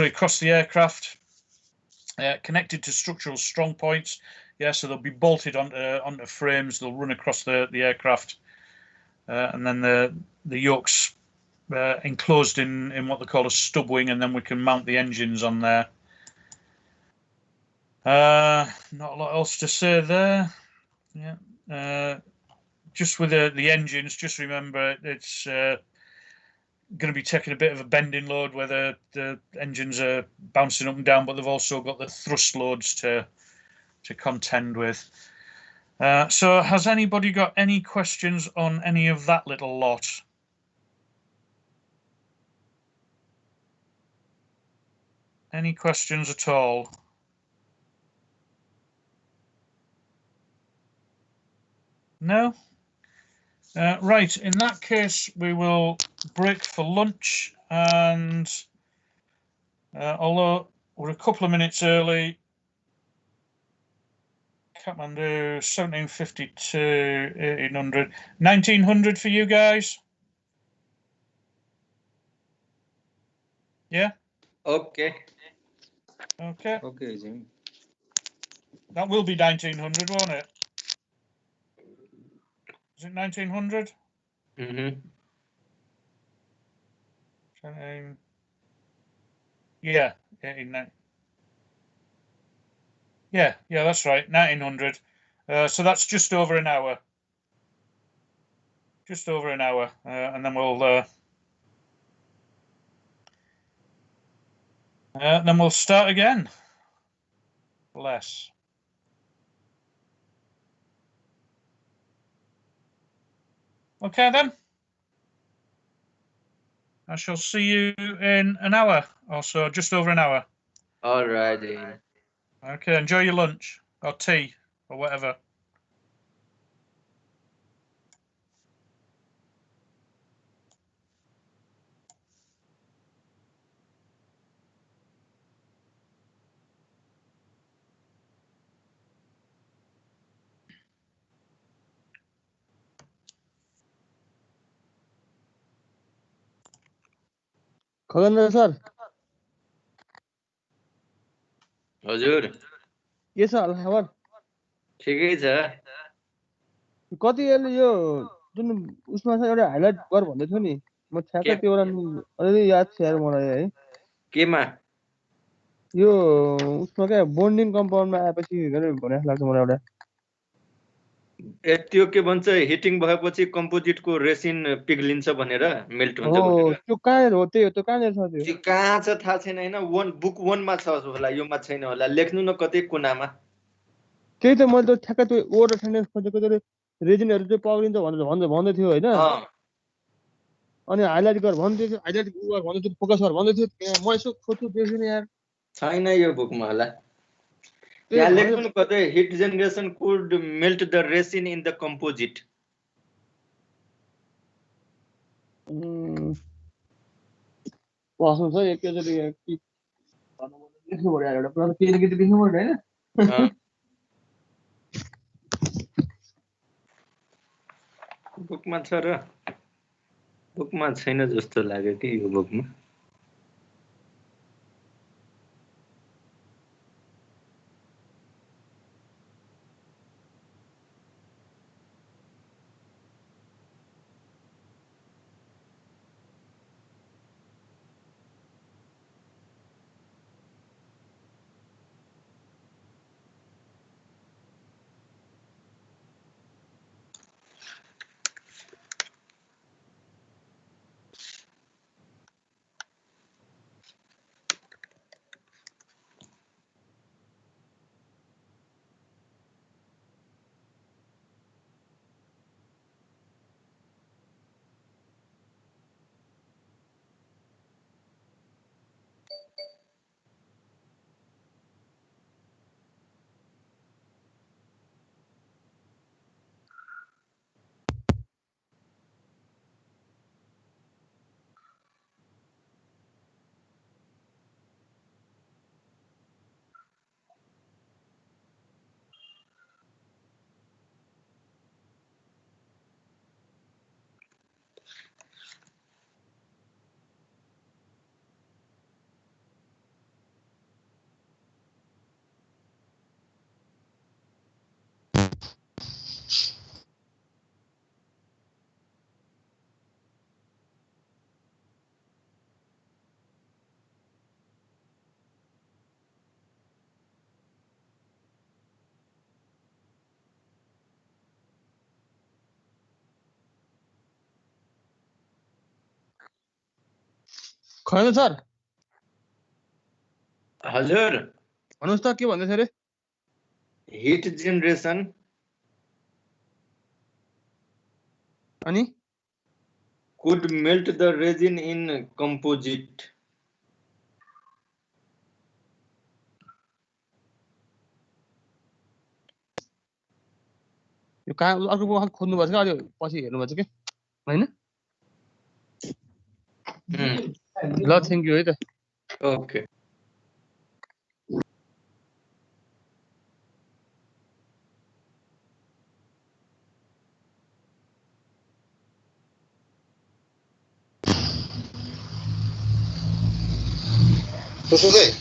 across the aircraft, connected to structural strong points. Yeah, so they'll be bolted onto frames. They'll run across the aircraft, and then the yokes enclosed in what they call a stub wing, and then we can mount the engines on there. Not a lot else to say there. Yeah, just with the engines, just remember it's going to be taking a bit of a bending load where the engines are bouncing up and down, but they've also got the thrust loads to contend with. So has anybody got any questions on any of that little lot? Any questions at all? No? Right, in that case, we will break for lunch, and although we're a couple of minutes early, Kathmandu, 1752, 1800, 1900 for you guys? Yeah? Okay. Okay. Okay, Jimmy. That will be 1900, won't it? Is it 1900? Mm-hmm. Yeah, 89. Yeah, that's right, 1900. So that's just over an hour. Just over an hour, and then we'll start again. Less. Okay then. I shall see you in an hour or so, just over an hour. All right. Then. Okay, enjoy your lunch or tea or whatever. Khagendra sir हजुर के छ हालखबर ठिकै छ कति यो जुन उसमा छ एउटा हाइलाइट गर भन्दै थियो नि म ठ्याक्कै त्यो अलिअलि याद छ यार मलाई है केमा यो उसमा क्या बोन्डिङ कम्पाउन्डमा आएपछि भने लाग्छ मलाई एउटा त्यो के भन्छ हिटिङ भएपछि कम्पोजिटको रेसिन पिघलिन्छ भनेर मेल्ट हुन्छ हो भनेर त्यो कहाँनिर हो त्यही हो त्यो कहाँनिर छ त्यो त्यो कहाँ छ थाहा छैन हैन बुक 1 मा छ होला योमा छैन होला लेख्नु न कतै कुनामा त्यही त मैले त ठ्याक्कै त्यो ओभर टेन्डेन्स खोजेको त्यो रेजिनहरू चाहिँ पग्लिन्छ भनेर भन्दै थियो होइन अनि हाइलाइट गर भन्दै थियो हाइलाइट गर भन्दै थियो फोकस गर भन्दै थियो म यसो खोज्छु देख्दिनँ यार छैन यो बुकमा होला त्यहाँ लेख्नु न कतै heat generation could melt the resin in the composite बस्नु छ एकैचोटि लेख्नु पर्यो एउटा पुरा केही लेख्नु पर्यो होइन बुकमा छ र बुकमा छैन जस्तो लाग्यो कि यो बुकमा खैन सर हजुर भन्नुहोस् त के भन्दै थियो अरे हिट जेनरेसन अनि could melt the resin in composite. यो कहाँ अर्को वखत खोज्नु पर्छ अलि पछि हेर्नु पर्छ के हैन ल थ्यांक यू है त Okay. Today.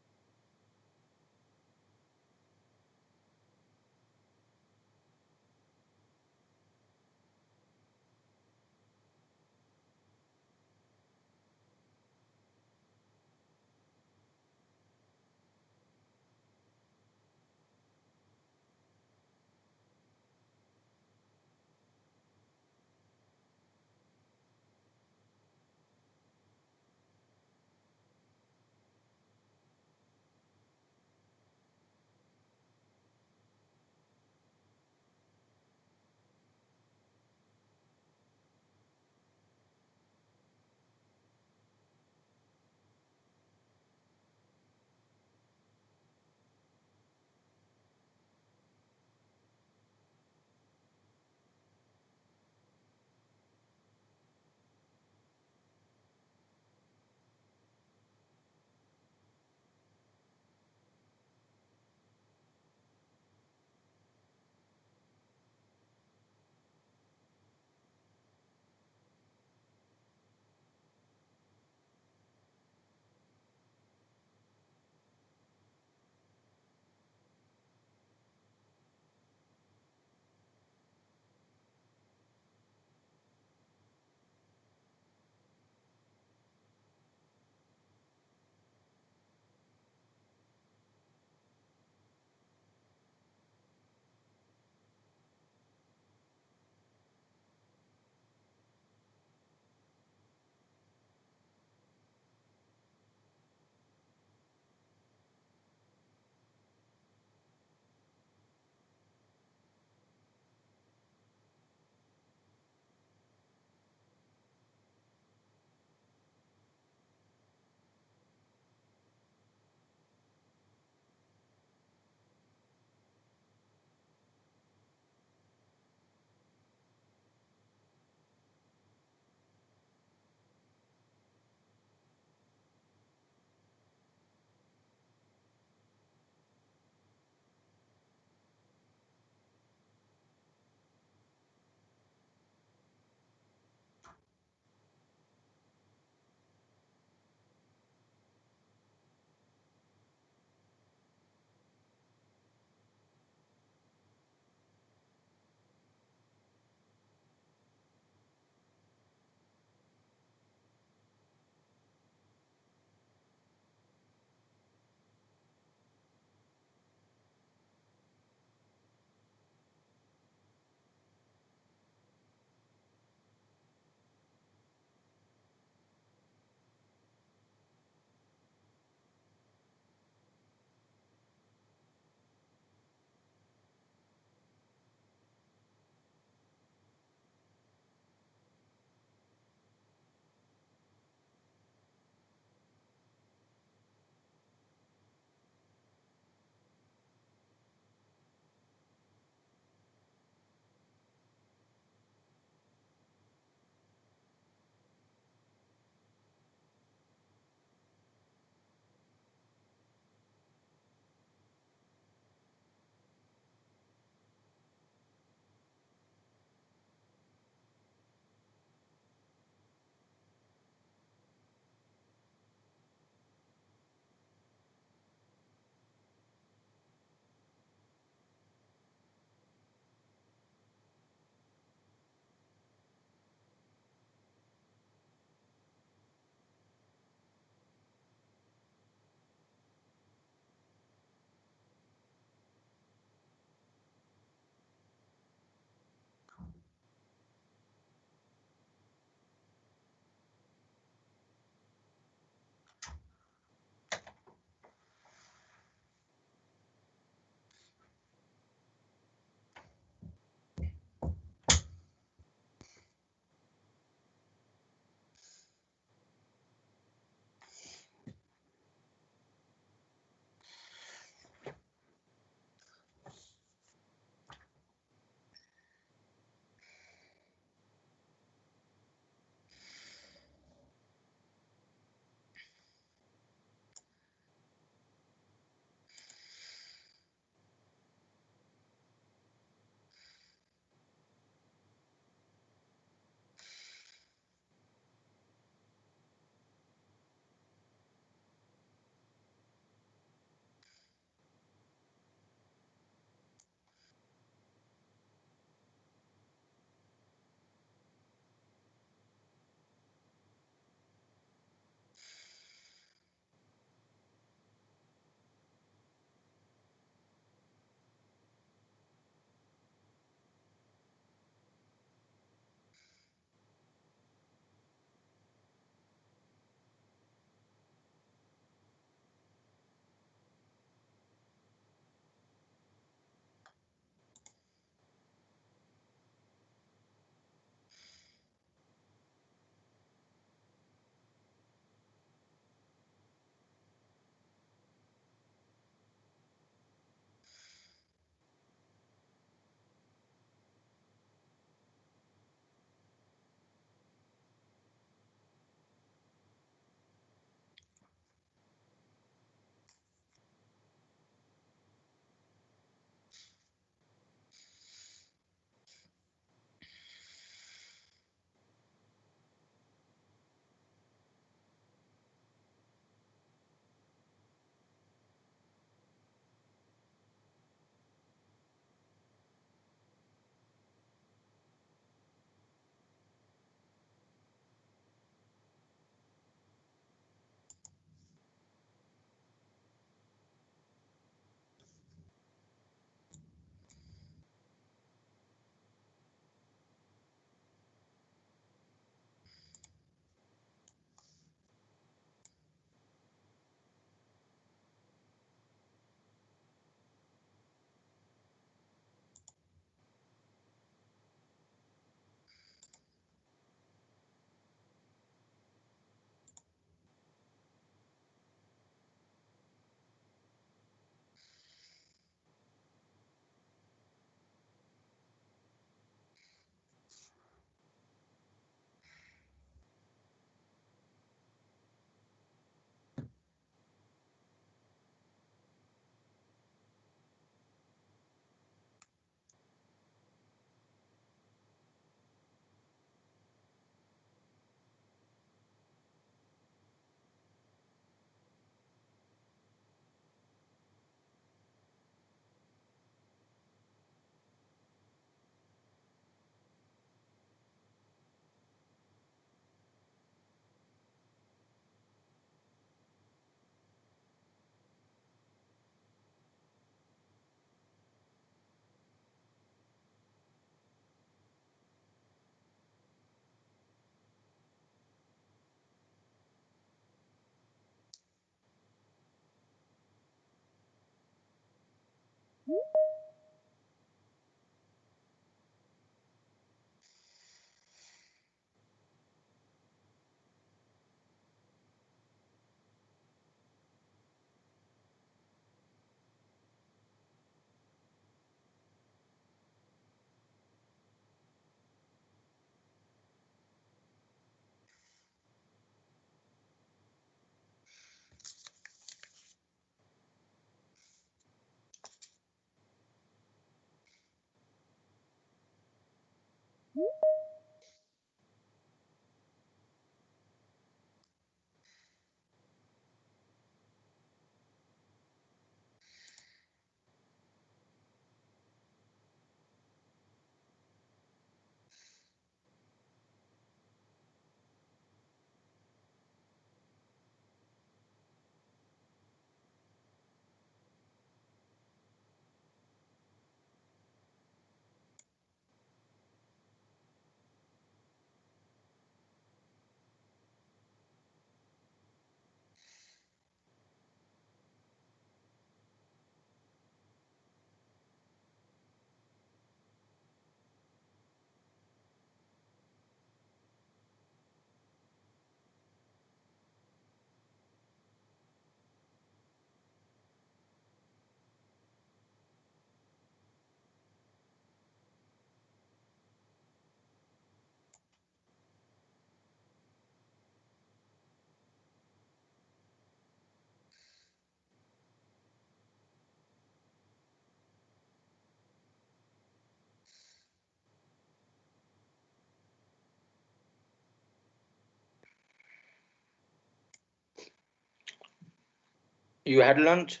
You had lunch?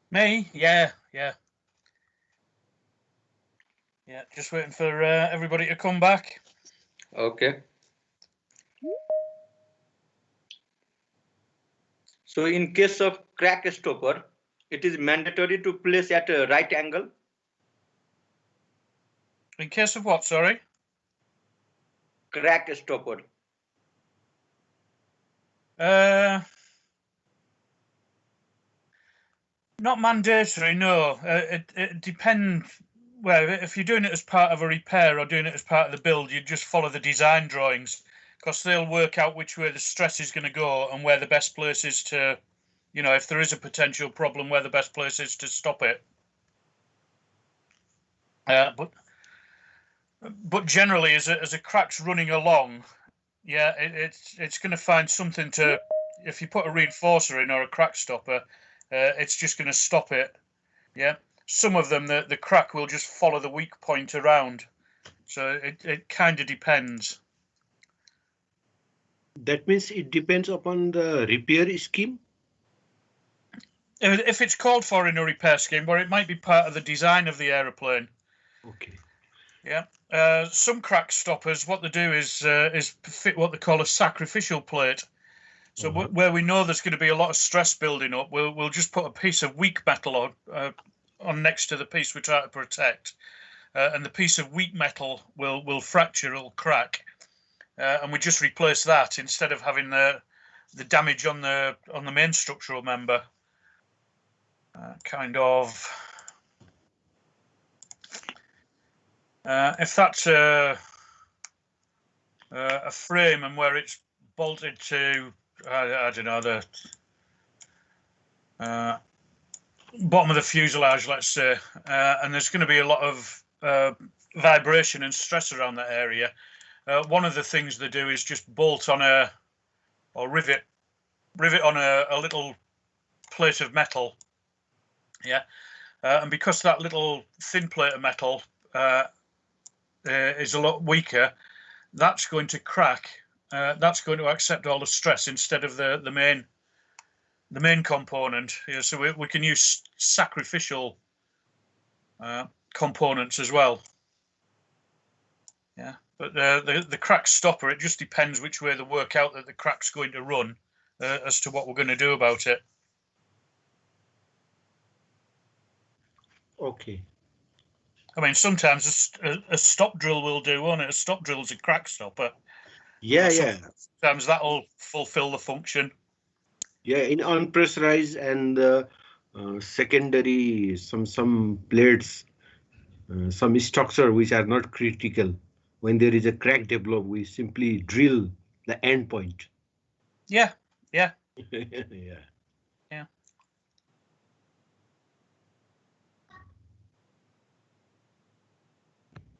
Me? Yeah. Just waiting for everybody to come back. Okay. So in case of crack stopper, it is mandatory to place at a right angle. In case of what, sorry? Crack stopper. Not mandatory, no. It depends. Well, if you're doing it as part of a repair or doing it as part of the build, you just follow the design drawings, because they'll work out which way the stress is going to go and where the best place is to, if there is a potential problem, where the best place is to stop it. But generally, as a crack's running along, yeah, it's going to find something to. If you put a reinforcer in or a crack stopper, it's just going to stop it. Yeah. Some of them, the crack will just follow the weak point around. So it kind of depends. That means it depends upon the repair scheme? If it's called for in a repair scheme, or it might be part of the design of the aeroplane. Okay. Yeah. Some crack stoppers, what they do is fit what they call a sacrificial plate. So where we know there's going to be a lot of stress building up, we'll just put a piece of weak metal on next to the piece we try to protect, and the piece of weak metal will fracture, it'll crack, and we just replace that instead of having the damage on the main structural member. If that's a frame and where it's bolted to, I don't know, the bottom of the fuselage, let's say, and there's going to be a lot of vibration and stress around that area. One of the things they do is just bolt on or rivet on a little plate of metal. Yeah, and because that little thin plate of metal is a lot weaker, that's going to crack. That's going to accept all the stress instead of the main component. Yeah, so we can use sacrificial components as well. Yeah, but the crack stopper, it just depends which way they work out that the crack's going to run as to what we're going to do about it. Okay. I mean, sometimes a stop drill will do, won't it? A stop drill is a crack stopper. Yeah. Sometimes that'll fulfill the function. Yeah, in unpressurized and secondary, some plates, some structure which are not critical. When there is a crack develop, we simply drill the end point. Yeah, yeah. Yeah.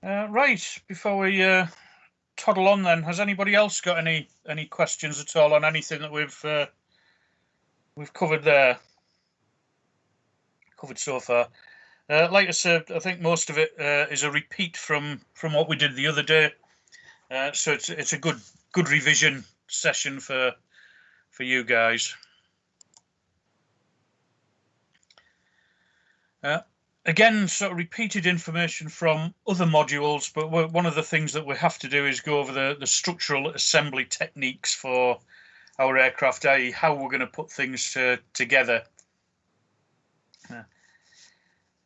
Right, before we toddle on then, has anybody else got any questions at all on anything that we've covered there? Covered so far. Like I said, I think most of it is a repeat from what we did the other day. So it's a good revision session for you guys. Again, sort of repeated information from other modules, but one of the things that we have to do is go over the structural assembly techniques for our aircraft, i.e. how we're going to put things together.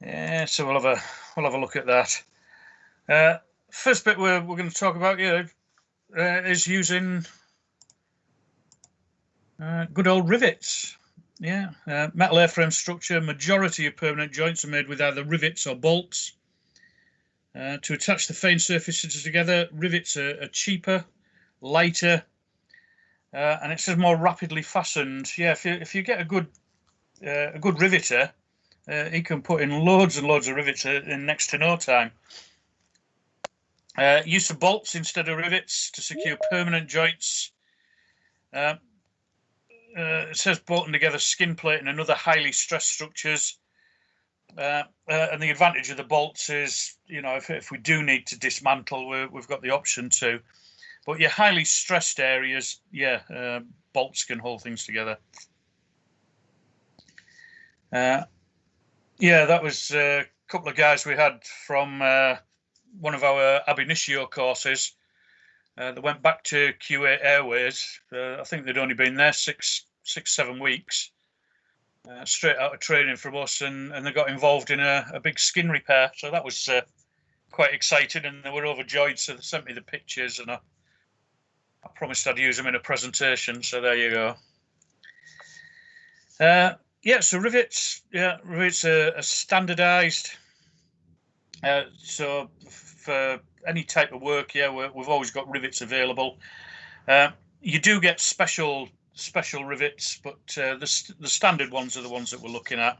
Yeah, so we'll have a look at that. First bit we're going to talk about is using good old rivets. Yeah, metal airframe structure. Majority of permanent joints are made with either rivets or bolts. To attach the fane surfaces together, rivets are cheaper, lighter, and it says more rapidly fastened. Yeah, if you get a good riveter, he can put in loads and loads of rivets in next to no time. Use of bolts instead of rivets to secure permanent joints. It says bolting together skin plate and another highly stressed structures. And the advantage of the bolts is, if we do need to dismantle, we've got the option to. But your highly stressed areas, bolts can hold things together. That was a couple of guys we had from one of our ab initio courses. They went back to Kuwait Airways. I think they'd only been there 6-7 weeks, straight out of training from us, and they got involved in a big skin repair. So that was quite exciting, and they were overjoyed. So they sent me the pictures, and I promised I'd use them in a presentation. So there you go. So rivets. Yeah, rivets are standardised. So for any type of work, we've always got rivets available. You do get special rivets, but the standard ones are the ones that we're looking at.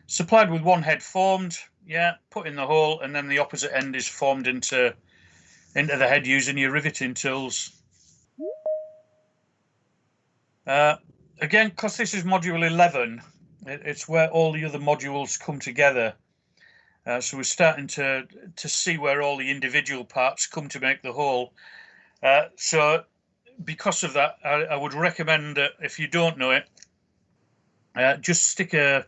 Supplied with one head formed, put in the hole, and then the opposite end is formed into the head using your riveting tools. Again, because this is module 11, it's where all the other modules come together. So we're starting to see where all the individual parts come to make the whole. So because of that, I would recommend that if you don't know it, just stick a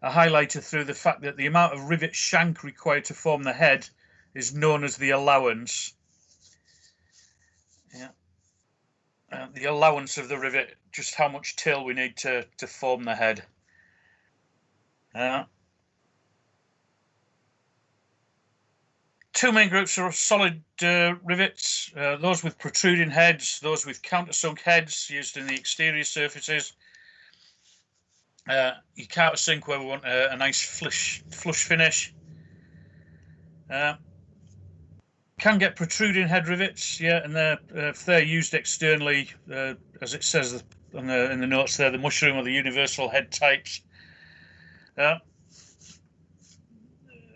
highlighter through the fact that the amount of rivet shank required to form the head is known as the allowance. The allowance of the rivet, just how much tail we need to form the head. Two main groups are solid rivets, those with protruding heads, those with countersunk heads used in the exterior surfaces. Your countersink where we want a nice flush finish. Can get protruding head rivets, and if they're used externally, as it says in the notes there, the mushroom or the universal head types.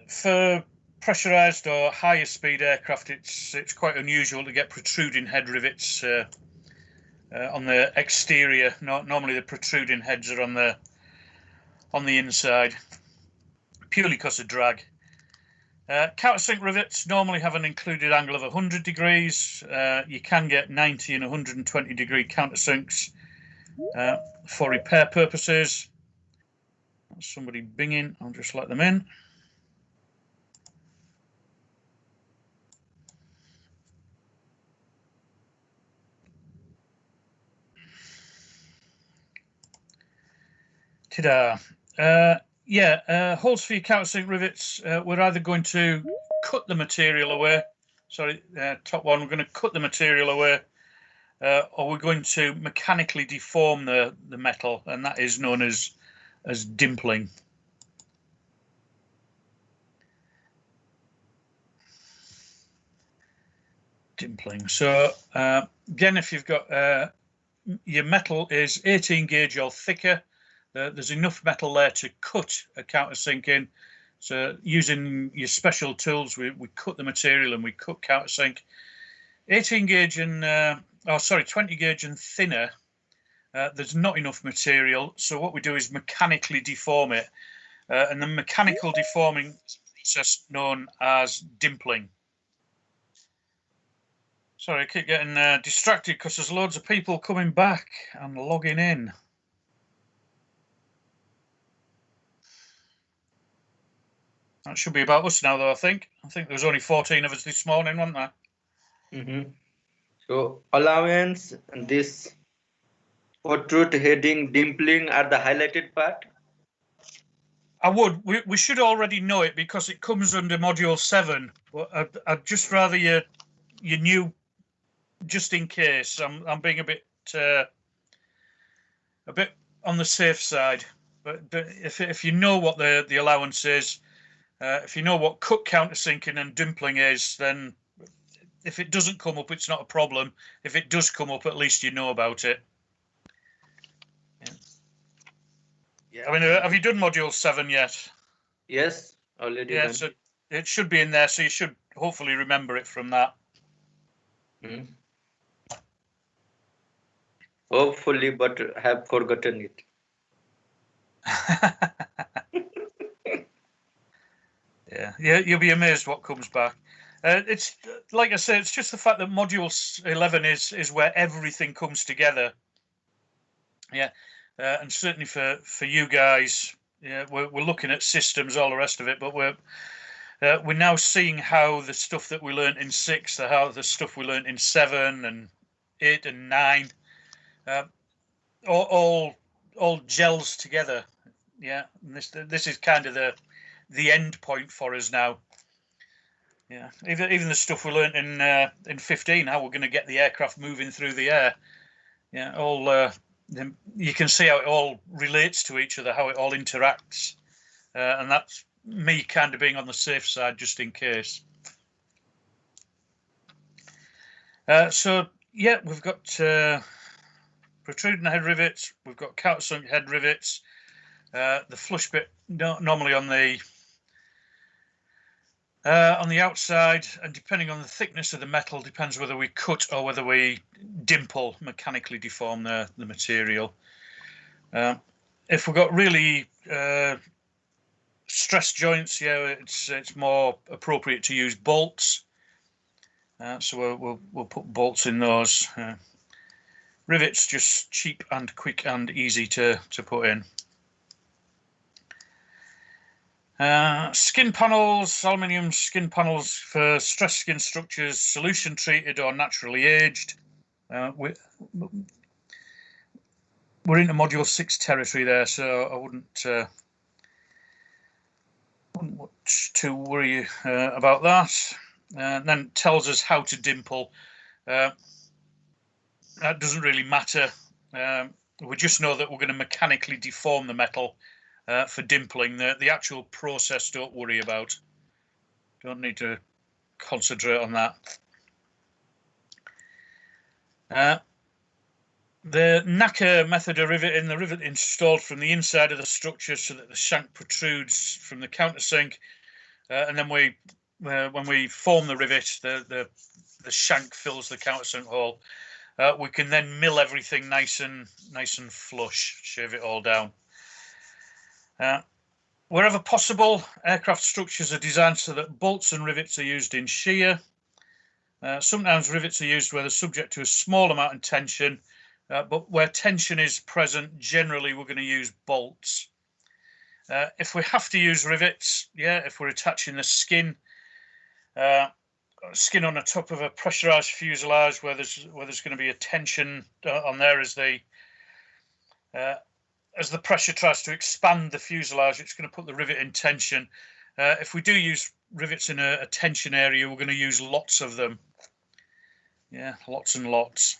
For pressurized or higher speed aircraft, it's quite unusual to get protruding head rivets on the exterior. Normally the protruding heads are on the inside, purely because of drag. Countersink rivets normally have an included angle of 100 degrees. You can get 90 and 120 degree countersinks for repair purposes. That's somebody binging, I'll just let them in. Ta-da. Holes for your countersink rivets, we're either going to cut the material away, top one, we're going to cut the material away, or we're going to mechanically deform the metal, and that is known as as dimpling. So again, if you've got your metal is 18 gauge or thicker, there's enough metal there to cut a countersink in. So using your special tools, we cut the material and we cut countersink. 18 gauge and 20 gauge and thinner, there's not enough material. So what we do is mechanically deform it, and the mechanical deforming process known as dimpling. Sorry, I keep getting distracted because there's loads of people coming back and logging in. That should be about us now, though, I think. There was only 14 of us this morning, wasn't there? Mm-hmm. So allowance and this portrait heading dimpling are the highlighted part? I would. We should already know it because it comes under Module 7. But I'd just rather you knew, just in case. I'm being a bit on the safe side. But if you know what the allowance is, if you know what cut countersinking and dimpling is, then if it doesn't come up, it's not a problem. If it does come up, at least you know about it. Yeah. I mean, have you done Module 7 yet? Yes, already done. So it should be in there, so you should hopefully remember it from that. Mm-hmm. Hopefully, but have forgotten it. Yeah, you'll be amazed what comes back. It's like I say, it's just the fact that Module 11 is where everything comes together. Yeah, and certainly for you guys, yeah, we're looking at systems, all the rest of it, but we're now seeing how the stuff that we learned in 6, how the stuff we learned in 7 and 8 and 9, all gels together. Yeah, and this is kind of the end point for us now. Yeah, even the stuff we learned in 15, how we're going to get the aircraft moving through the air. Yeah, all you can see how it all relates to each other, how it all interacts, and that's me kind of being on the safe side just in case. So yeah, we've got protruding head rivets, we've got countersunk head rivets, the flush bit normally on the outside, and depending on the thickness of the metal, depends whether we cut or whether we dimple, mechanically deform the material. If we've got really stress joints, yeah, it's more appropriate to use bolts. So we'll put bolts in those. Rivets just cheap and quick and easy to put in. Skin panels, aluminium skin panels for stress skin structures, solution treated or naturally aged. We're into Module 6 territory there, so I wouldn't much to worry about that. And then it tells us how to dimple. That doesn't really matter. We just know that we're going to mechanically deform the metal for dimpling. The actual process, don't worry about. Don't need to concentrate on that. The NACA method of riveting, the rivet installed from the inside of the structure so that the shank protrudes from the countersink, and then when we form the rivet, the shank fills the countersink hole. We can then mill everything nice and flush, shave it all down. Wherever possible, aircraft structures are designed so that bolts and rivets are used in shear. Sometimes rivets are used where they're subject to a small amount of tension, but where tension is present, generally we're going to use bolts. If we have to use rivets, yeah, if we're attaching the skin on the top of a pressurized fuselage where there's going to be a tension on there as the pressure tries to expand the fuselage, it's going to put the rivet in tension. If we do use rivets in a tension area, we're going to use lots of them. Yeah, lots and lots.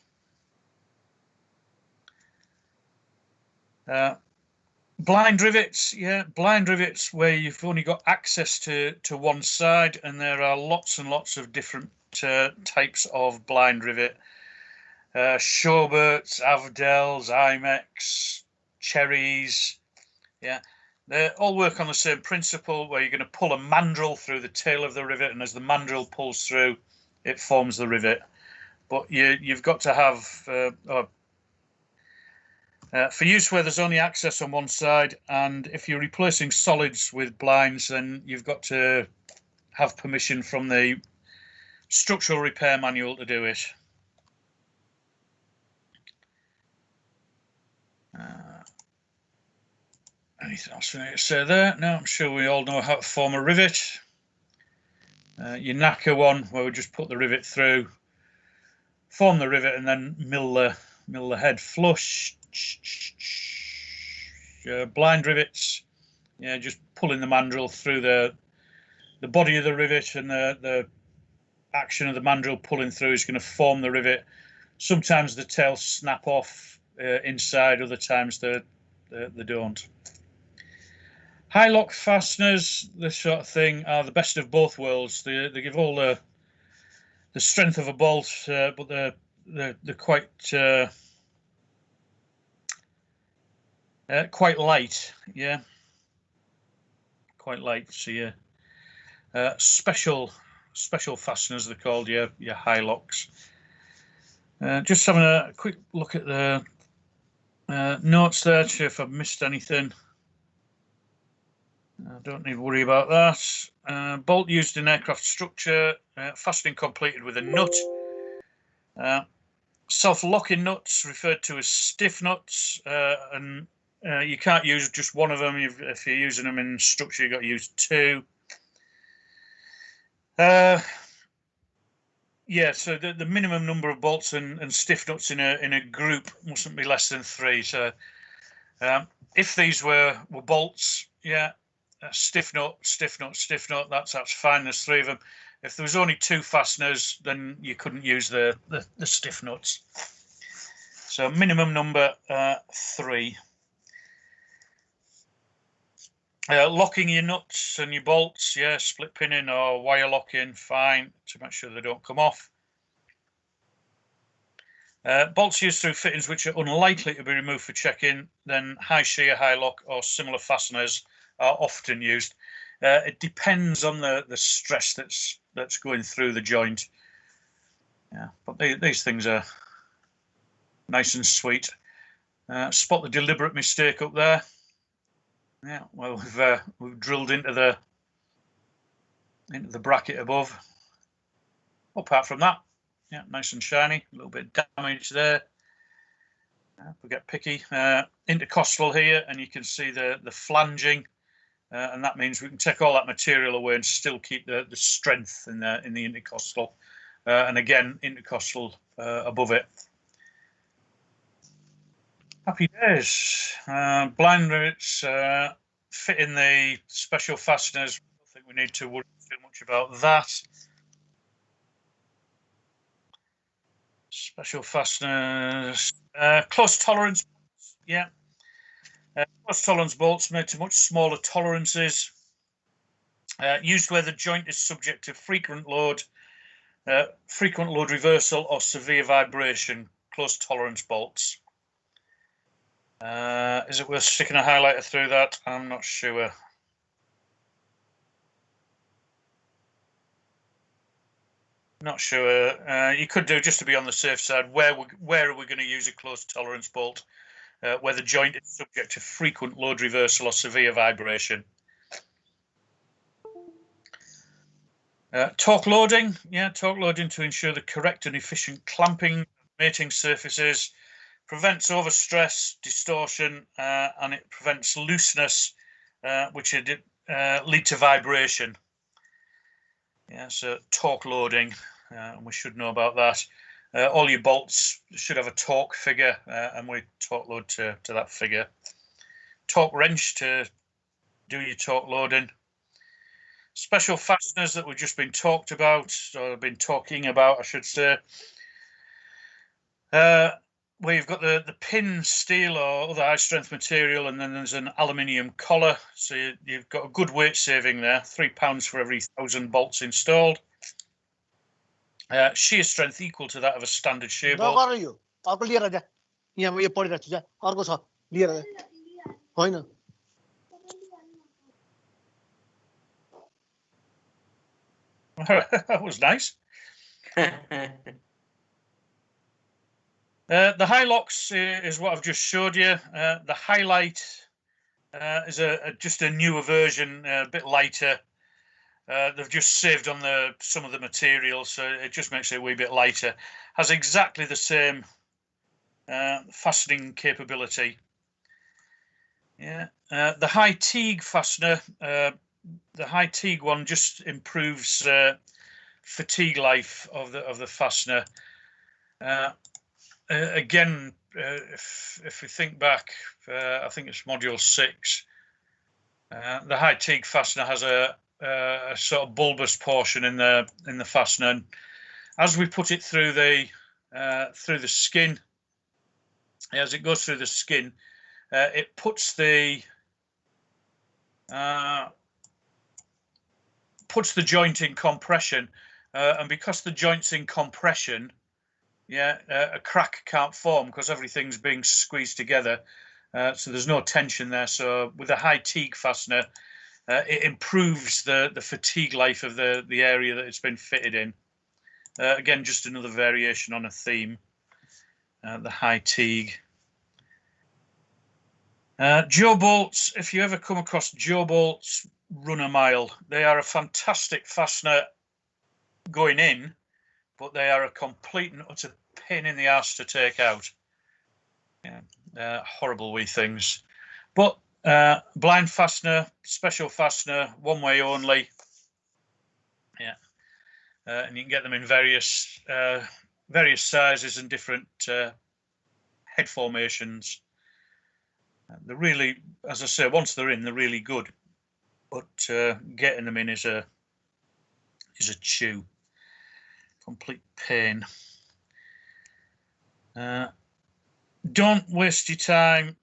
Blind rivets, yeah, blind rivets where you've only got access to one side, and there are lots and lots of different types of blind rivet. Shoberts, Avdels, Imex, Cherries, yeah, they all work on the same principle where you're going to pull a mandrel through the tail of the rivet, and as the mandrel pulls through, it forms the rivet. But you've got to have for use where there's only access on one side, and if you're replacing solids with blinds, then you've got to have permission from the structural repair manual to do it. Anything else we need to say there? No, I'm sure we all know how to form a rivet. Your knacker one, where we just put the rivet through, form the rivet, and then mill the head flush. Blind rivets, yeah, just pulling the mandrel through the body of the rivet, and the action of the mandrel pulling through is going to form the rivet. Sometimes the tails snap off inside, other times they don't. High lock fasteners, this sort of thing, are the best of both worlds. They give all the strength of a bolt, but they're quite light, yeah, quite light. So yeah, special fasteners they're called, your high locks. Just having a quick look at the notes there, see if I've missed anything. I don't need to worry about that. Bolt used in aircraft structure, fastening completed with a nut. Self-locking nuts referred to as stiff nuts, and you can't use just one of them. If you're using them in structure, you've got to use two. Yeah, so the minimum number of bolts and stiff nuts in a group mustn't be less than 3. So if these were bolts, yeah, stiff nut, stiff nut, stiff nut, that's fine. There's 3 of them. If there was only 2 fasteners, then you couldn't use the stiff nuts. So minimum number 3. Locking your nuts and your bolts, yeah, split pinning or wire locking, fine, to make sure they don't come off. Bolts used through fittings which are unlikely to be removed for checking, then high shear, high lock or similar fasteners are often used. It depends on the stress that's going through the joint. Yeah, but these things are nice and sweet. Spot the deliberate mistake up there. Yeah, well, we've drilled into the bracket above. Apart from that, yeah, nice and shiny. A little bit of damage there. We get picky. Intercostal here, and you can see the flanging, and that means we can take all that material away and still keep the strength in the intercostal. And again, intercostal above it. Happy days. Blind rivets, fitting the special fasteners. I don't think we need to worry too much about that. Special fasteners, close tolerance, yeah. Close tolerance bolts made to much smaller tolerances. Used where the joint is subject to frequent load reversal or severe vibration. Close tolerance bolts. Is it worth sticking a highlighter through that? I'm not sure. Not sure. You could do, just to be on the safe side, where are we going to use a close tolerance bolt? Where the joint is subject to frequent load reversal or severe vibration. Torque loading, yeah, torque loading to ensure the correct and efficient clamping of mating surfaces, prevents overstress, distortion, and it prevents looseness, which lead to vibration. Yeah, so torque loading, and we should know about that. All your bolts should have a torque figure, and we torque load to that figure. Torque wrench to do your torque loading. Special fasteners that we've just been talked about, or been talking about, I should say. where you've got the pin steel or other high strength material, and then there's an aluminium collar. So you've got a good weight saving there, £3 for every 1,000 bolts installed. Shear strength equal to that of a standard shear bolt. That was nice. The high locks is what I've just showed you. The highlight is just a newer version, a bit lighter. They've just saved on some of the material, so it just makes it a wee bit lighter. Has exactly the same fastening capability. Yeah, the high Teague fastener, the high Teague one just improves fatigue life of the fastener. Again, if we think back, I think it's module 6. The high Teague fastener has a sort of bulbous portion in the fastener, and as we put it through the skin, as it goes through the skin, it puts the joint in compression, and because the joint's in compression, a crack can't form because everything's being squeezed together, so there's no tension there. So with a high Teague fastener, it improves the fatigue life of the area that it's been fitted in. Again, just another variation on a theme, the high Teague. Joe bolts, if you ever come across Joe bolts, run a mile. They are a fantastic fastener going in, but they are a complete and utter pain in the arse to take out. Horrible wee things. But blind fastener, special fastener, one way only. And you can get them in various sizes and different head formations. They're really, as I say, once they're in, they're really good. But getting them in is a chew. Complete pain. Don't waste your time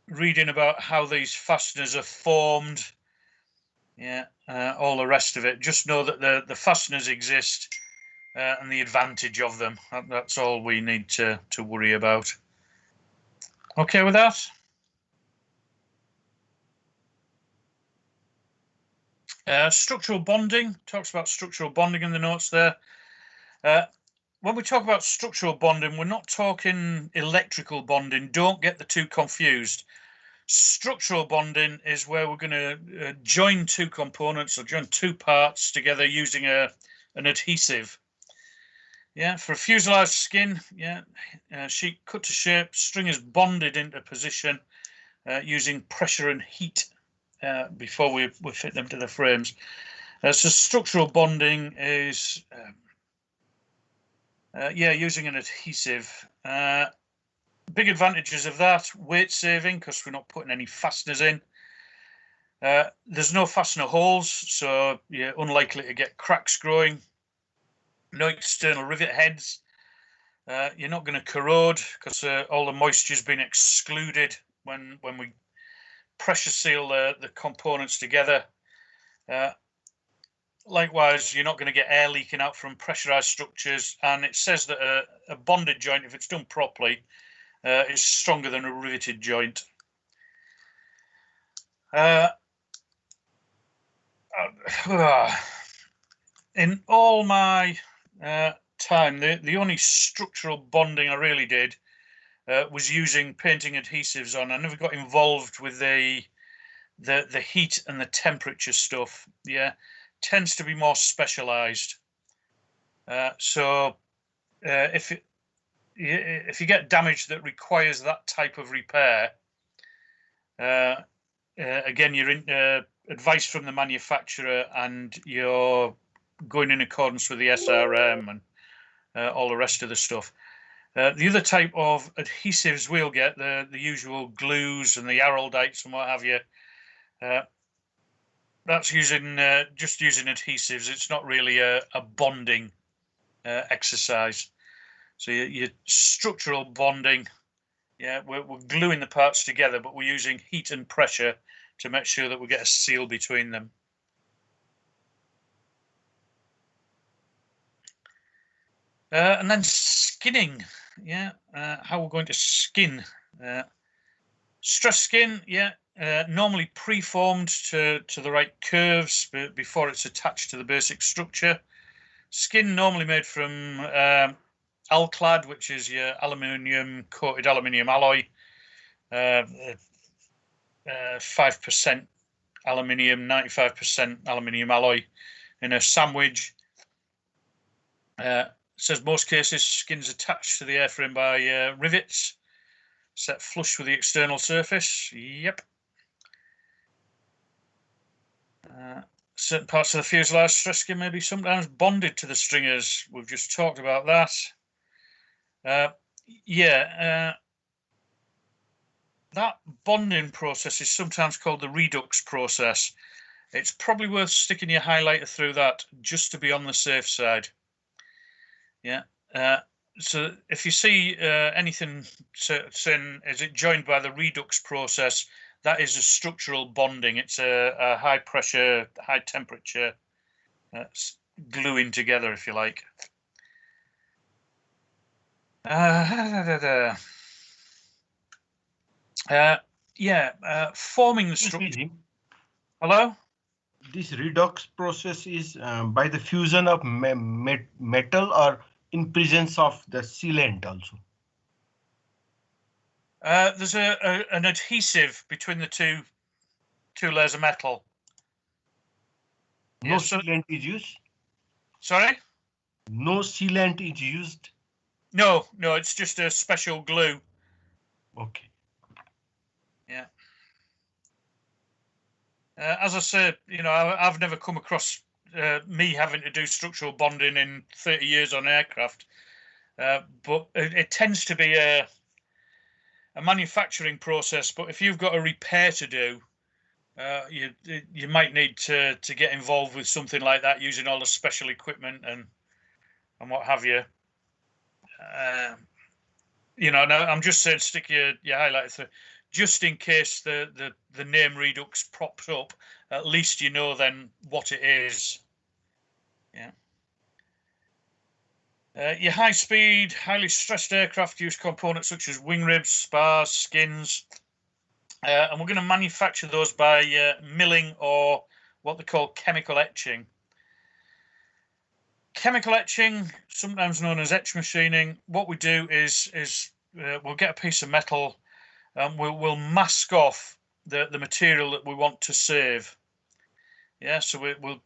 reading about how these fasteners are formed. All the rest of it. Just know that the fasteners exist and the advantage of them. That's all we need to worry about. Okay with that? Structural bonding, talks about structural bonding in the notes there. When we talk about structural bonding, we're not talking electrical bonding. Don't get the two confused. Structural bonding is where we're going to join two components or join two parts together using an adhesive. For a fuselage skin, sheet cut to shape, string is bonded into position using pressure and heat. Before we fit them to the frames. So structural bonding is using an adhesive. Big advantages of that: weight saving because we're not putting any fasteners in. There's no fastener holes, so you're unlikely to get cracks growing. No external rivet heads. You're not going to corrode because all the moisture's been excluded when we pressure seal the components together. Likewise, you're not going to get air leaking out from pressurized structures, and it says that a bonded joint, if it's done properly, is stronger than a riveted joint. In all my time, the only structural bonding I really did was using painting adhesives on. I never got involved with the heat and the temperature stuff. Tends to be more specialized. So if you get damage that requires that type of repair, again, you're in advice from the manufacturer, and you're going in accordance with the SRM and all the rest of the stuff. The other type of adhesives we'll get, the usual glues and the araldites and what have you, that's just using adhesives. It's not really a bonding exercise. So your structural bonding, yeah, we're gluing the parts together, but we're using heat and pressure to make sure that we get a seal between them. And then skinning, yeah, how we're going to skin. Stress skin, yeah, normally preformed to the right curves before it's attached to the basic structure. Skin normally made from Alclad, which is your coated aluminium alloy, 5% aluminium, 95% aluminium alloy in a sandwich. Says most cases skin's attached to the airframe by rivets set flush with the external surface. Yep. Certain parts of the fuselage stress skin may be sometimes bonded to the stringers. We've just talked about that. That bonding process is sometimes called the redux process. It's probably worth sticking your highlighter through that just to be on the safe side. Yeah. So if you see anything saying, is it joined by the redux process, that is a structural bonding. It's a high pressure, high temperature gluing together, if you like. Forming the structure. Hello? This redox process is by the fusion of metal or in presence of the sealant also? There's an adhesive between the two layers of metal. No sealant is used? Sorry? No sealant is used? No, it's just a special glue. Okay. Yeah. As I said, I've never come across me having to do structural bonding in 30 years on aircraft, but it tends to be a manufacturing process. But if you've got a repair to do, you might need to get involved with something like that, using all the special equipment and what have you. Now I'm just saying, stick your highlighter through, just in case the name redux props up. At least you know then what it is. Yeah. Your high-speed, highly stressed aircraft use components such as wing ribs, spars, skins, and we're going to manufacture those by milling or what they call chemical etching. Chemical etching, sometimes known as etch machining, what we do is we'll get a piece of metal and we'll mask off the material that we want to save. Yeah, so we'll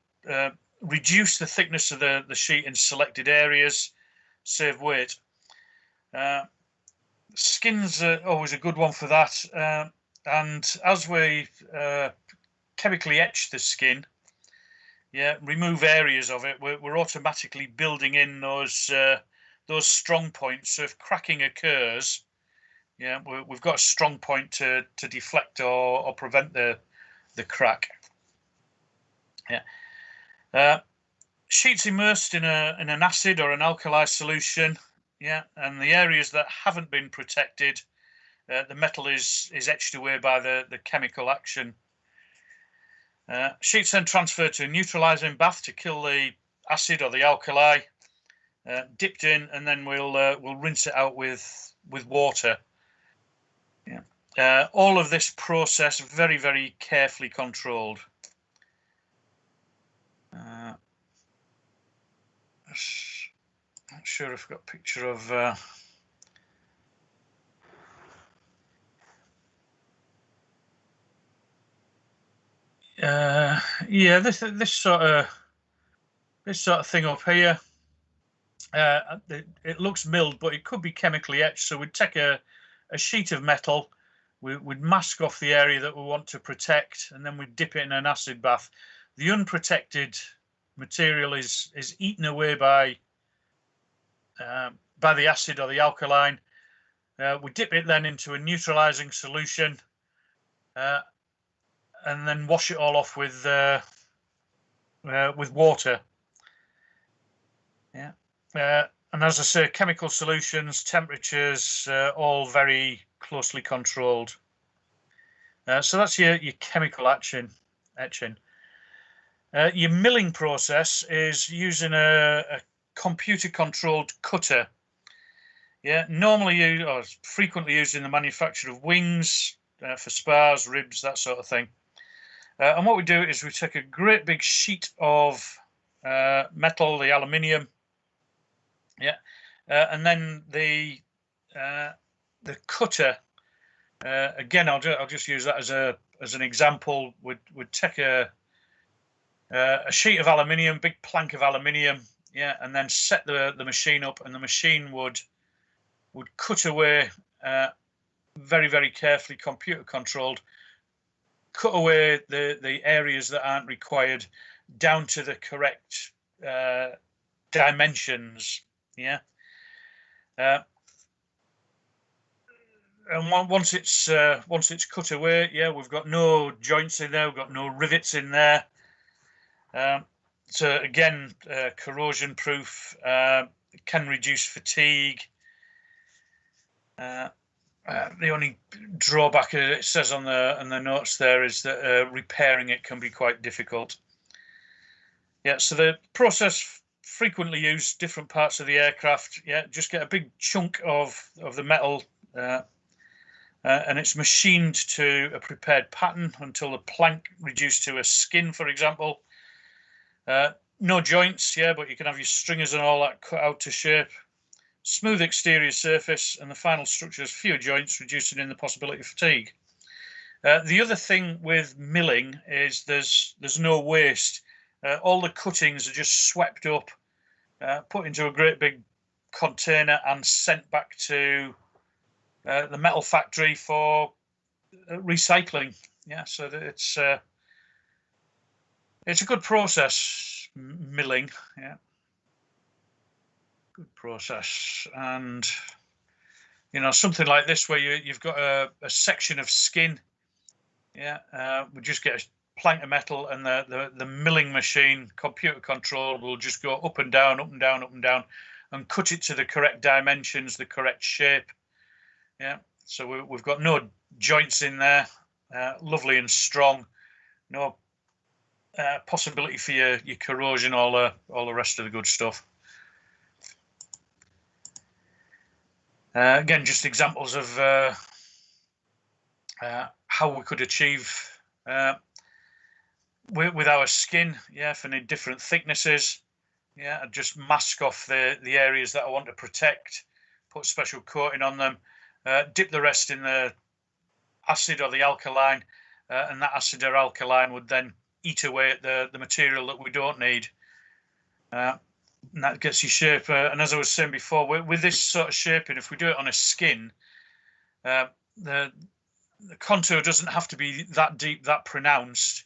reduce the thickness of the sheet in selected areas, save weight. Skins are always a good one for that. And as we chemically etch the skin, remove areas of it, we're automatically building in those strong points. So if cracking occurs, we've got a strong point to deflect or prevent the crack. Sheets immersed in an acid or an alkali solution, and the areas that haven't been protected, the metal is etched away by the chemical action. Sheets then transferred to a neutralizing bath to kill the acid or the alkali, dipped in, and then we'll rinse it out with water. All of this process very, very carefully controlled. Not sure if I've got a picture of this sort of thing up here. It looks milled, but it could be chemically etched. So we'd take a sheet of metal, we'd mask off the area that we want to protect, and then we'd dip it in an acid bath. The unprotected material is eaten away by the acid or the alkaline. We dip it then into a neutralizing solution, and then wash it all off with water. And as I say, chemical solutions, temperatures, all very closely controlled. So that's your chemical etching. Your milling process is using a computer-controlled cutter. Yeah, normally used or frequently used in the manufacture of wings, for spars, ribs, that sort of thing. And what we do is we take a great big sheet of metal, the aluminium, yeah, and then the cutter. Again, I'll just use that as an example. Would take a sheet of aluminium, big plank of aluminium, yeah, and then set the machine up, and the machine would cut away very, very carefully, computer controlled, cut away the areas that aren't required down to the correct dimensions, yeah. And once it's cut away, yeah, we've got no joints in there, we've got no rivets in there. So again, corrosion proof, can reduce fatigue. The only drawback, it says on the notes there, is that repairing it can be quite difficult. Yeah, so the process frequently used different parts of the aircraft. Yeah, just get a big chunk of the metal, and it's machined to a prepared pattern until the plank reduced to a skin, for example. No joints, yeah, but you can have your stringers and all that cut out to shape. Smooth exterior surface, and the final structure has fewer joints, reducing in the possibility of fatigue. The other thing with milling is there's no waste. All the cuttings are just swept up, put into a great big container and sent back to the metal factory for recycling. Yeah, so it's a good process, milling. Yeah. Good process. And you know, something like this where you've got a section of skin, yeah, we just get a plank of metal, and the milling machine, computer controlled, will just go up and down, up and down, up and down, and cut it to the correct dimensions, the correct shape. Yeah, so we've got no joints in there, lovely and strong, no possibility for your corrosion, all the rest of the good stuff. Again, just examples of how we could achieve with our skin, yeah, for different thicknesses, yeah, and just mask off the areas that I want to protect, put special coating on them, dip the rest in the acid or the alkaline, and that acid or alkaline would then eat away at the material that we don't need. And that gets you shape. And as I was saying before, with this sort of shaping, if we do it on a skin, the contour doesn't have to be that deep, that pronounced.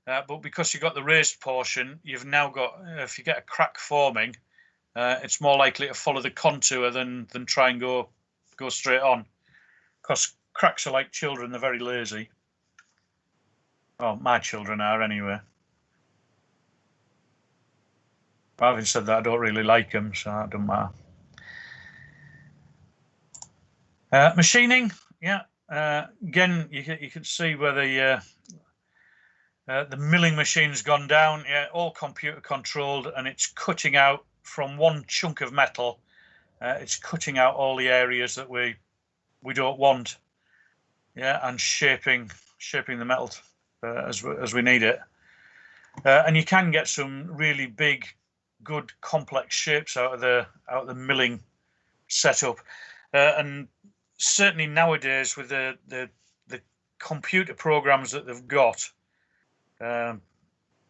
But because you've got the raised portion, you've now got, if you get a crack forming, it's more likely to follow the contour than try and go straight on. Because cracks are like children, they're very lazy. Well, my children are anyway. But having said that, I don't really like them, so that doesn't matter. Machining, yeah. Again, you can see where the milling machine's gone down. Yeah, all computer controlled, and it's cutting out from one chunk of metal. It's cutting out all the areas that we don't want. Yeah, and shaping the metal as we need it. And you can get some really big, good, complex shapes out of the milling setup. And certainly nowadays with the computer programs that they've got,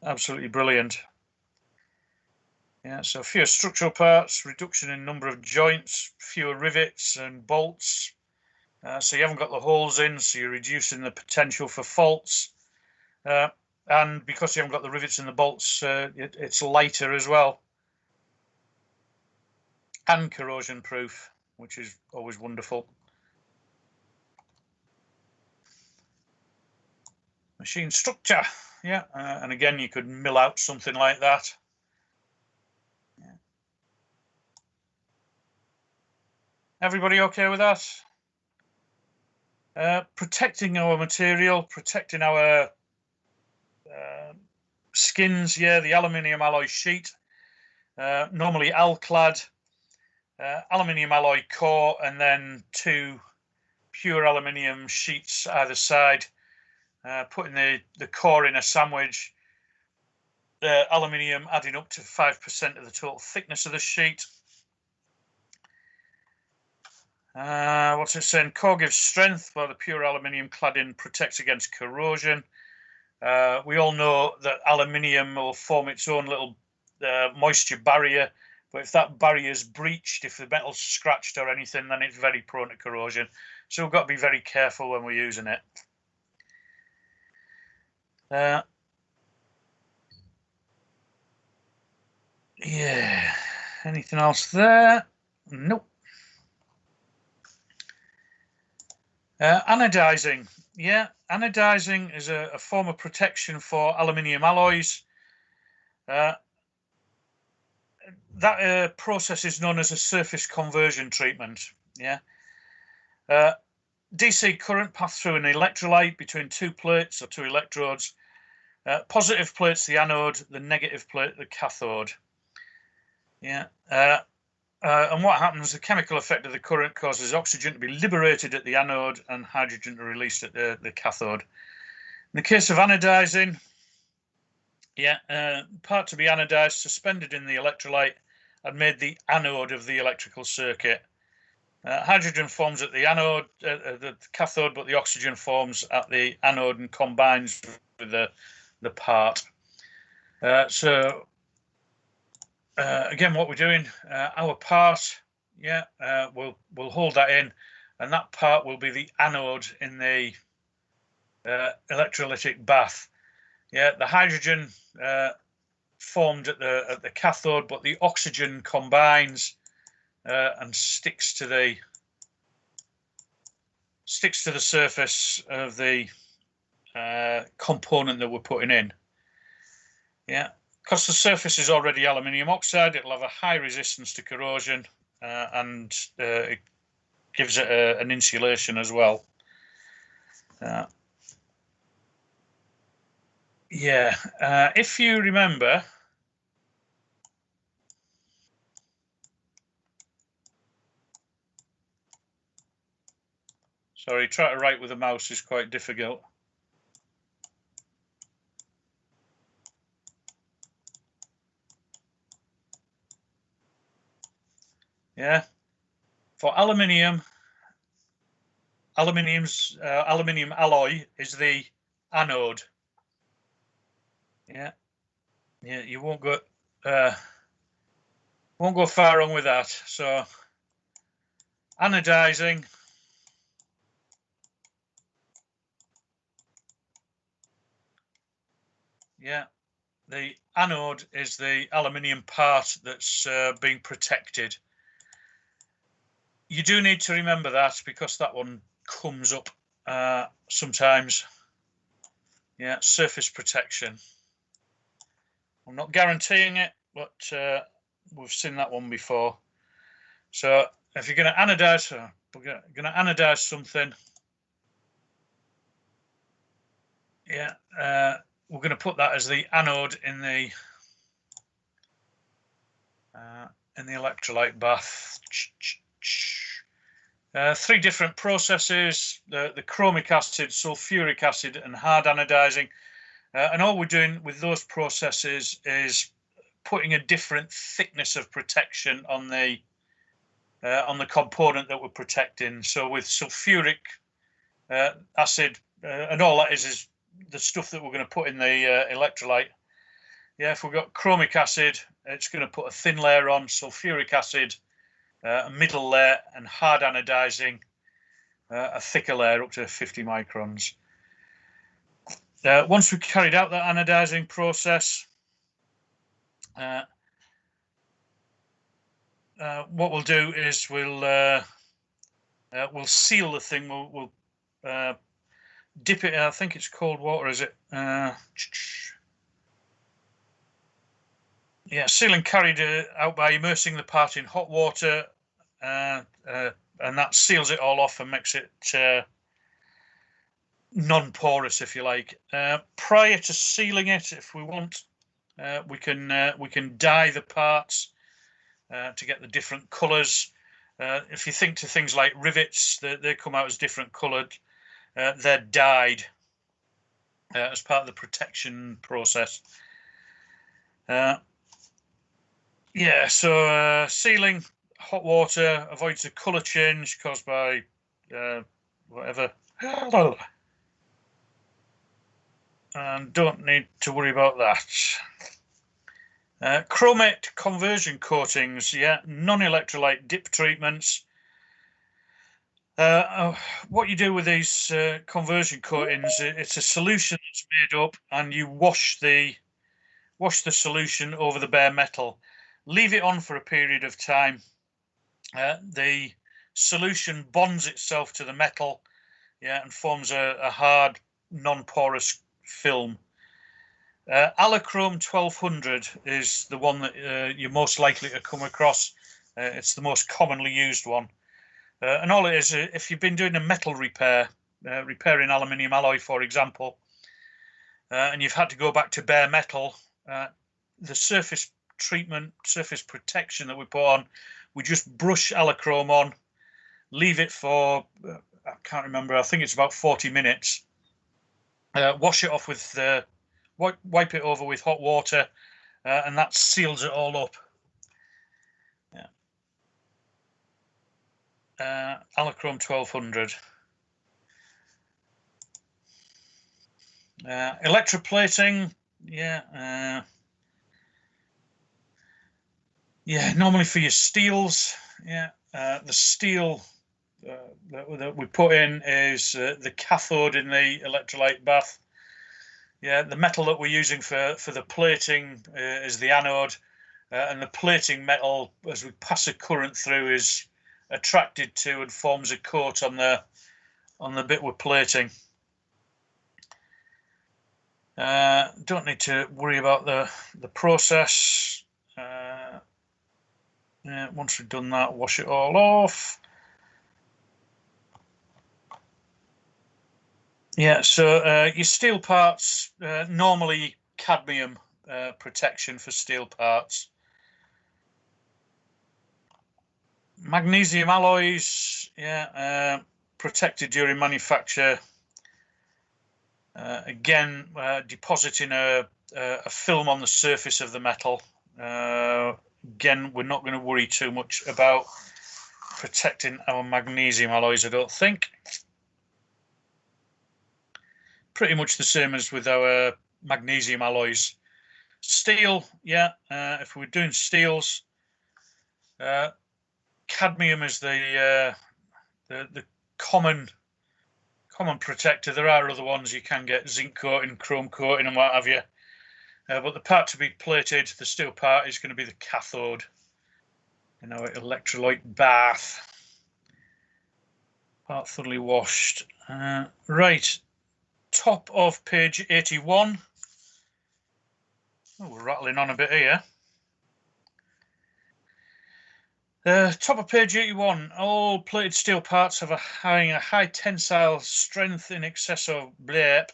absolutely brilliant. Yeah, so fewer structural parts, reduction in number of joints, fewer rivets and bolts. So you haven't got the holes in, so you're reducing the potential for faults. And because you haven't got the rivets and the bolts, it's lighter as well. And corrosion proof, which is always wonderful. Machine structure, yeah, and again, you could mill out something like that. Yeah. Everybody okay with that? Protecting our material, protecting our skins, yeah, the aluminium alloy sheet, normally Alclad, aluminium alloy core, and then 2 pure aluminium sheets either side, putting the core in a sandwich, aluminium adding up to 5% of the total thickness of the sheet. What's it saying? Core gives strength, while the pure aluminium cladding protects against corrosion. We all know that aluminium will form its own little moisture barrier, but if that barrier is breached, if the metal's scratched or anything, then it's very prone to corrosion. So we've got to be very careful when we're using it. Yeah, anything else there? Nope. Anodizing. Yeah, anodizing is a form of protection for aluminium alloys. That process is known as a surface conversion treatment. Yeah. DC current passed through an electrolyte between 2 plates or 2 electrodes. Positive plate's the anode, the negative plate the cathode. Yeah. And what happens, the chemical effect of the current causes oxygen to be liberated at the anode and hydrogen to release at the cathode. In the case of anodizing, yeah, part to be anodized, suspended in the electrolyte, and made the anode of the electrical circuit. Hydrogen forms at the anode, the cathode, but the oxygen forms at the anode and combines with the part. Again, what we're doing, our part, yeah, we'll hold that in, and that part will be the anode in the electrolytic bath. Yeah, the hydrogen formed at the cathode, but the oxygen combines and sticks to the surface of the component that we're putting in. Yeah. Because the surface is already aluminium oxide, it'll have a high resistance to corrosion, and it gives it an insulation as well. Yeah, if you remember, sorry, try to write with a mouse is quite difficult. Yeah, for aluminium, aluminium alloy is the anode. Yeah, yeah, you won't go far wrong with that. So anodizing, yeah, the anode is the aluminium part that's being protected. You do need to remember that, because that one comes up sometimes. Yeah, surface protection. I'm not guaranteeing it, but we've seen that one before. So if you're going to anodize, we're going to anodize something. Yeah, we're going to put that as the anode in the electrolyte bath. 3 different processes: the chromic acid, sulfuric acid, and hard anodizing. And all we're doing with those processes is putting a different thickness of protection on the component that we're protecting. So with sulfuric acid, and all that is the stuff that we're going to put in the electrolyte. Yeah, if we've got chromic acid, it's going to put a thin layer on, sulfuric acid, a middle layer, and hard anodizing, a thicker layer up to 50 microns. Once we've carried out that anodizing process, what we'll do is we'll seal the thing. We'll dip it in, I think it's cold water, is it? Yeah, sealing carried out by immersing the part in hot water, that seals it all off and makes it non-porous, if you like. Prior to sealing it, if we want, we can dye the parts to get the different colours. If you think to things like rivets, they come out as different coloured. They're dyed as part of the protection process. Yeah, so sealing, hot water avoids the colour change caused by whatever. And don't need to worry about that. Chromate conversion coatings, yeah, non-electrolyte dip treatments. What you do with these conversion coatings, it's a solution that's made up, and you wash the solution over the bare metal. Leave it on for a period of time. The solution bonds itself to the metal, yeah, and forms a hard, non-porous film. Alachrome 1200 is the one that you're most likely to come across. It's the most commonly used one. And all it is, if you've been doing a metal repair, repairing aluminium alloy, for example, and you've had to go back to bare metal, the surface treatment, surface protection that we put on, we just brush alachrome on, leave it for, I can't remember, I think it's about 40 minutes. Wash it off with, wipe it over with hot water, and that seals it all up. Yeah. Alachrome 1200. Electroplating, yeah. Yeah, normally for your steels, yeah. The steel that we put in is the cathode in the electrolyte bath. Yeah, the metal that we're using for the plating is the anode, and the plating metal, as we pass a current through, is attracted to and forms a coat on the bit we're plating. Don't need to worry about the process. Yeah, once we've done that, wash it all off. Yeah, so your steel parts, normally cadmium protection for steel parts. Magnesium alloys, yeah, protected during manufacture. Again, depositing a film on the surface of the metal. Again, we're not going to worry too much about protecting our magnesium alloys, I don't think. Pretty much the same as with our magnesium alloys. Steel, yeah, if we're doing steels, cadmium is the common protector. There are other ones you can get, zinc coating, chrome coating, and what have you. But the part to be plated, the steel part, is going to be the cathode in our electrolyte bath. Part thoroughly washed. Right, top of page 81. Oh, we're rattling on a bit here. Top of page 81. All plated steel parts have having a high tensile strength in excess of bleep.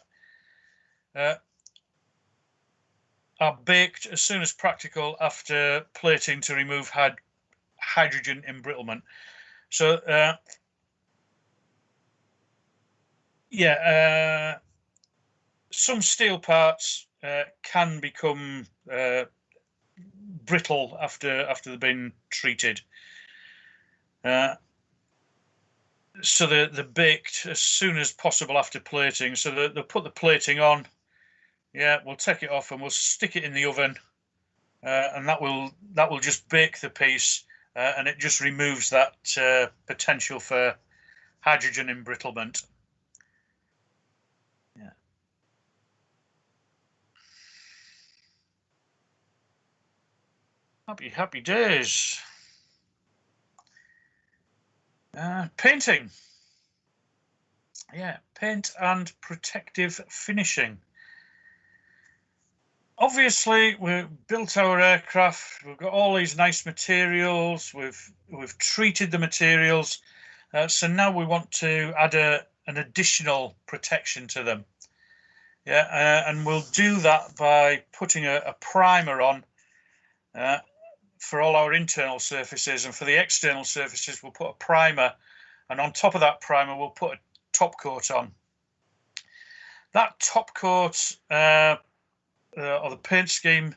Are baked as soon as practical after plating to remove hydrogen embrittlement. So, yeah, some steel parts can become brittle after they've been treated. So they're baked as soon as possible after plating. So they'll put the plating on. Yeah, we'll take it off and we'll stick it in the oven, and that will just bake the piece, and it just removes that potential for hydrogen embrittlement. Yeah. Happy days. Painting. Yeah, paint and protective finishing. Obviously, we've built our aircraft. We've got all these nice materials. We've treated the materials. So now we want to add an additional protection to them. Yeah, and we'll do that by putting a primer on for all our internal surfaces, and for the external surfaces we'll put a primer, and on top of that primer we'll put a top coat on. That top coat or the paint scheme,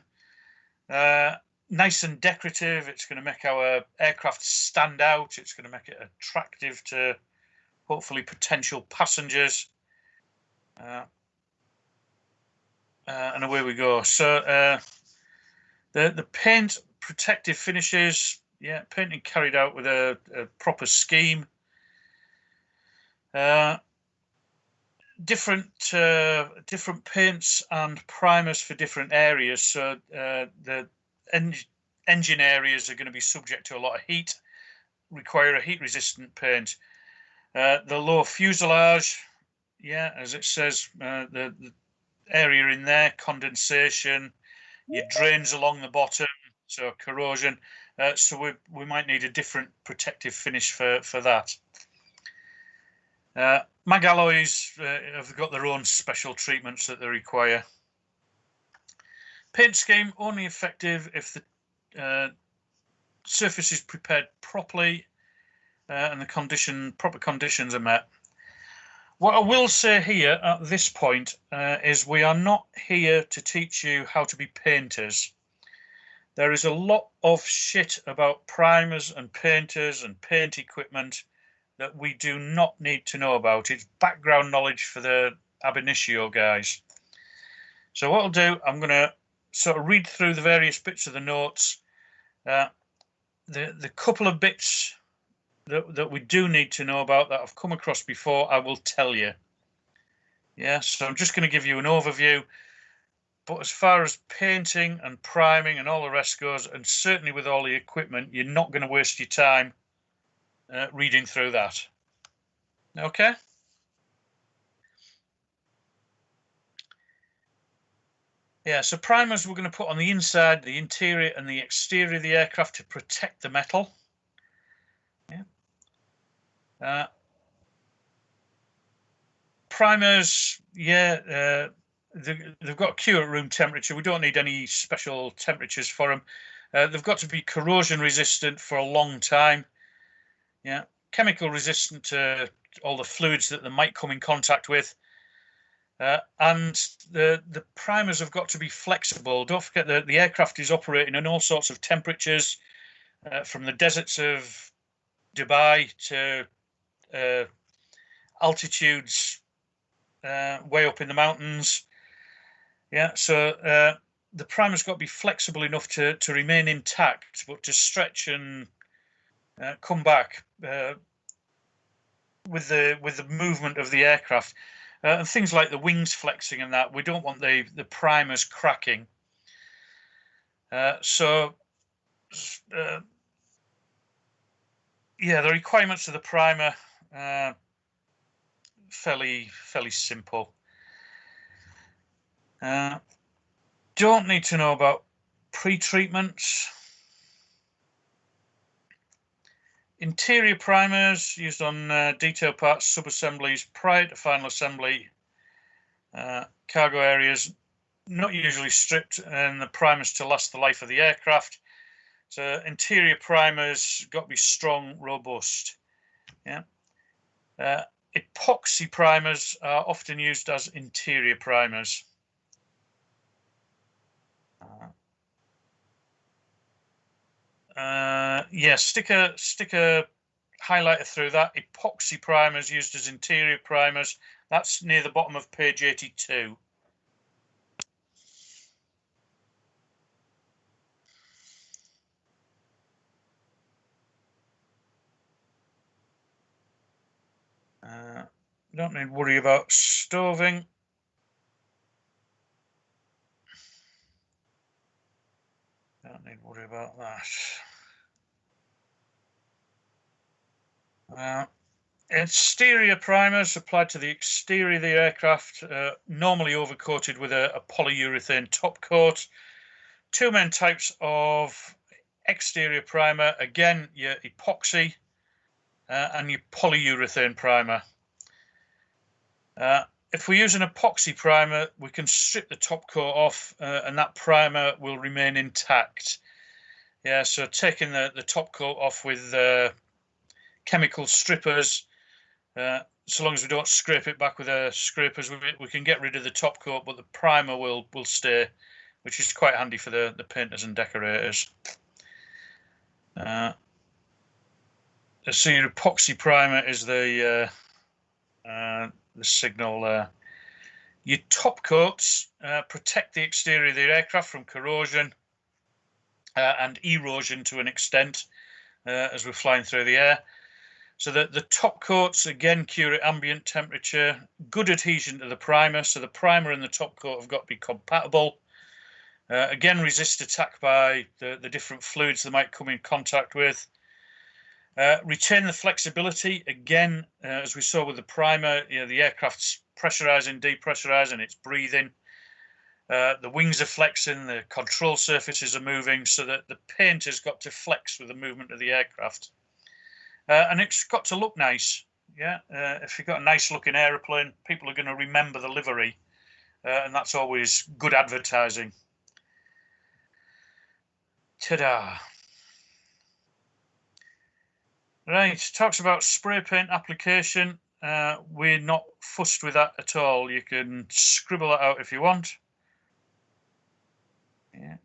nice and decorative. It's going to make our aircraft stand out. It's going to make it attractive to hopefully potential passengers. And away we go. So the paint protective finishes, yeah, painting carried out with a proper scheme. Different paints and primers for different areas. So the engine areas are going to be subject to a lot of heat, require a heat resistant paint. The lower fuselage, yeah, as it says, the area in there, condensation, your drains along the bottom, so corrosion. So we might need a different protective finish for that. Mag alloys have got their own special treatments that they require. Paint scheme only effective if the surface is prepared properly and the proper conditions are met. What I will say here at this point is we are not here to teach you how to be painters. There is a lot of shit about primers and painters and paint equipment that we do not need to know about. It's background knowledge for the ab initio guys. So what I'll do, I'm going to sort of read through the various bits of the notes. The couple of bits that we do need to know about that I've come across before, I will tell you. Yeah, so I'm just going to give you an overview. But as far as painting and priming and all the rest goes, and certainly with all the equipment, you're not going to waste your time reading through that. Okay? Yeah, so primers we're going to put on the inside, the interior and the exterior of the aircraft to protect the metal. Yeah. Primers, yeah, they've got to cure at room temperature. We don't need any special temperatures for them. They've got to be corrosion resistant for a long time. Yeah, chemical resistant to all the fluids that they might come in contact with. And the primers have got to be flexible. Don't forget that the aircraft is operating in all sorts of temperatures, from the deserts of Dubai to altitudes way up in the mountains. Yeah, so the primer's got to be flexible enough to remain intact, but to stretch and come back with the movement of the aircraft. And things like the wings flexing and that, we don't want the primers cracking. Yeah, the requirements of the primer, fairly simple. Don't need to know about pre-treatments. Interior primers used on detail parts, sub-assemblies prior to final assembly. Cargo areas not usually stripped, and the primers to last the life of the aircraft. So interior primers got to be strong, robust. Yeah. Epoxy primers are often used as interior primers. Yeah, stick a highlighter through that. Epoxy primers used as interior primers. That's near the bottom of page 82. Don't need to worry about stoving. Don't need to worry about that. Exterior primers applied to the exterior of the aircraft, normally overcoated with a polyurethane top coat. Two main types of exterior primer. Again, your epoxy. and your polyurethane primer. If we use an epoxy primer, we can strip the top coat off and that primer will remain intact. Yeah, so taking the top coat off with chemical strippers, so long as we don't scrape it back with scrapers, we can get rid of the top coat, but the primer will stay, which is quite handy for the painters and decorators. So your epoxy primer is the signal there. Your top coats protect the exterior of the aircraft from corrosion and erosion to an extent as we're flying through the air. So the top coats, again, cure at ambient temperature, good adhesion to the primer. So the primer and the top coat have got to be compatible. Again, resist attack by the different fluids they might come in contact with. Retain the flexibility. Again, as we saw with the primer, the aircraft's pressurizing, depressurizing, it's breathing. The wings are flexing, the control surfaces are moving, so that the paint has got to flex with the movement of the aircraft. And it's got to look nice. Yeah, if you've got a nice looking aeroplane, people are going to remember the livery, and that's always good advertising. Ta-da! Right, talks about spray paint application. We're not fussed with that at all. You can scribble it out if you want. Yeah.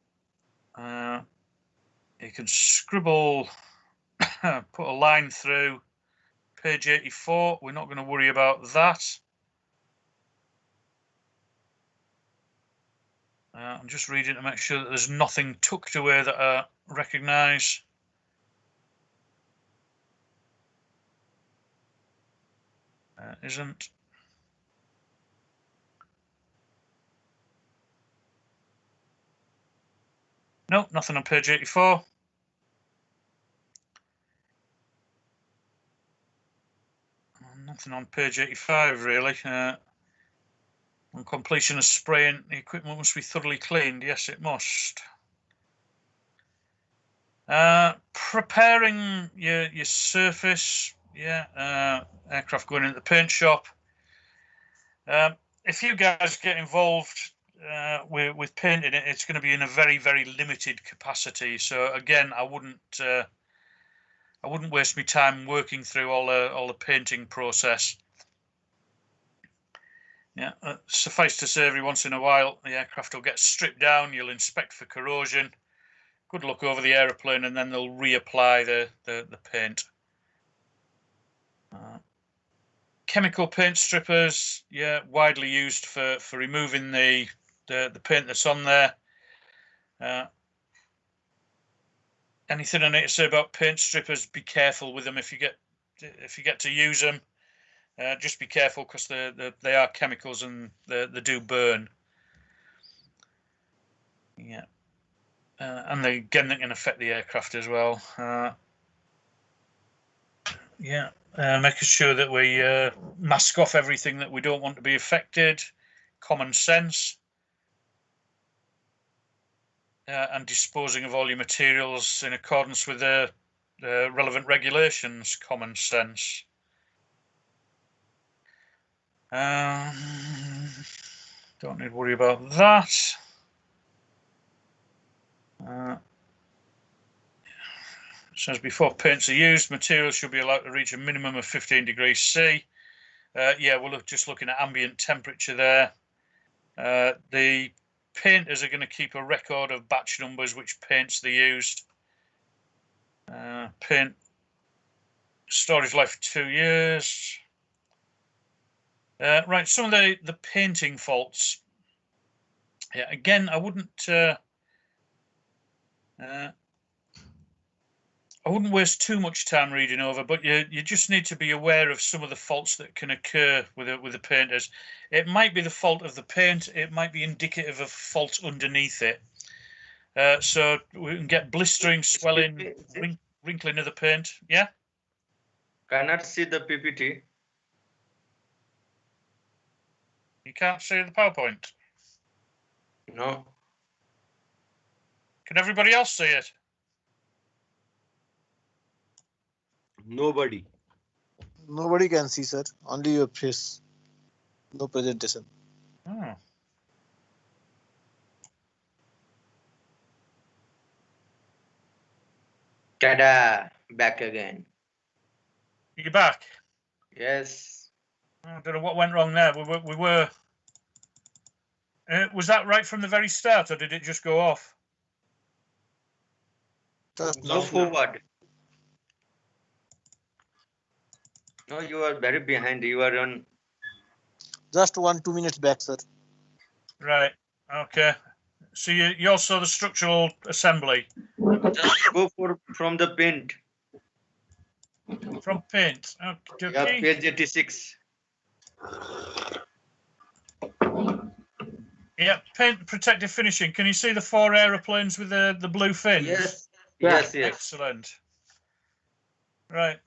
You can scribble, put a line through page 84. We're not going to worry about that. I'm just reading to make sure that there's nothing tucked away that I recognise. Isn't. Nope, nothing on page 84. Nothing on page 85, really. On completion of spraying, the equipment must be thoroughly cleaned. Yes, it must. Preparing your surface. Yeah, aircraft going into the paint shop. If you guys get involved with painting it, it's going to be in a very, very limited capacity. So again, I wouldn't waste my time working through all the painting process. Yeah, suffice to say, every once in a while, the aircraft will get stripped down. You'll inspect for corrosion. Good look over the aeroplane, and then they'll reapply the paint. Chemical paint strippers, yeah, widely used for removing the paint that's on there. Anything I need to say about paint strippers? Be careful with them if you get to use them. Just be careful because they are chemicals and they do burn. Yeah, and they can affect the aircraft as well. Yeah, making sure that we mask off everything that we don't want to be affected. Common sense. And disposing of all your materials in accordance with the relevant regulations. Common sense. Don't need to worry about that. As before paints are used, materials should be allowed to reach a minimum of 15 degrees C. Yeah, we're just looking at ambient temperature there. The painters are going to keep a record of batch numbers, which paints they used. Paint storage life 2 years. Right, some of the painting faults. Yeah, again, I wouldn't waste too much time reading over, but you just need to be aware of some of the faults that can occur with the painters. It might be the fault of the paint. It might be indicative of faults underneath it. So we can get blistering, swelling, wrinkling of the paint. Yeah? Cannot see the PPT. You can't see the PowerPoint? No. Can everybody else see it? Nobody. Nobody can see, sir. Only your face. No presentation. Oh. Tada, back again. You back? Yes. I don't know what went wrong there. We were. Was that right from the very start, or did it just go off? Just Go now. forward. No, you are very behind. You are on. Just 1-2 minutes back, sir. Right. Okay. So you also the structural assembly. Just go for from the paint. From paint. Okay. Yeah, page 86. Yeah, paint protective finishing. Can you see the 4 aeroplanes with the blue fins? Yes. Yeah. Yes. Yes. Excellent. Right.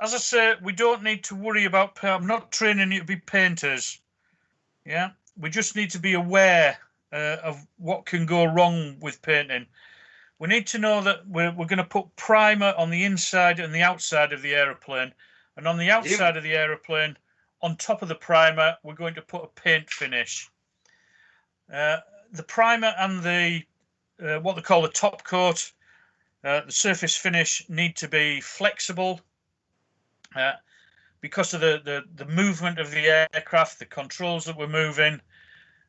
As I say, we don't need to worry about. I'm not training you to be painters. Yeah. We just need to be aware of what can go wrong with painting. We need to know that we're going to put primer on the inside and the outside of the aeroplane, and on the outside of the aeroplane, on top of the primer, we're going to put a paint finish. The primer and the what they call the top coat, the surface finish, need to be flexible because of the movement of the aircraft, the controls that we're moving,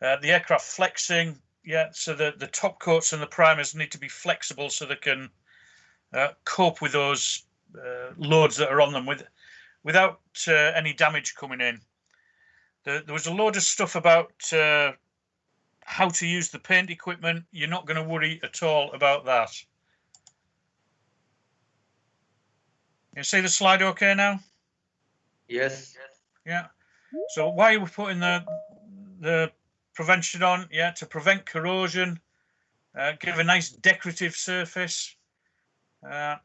the aircraft flexing. Yeah, so the top coats and the primers need to be flexible so they can cope with those loads that are on them without any damage coming in. There was a load of stuff about how to use the paint equipment. You're not going to worry at all about that. You see the slide okay now? Yes. Yeah. So why are we putting the prevention on? Yeah, to prevent corrosion, give a nice decorative surface. The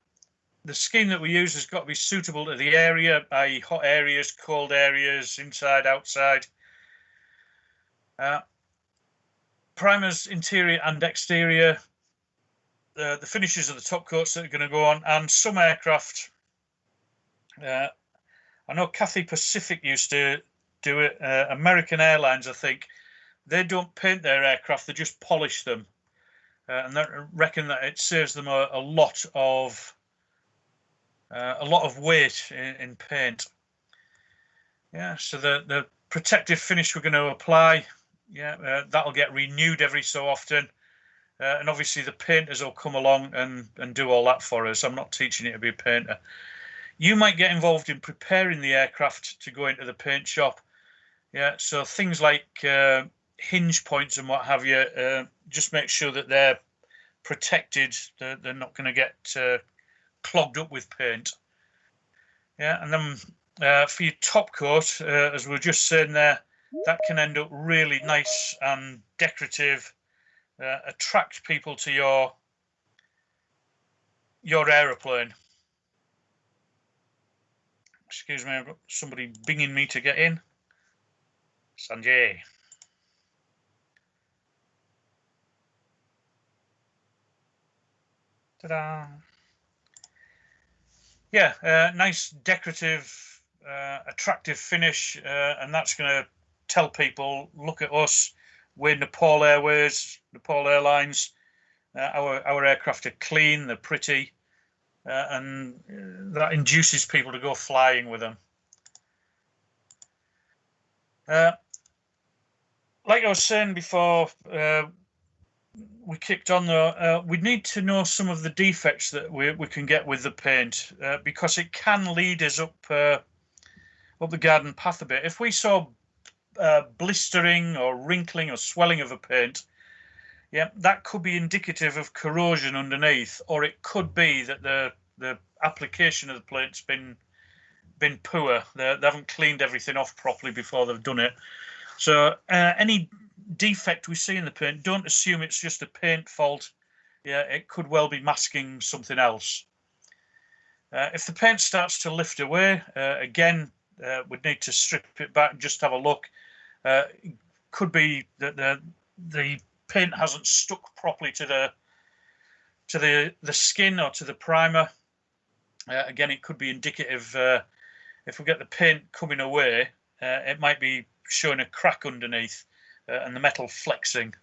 scheme that we use has got to be suitable to the area, i.e. hot areas, cold areas, inside, outside. Primers, interior and exterior. The finishes of the top coats that are going to go on, and some aircraft. I know Cathay Pacific used to do it. American Airlines, I think, they don't paint their aircraft; they just polish them, and they reckon that it saves them a lot of weight in paint. Yeah, so the protective finish we're going to apply, yeah, that'll get renewed every so often, and obviously the painters will come along and do all that for us. I'm not teaching you to be a painter. You might get involved in preparing the aircraft to go into the paint shop. Yeah, so things like hinge points and what have you, just make sure that they're protected. They're not going to get clogged up with paint. Yeah, and then for your top coat, as we were just saying there, that can end up really nice and decorative, attract people to your aeroplane. Excuse me, I've got somebody binging me to get in. Sanjay. Ta-da. Yeah, nice decorative, attractive finish, and that's going to tell people, look at us, we're Nepal Airways, Nepal Airlines. Our aircraft are clean, they're pretty, and that induces people to go flying with them. Like I was saying before, we kicked on though, we need to know some of the defects that we can get with the paint, because it can lead us up the garden path a bit. If we saw blistering or wrinkling or swelling of a paint, yeah, that could be indicative of corrosion underneath, or it could be that the application of the paint's been poor. They haven't cleaned everything off properly before they've done it. So any defect we see in the paint, don't assume it's just a paint fault. Yeah, it could well be masking something else. If the paint starts to lift away, again, we'd need to strip it back and just have a look. It could be that the paint hasn't stuck properly to the skin or to the primer. Again, it could be indicative if we get the paint coming away, it might be showing a crack underneath and the metal flexing.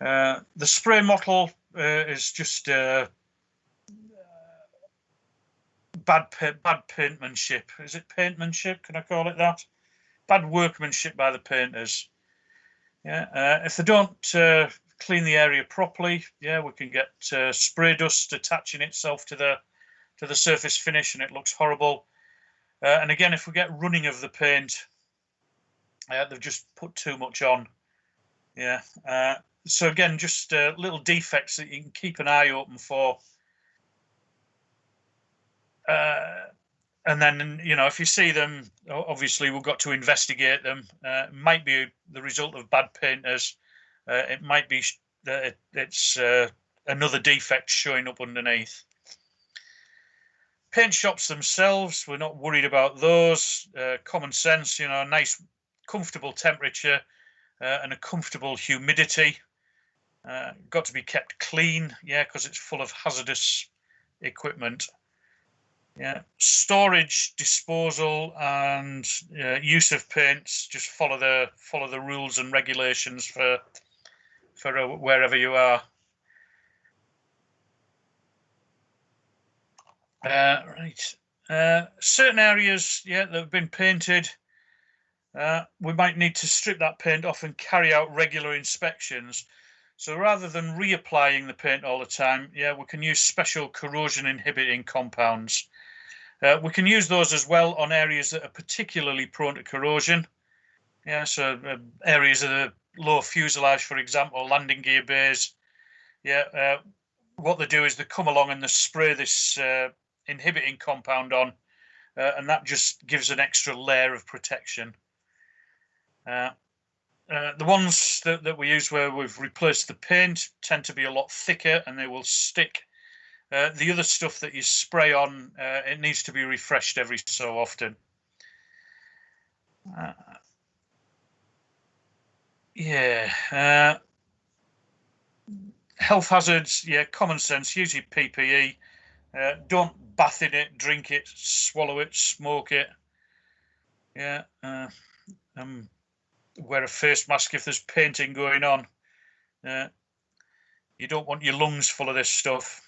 The spray model is just bad paintmanship. Is it paintmanship? Can I call it that? Bad workmanship by the painters. Yeah, if they don't clean the area properly, yeah, we can get spray dust attaching itself to the surface finish, and it looks horrible. And again, if we get running of the paint, they've just put too much on. Yeah. So again, just little defects that you can keep an eye open for. And then, you know, if you see them, obviously we've got to investigate them. It might be the result of bad painters. It might be that it's another defect showing up underneath. Paint shops themselves, we're not worried about those. Common sense, you know, a nice, comfortable temperature and a comfortable humidity. Got to be kept clean, yeah, because it's full of hazardous equipment. Yeah, storage, disposal, and use of paints. Just follow the rules and regulations for wherever you are. Right. Certain areas, yeah, that have been painted. We might need to strip that paint off and carry out regular inspections. So rather than reapplying the paint all the time, yeah, we can use special corrosion inhibiting compounds. We can use those as well on areas that are particularly prone to corrosion. Yeah, so areas of the low fuselage, for example, landing gear bays. Yeah, what they do is they come along and they spray this inhibiting compound on, and that just gives an extra layer of protection. The ones that we use where we've replaced the paint tend to be a lot thicker and they will stick. The other stuff that you spray on, it needs to be refreshed every so often. Yeah. Health hazards, yeah, common sense, use your PPE. Don't bath in it, drink it, swallow it, smoke it. Yeah. Wear a face mask if there's painting going on. You don't want your lungs full of this stuff.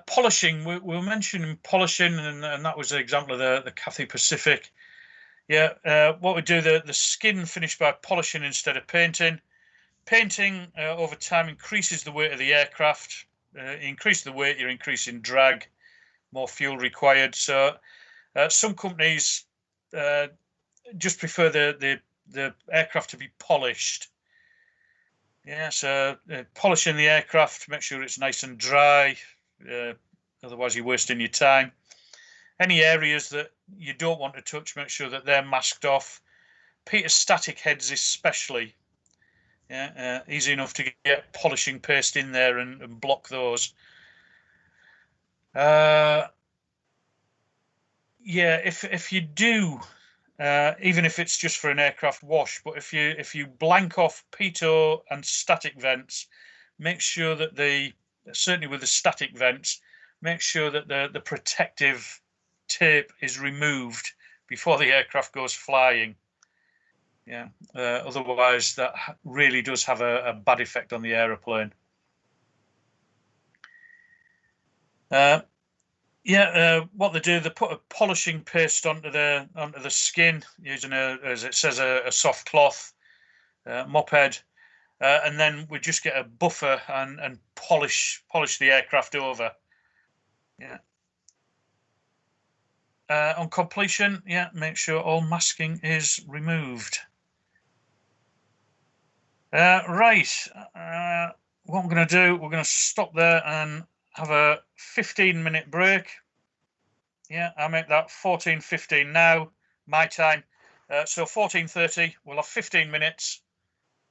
Polishing, we were mentioning polishing, and that was an example of the Cathay Pacific. Yeah, what we do, the skin finished by polishing instead of painting. Painting over time increases the weight of the aircraft. Increase the weight, you're increasing drag, more fuel required. So some companies just prefer the aircraft to be polished. Yeah, so polishing the aircraft, make sure it's nice and dry. Otherwise, you're wasting your time. Any areas that you don't want to touch, make sure that they're masked off. Static heads especially. Yeah, easy enough to get polishing paste in there and block those. Yeah, if you do, even if it's just for an aircraft wash, but if you blank off pitot and static vents, make sure that certainly with the static vents, make sure that the protective tape is removed before the aircraft goes flying. Yeah, otherwise that really does have a bad effect on the aeroplane. What they do, they put a polishing paste onto the skin using as it says, a soft cloth, moped, and then we just get a buffer and polish the aircraft over. Yeah. On completion, yeah, make sure all masking is removed. Right. What I'm going to do, we're going to stop there and have a 15-minute break. Yeah, I make that 14:15 now, my time. So 14:30, we'll have 15 minutes,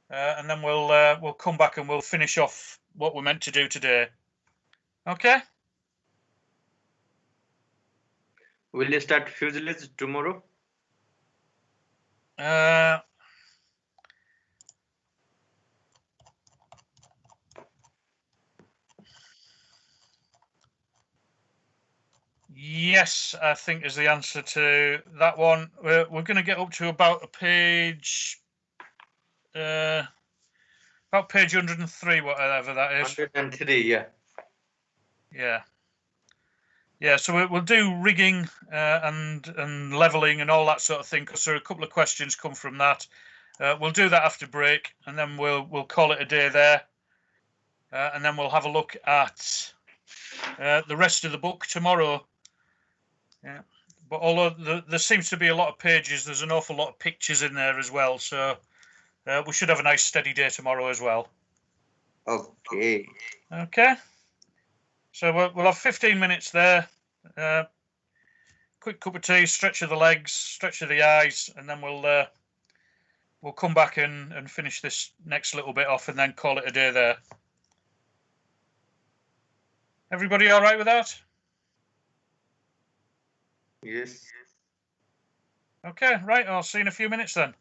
and then we'll come back and we'll finish off what we're meant to do today. Okay. Will you start fuselage tomorrow? yes, I think is the answer to that one. We're going to get up to about a page, about page 103, whatever that is. 103, yeah. Yeah. Yeah, so we'll do rigging and leveling and all that sort of thing, because there are a couple of questions come from that. We'll do that after break, and then we'll call it a day there. And then we'll have a look at the rest of the book tomorrow. Yeah, but although there seems to be a lot of pages, there's an awful lot of pictures in there as well. So we should have a nice steady day tomorrow as well. Okay. Okay. So we'll have 15 minutes there. Quick cup of tea, stretch of the legs, stretch of the eyes, and then we'll come back and finish this next little bit off, and then call it a day there. Everybody all right with that? Yes. Okay, right. I'll see you in a few minutes then.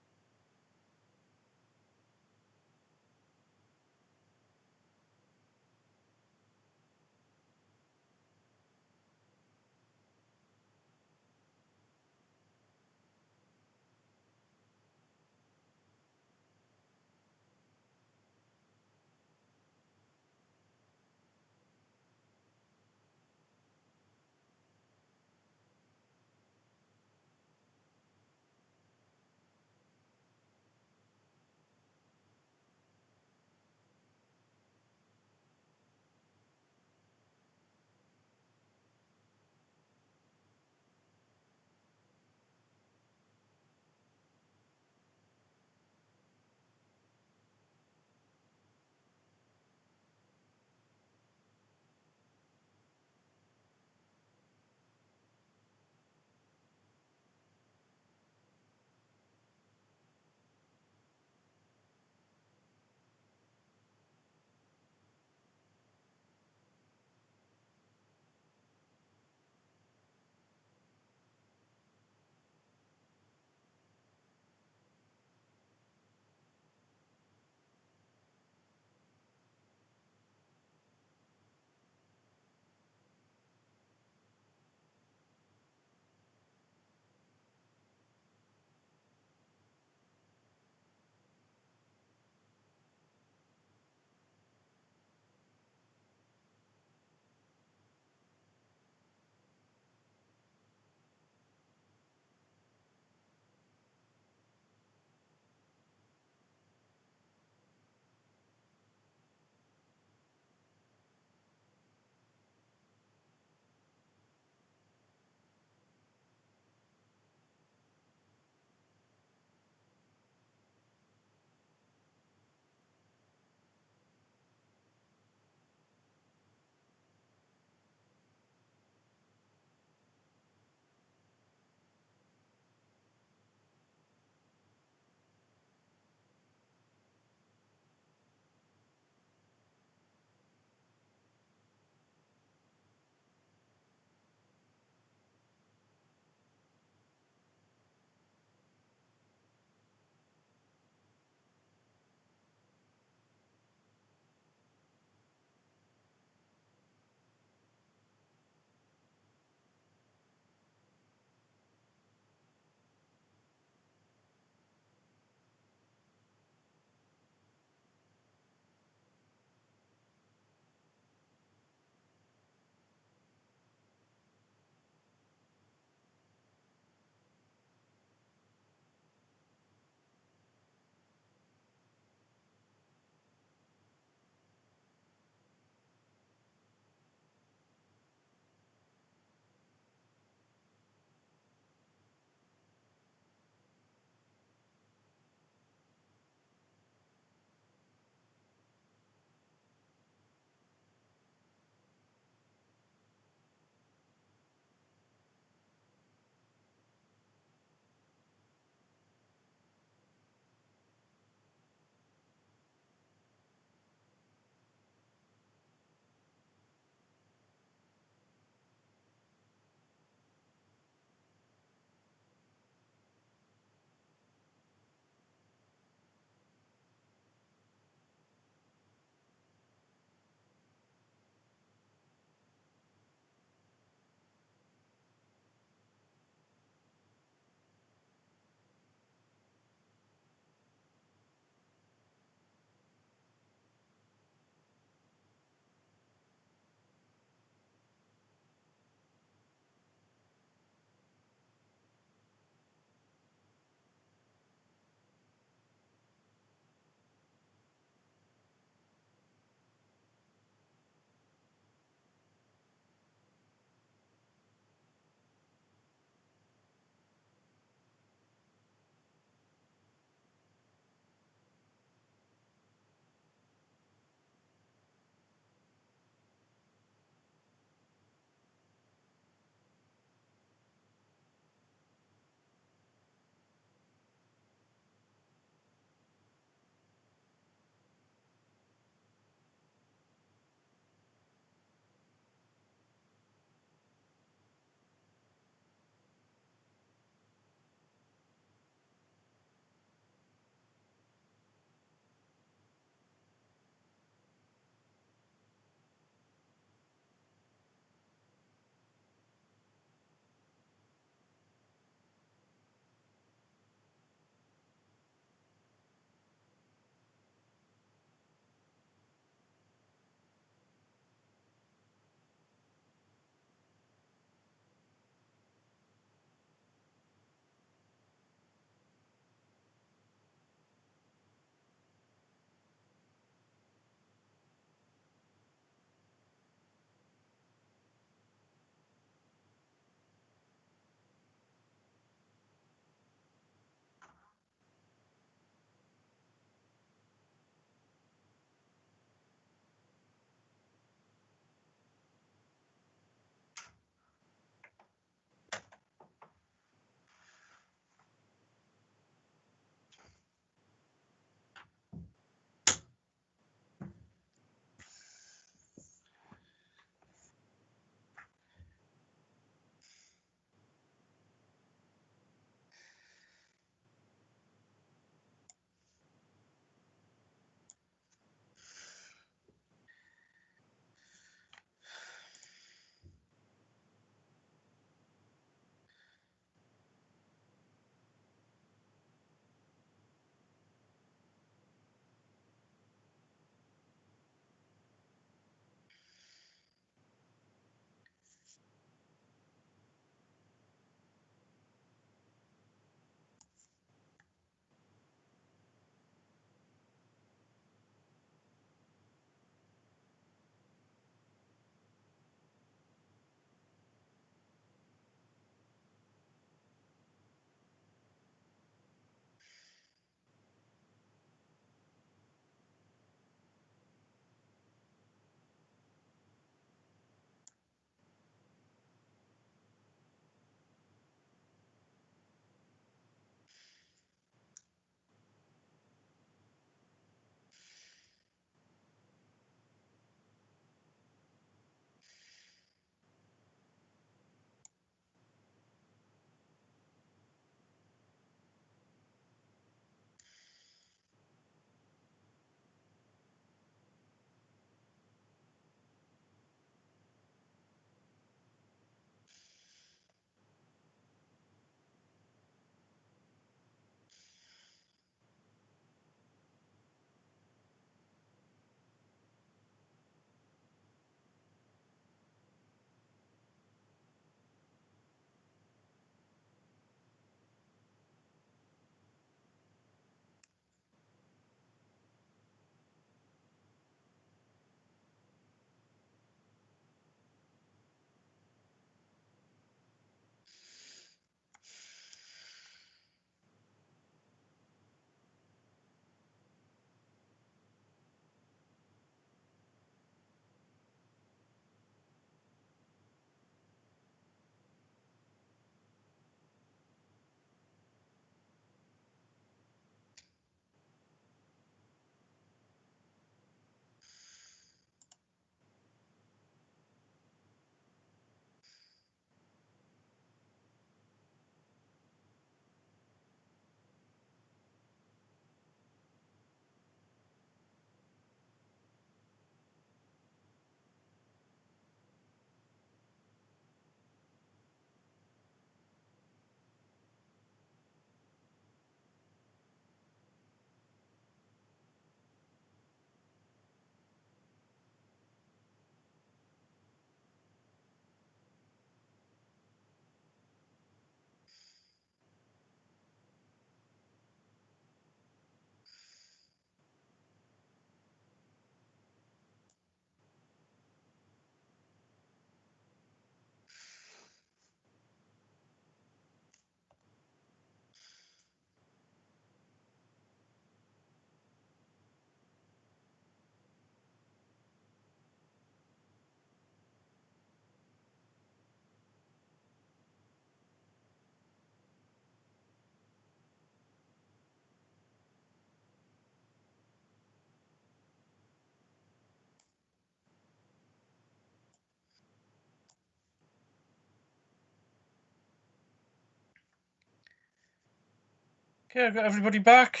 Okay, I've got everybody back.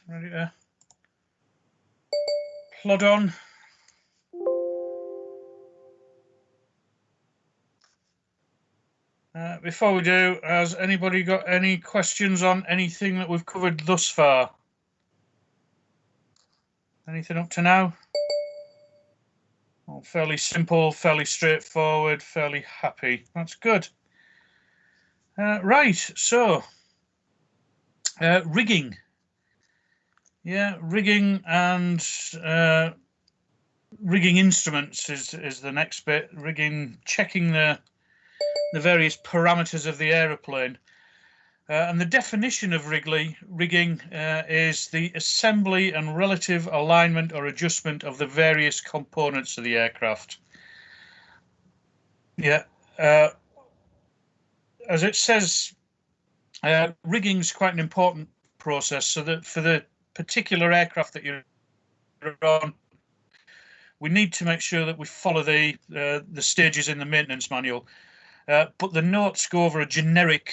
Ready to plod on. Before we do, has anybody got any questions on anything that we've covered thus far? Anything up to now? Well, fairly simple, fairly straightforward, fairly happy. That's good. Right, so rigging. Yeah, rigging and rigging instruments is the next bit. Rigging, checking the various parameters of the aeroplane. And the definition of rigging is the assembly and relative alignment or adjustment of the various components of the aircraft. Yeah, as it says, rigging is quite an important process, so that for the particular aircraft that you're on, we need to make sure that we follow the stages in the maintenance manual. But the notes go over a generic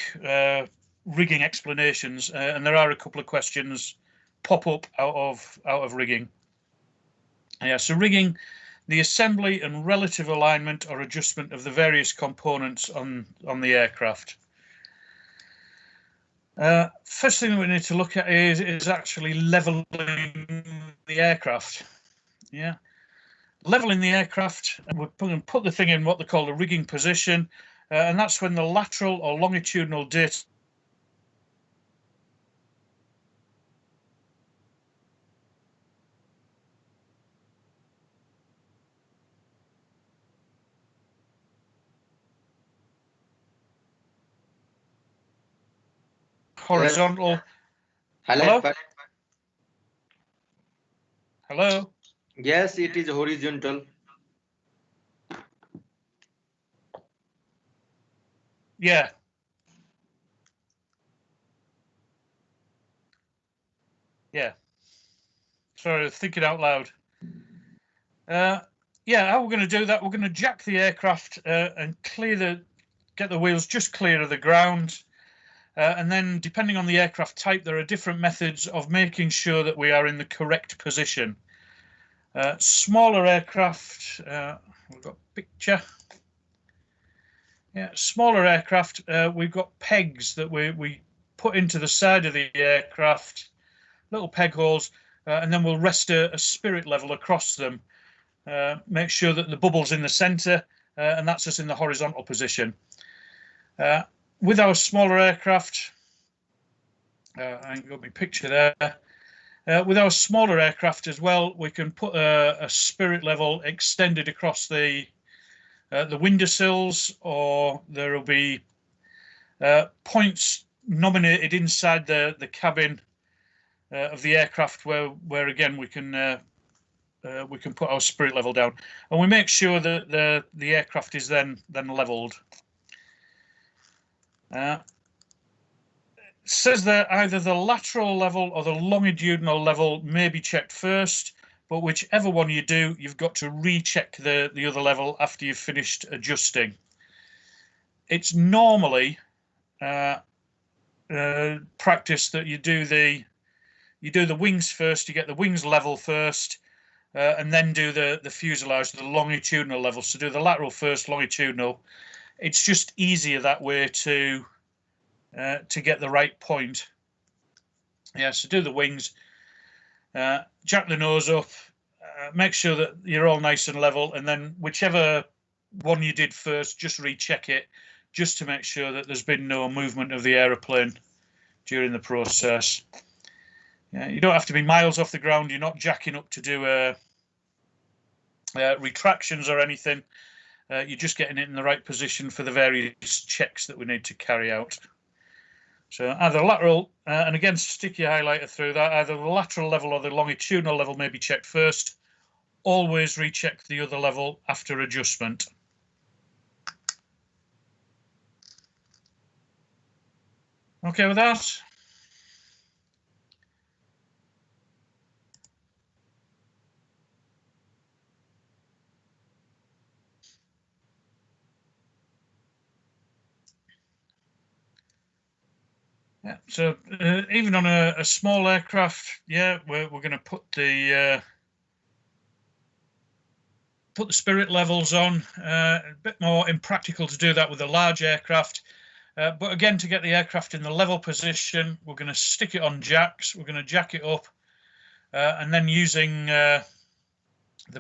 rigging explanations, and there are a couple of questions pop up out of rigging. Yeah, so rigging, the assembly and relative alignment or adjustment of the various components on the aircraft. First thing we need to look at is actually leveling the aircraft. Yeah, leveling the aircraft, and we're going to put the thing in what they call a rigging position, and that's when the lateral or longitudinal data horizontal. Hello? Hello? Yes, it is horizontal. Yeah. Yeah. Sorry, thinking out loud. Yeah, how we're going to do that, we're going to jack the aircraft and get the wheels just clear of the ground. And then, depending on the aircraft type, there are different methods of making sure that we are in the correct position. Smaller aircraft, we've got a picture. Yeah, smaller aircraft, we've got pegs that we put into the side of the aircraft, little peg holes, and then we'll rest a spirit level across them. Make sure that the bubble's in the center, and that's us in the horizontal position. With our smaller aircraft, I ain't got my picture there. With our smaller aircraft as well, we can put a spirit level extended across the windowsills, or there will be points nominated inside the cabin of the aircraft where again we can put our spirit level down, and we make sure that the aircraft is then leveled. It says that either the lateral level or the longitudinal level may be checked first, but whichever one you do, you've got to recheck the other level after you've finished adjusting. It's normally practice that you do the wings first, you get the wings level first, and then do the fuselage, the longitudinal level. So do the lateral first, longitudinal. It's just easier that way to get the right point. Yeah, so do the wings, jack the nose up, make sure that you're all nice and level, and then whichever one you did first, just recheck it, just to make sure that there's been no movement of the aeroplane during the process. Yeah, you don't have to be miles off the ground. You're not jacking up to do retractions or anything. You're just getting it in the right position for the various checks that we need to carry out. So either lateral, and again, stick your highlighter through that, either the lateral level or the longitudinal level may be checked first. Always recheck the other level after adjustment. Okay with that? Yeah, so even on a small aircraft, yeah, we're going to put the spirit levels on. A bit more impractical to do that with a large aircraft. But again, to get the aircraft in the level position, we're going to stick it on jacks. We're going to jack it up, and then using the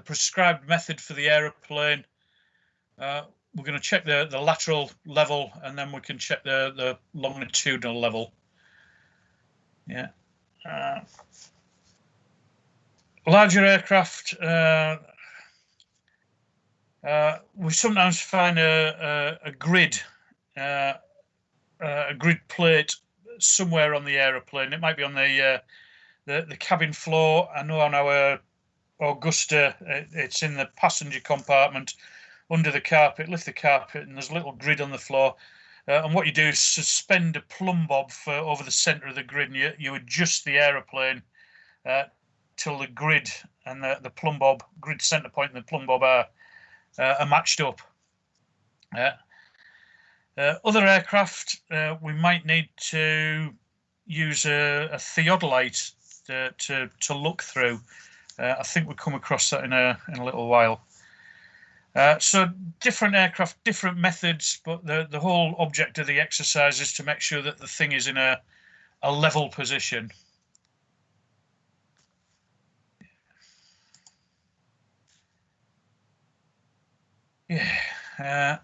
prescribed method for the aeroplane, we're going to check the lateral level, and then we can check the longitudinal level. Yeah. Larger aircraft, we sometimes find a grid plate somewhere on the aeroplane. It might be on the cabin floor. I know on our Augusta, it's in the passenger compartment under the carpet. Lift the carpet, and there's a little grid on the floor. And what you do is suspend a plumb bob over the center of the grid, and you adjust the aeroplane till the grid and the plumb bob, grid center point and the plumb bob are matched up. Other aircraft, we might need to use a theodolite to look through. I think we'll come across that in a little while. So different aircraft, different methods, but the whole object of the exercise is to make sure that the thing is in a level position. Yeah.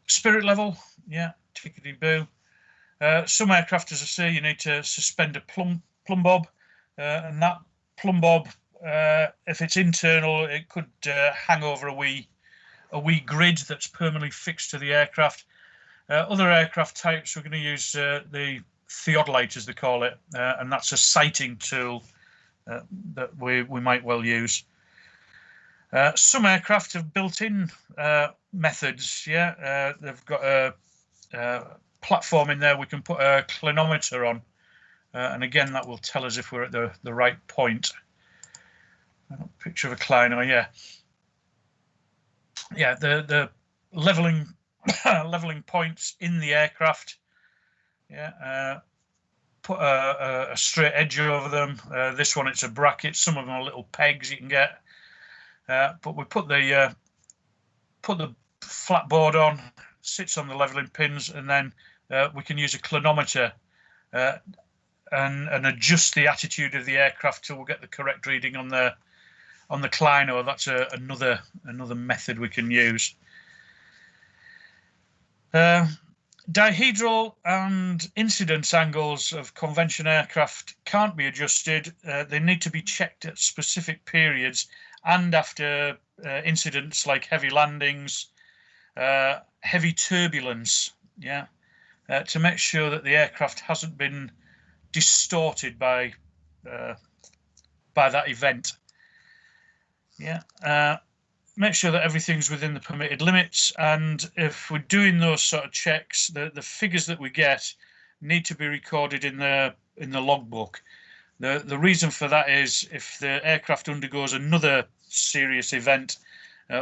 Spirit level, yeah, tickety-boo. Some aircraft, as I say, you need to suspend a plumb bob, and that plumb bob, if it's internal, it could hang over a wee grid that's permanently fixed to the aircraft. Other aircraft types, we're going to use the theodolite, as they call it, and that's a sighting tool that we might well use. Some aircraft have built-in methods. Yeah, they've got a platform in there we can put a clinometer on, and again that will tell us if we're at the right point. Picture of a clino, yeah, the leveling leveling points in the aircraft. Yeah, put a straight edge over them. This one, it's a bracket. Some of them are little pegs you can get. But we put the flat board on, sits on the leveling pins, and then we can use a clinometer and adjust the attitude of the aircraft till we get the correct reading on the clino. That's another method we can use. Dihedral and incidence angles of convention aircraft can't be adjusted. They need to be checked at specific periods and after incidents like heavy landings, heavy turbulence, yeah, to make sure that the aircraft hasn't been distorted by that event. Yeah, make sure that everything's within the permitted limits, and if we're doing those sort of checks, the figures that we get need to be recorded in the logbook. The reason for that is if the aircraft undergoes another serious event,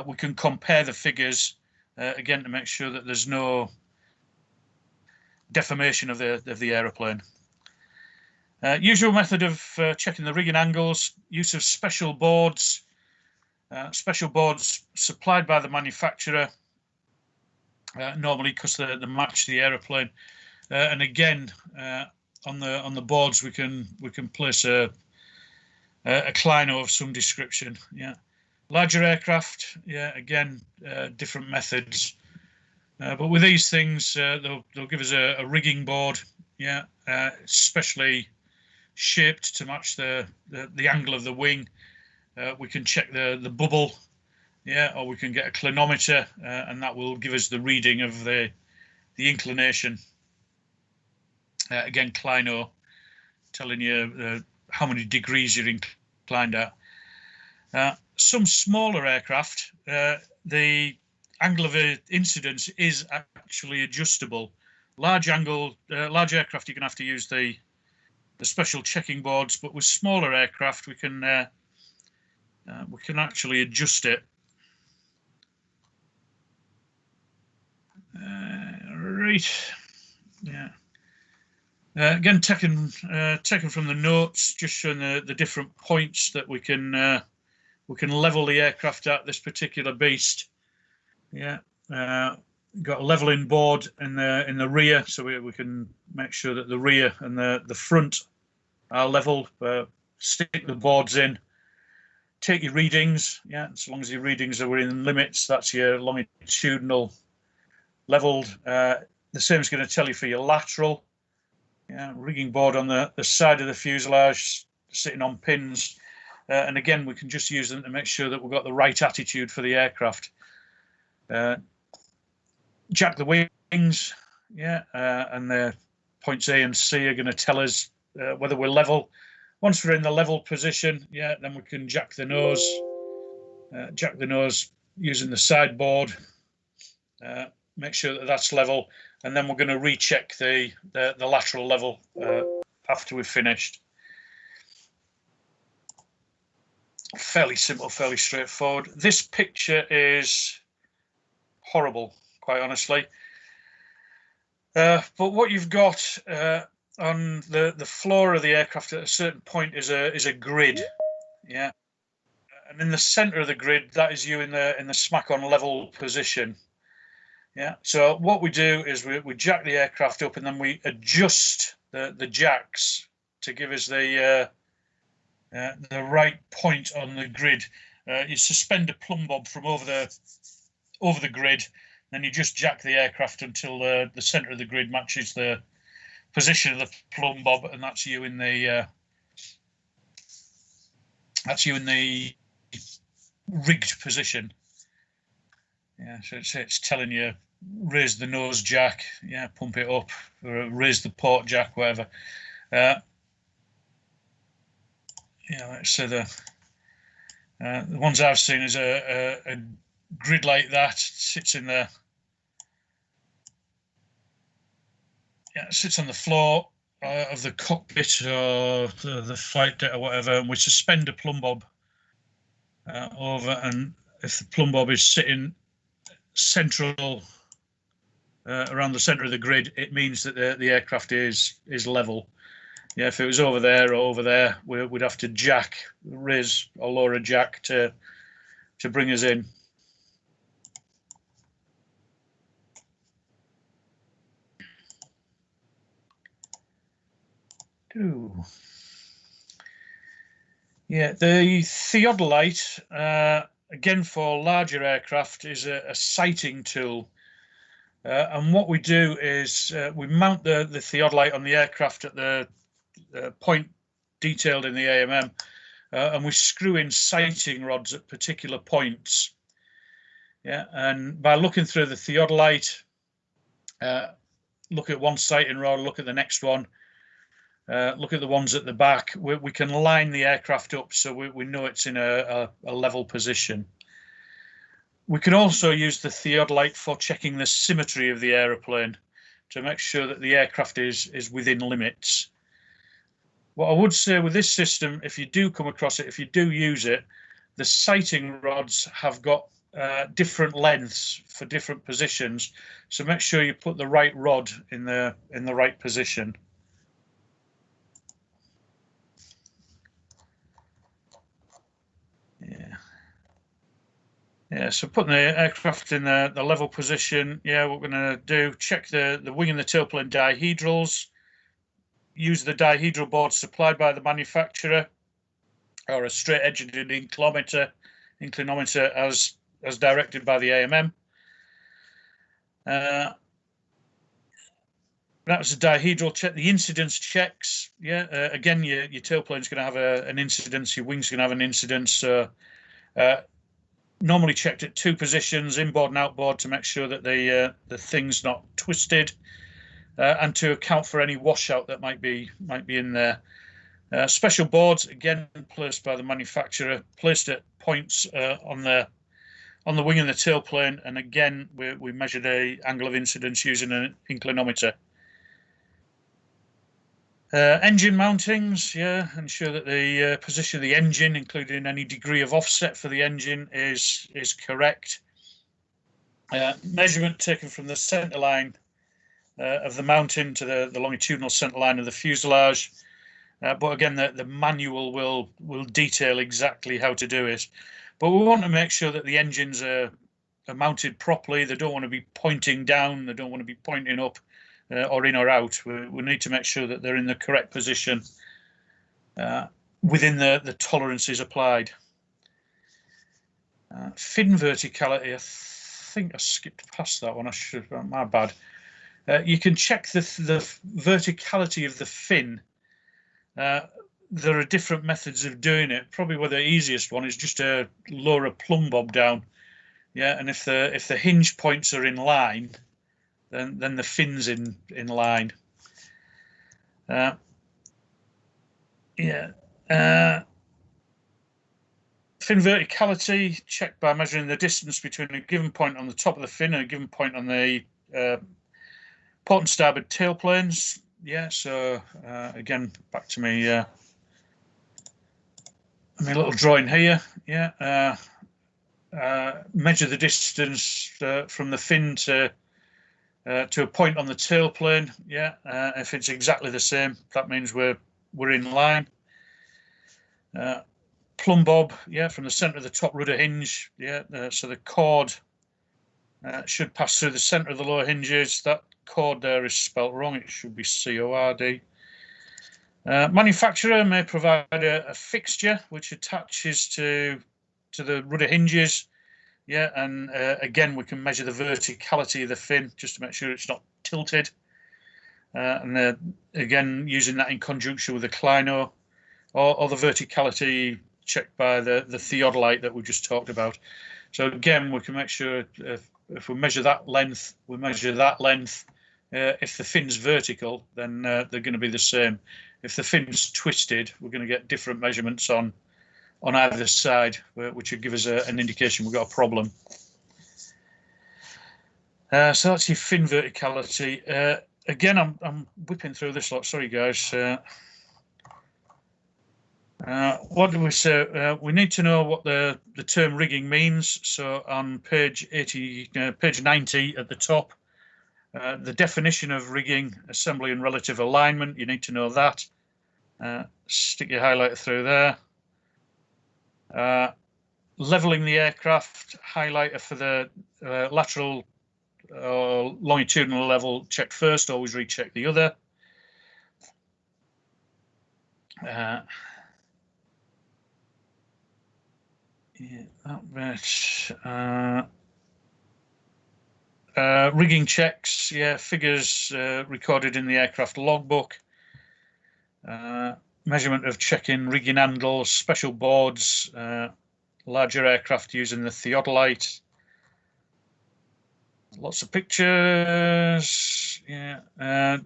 we can compare the figures again to make sure that there's no deformation of the aeroplane. Usual method of checking the rigging angles, use of special boards supplied by the manufacturer, normally because they match the aeroplane, and again on the boards we can place a clino of some description. Yeah, larger aircraft, yeah, again different methods, but with these things they'll give us a rigging board, yeah, specially shaped to match the angle of the wing. We can check the bubble, yeah, or we can get a clinometer, and that will give us the reading of the inclination. Again, clino, telling you how many degrees you're inclined at. Some smaller aircraft, the angle of incidence is actually adjustable. Large aircraft, you're going to have to use the special checking boards, but with smaller aircraft, we can actually adjust it. Right, yeah. Again, taken from the notes, just showing the different points that we can level the aircraft at this particular beast. Yeah, got a leveling board in the rear, so we can make sure that the rear and the front are level. Stick the boards in. Take your readings. Yeah, as long as your readings are within limits, that's your longitudinal leveled. The same is going to tell you for your lateral. Yeah, rigging board on the side of the fuselage, sitting on pins. And again, we can just use them to make sure that we've got the right attitude for the aircraft. Jack the wings, yeah, and the points A and C are going to tell us whether we're level. Once we're in the level position, yeah, then we can jack the nose using the sideboard. Make sure that that's level, and then we're going to recheck the lateral level after we've finished. Fairly simple, fairly straightforward. This picture is horrible, quite honestly. But what you've got on the floor of the aircraft at a certain point is a grid, yeah, and in the centre of the grid, that is you in the smack on level position. Yeah, so what we do is we jack the aircraft up, and then we adjust the jacks to give us the right point on the grid. You suspend a plumb bob from over the grid, then you just jack the aircraft until the centre of the grid matches the position of the plumb bob, and that's you in the rigged position. Yeah, so it's telling you raise the nose jack, yeah, pump it up, or raise the port jack, whatever. Yeah, let's say the ones I've seen is a grid like that sits in the sits on the floor of the cockpit or the flight deck or whatever, and we suspend a plumb bob over, and if the plumb bob is sitting central around the center of the grid, it means that the aircraft is level. Yeah, if it was over there or over there, we'd have to jack, raise or lower a jack to bring us in. Ooh. Yeah, the theodolite, again for larger aircraft, is a sighting tool. And what we do is we mount the theodolite on the aircraft at the point detailed in the AMM, and we screw in sighting rods at particular points. Yeah, and by looking through the theodolite, look at one sighting rod, look at the next one, look at the ones at the back. We can line the aircraft up so we know it's in a level position. We can also use the theodolite for checking the symmetry of the aeroplane to make sure that the aircraft is within limits. What I would say with this system, if you do come across it, if you do use it, the sighting rods have got different lengths for different positions, so make sure you put the right rod in the right position. Yeah, so putting the aircraft in the level position, yeah, what we're going to do, check the wing and the tailplane dihedrals, use the dihedral board supplied by the manufacturer, or a straight-edged inclinometer as directed by the AMM. That was a dihedral check. The incidence checks, yeah, again, your tailplane's going to have an incidence, your wing's going to have an incidence, so normally checked at 2 positions, inboard and outboard, to make sure that the thing's not twisted, and to account for any washout that might be in there. Special boards, again placed by the manufacturer, placed at points on the wing and the tailplane, and again we measured a angle of incidence using an inclinometer. Engine mountings, yeah, ensure that the position of the engine, including any degree of offset for the engine, is correct. Measurement taken from the centre line of the mounting to the longitudinal centre line of the fuselage. But again, the manual will detail exactly how to do it. But we want to make sure that the engines are mounted properly. They don't want to be pointing down. They don't want to be pointing up or in or out. We need to make sure that they're in the correct position within the tolerances applied. Fin verticality, I think I skipped past that one. I should, my bad. You can check the verticality of the fin. There are different methods of doing it. Probably the easiest one is just to lower a plumb bob down. Yeah, and if the hinge points are in line, then the fin's in line. Fin verticality checked by measuring the distance between a given point on the top of the fin and a given point on the port and starboard tail planes. Yeah, so again, back to me. My little drawing here. Yeah, measure the distance from the fin to a point on the tail plane. Yeah, if it's exactly the same, that means we're in line. Plumb bob, yeah, from the centre of the top rudder hinge. Yeah, so the cord should pass through the centre of the lower hinges. That cord there is spelt wrong. It should be CORD. Manufacturer may provide a fixture which attaches to the rudder hinges. Yeah, and again, we can measure the verticality of the fin just to make sure it's not tilted. And again, using that in conjunction with the clino or the verticality checked by the theodolite that we just talked about. So again, we can make sure if we measure that length, we measure that length. If the fin's vertical, then they're going to be the same. If the fin's twisted, we're going to get different measurements on either side, which would give us an indication we've got a problem. So that's your fin verticality. Again, I'm whipping through this lot. Sorry, guys. What do we say? We need to know what the term rigging means. So on page 80, page 90 at the top, the definition of rigging, assembly and relative alignment, you need to know that. Stick your highlighter through there. Leveling the aircraft, highlighter for the lateral or longitudinal level checked first, always recheck the other. Yeah, that bit. Rigging checks, yeah, figures recorded in the aircraft logbook. Measurement of check-in rigging handles, special boards, larger aircraft using the theodolite. Lots of pictures. Yeah,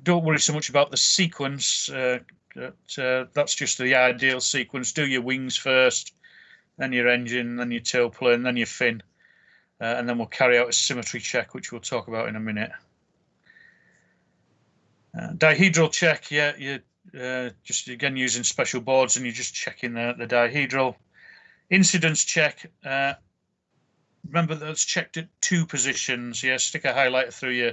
don't worry so much about the sequence. That's just the ideal sequence. Do your wings first, then your engine, then your tailplane, then your fin, and then we'll carry out a symmetry check, which we'll talk about in a minute. Dihedral check, yeah, you just again using special boards, and you're just checking the dihedral. Incidence check. Remember that's checked at 2 positions. Yeah, stick a highlighter through your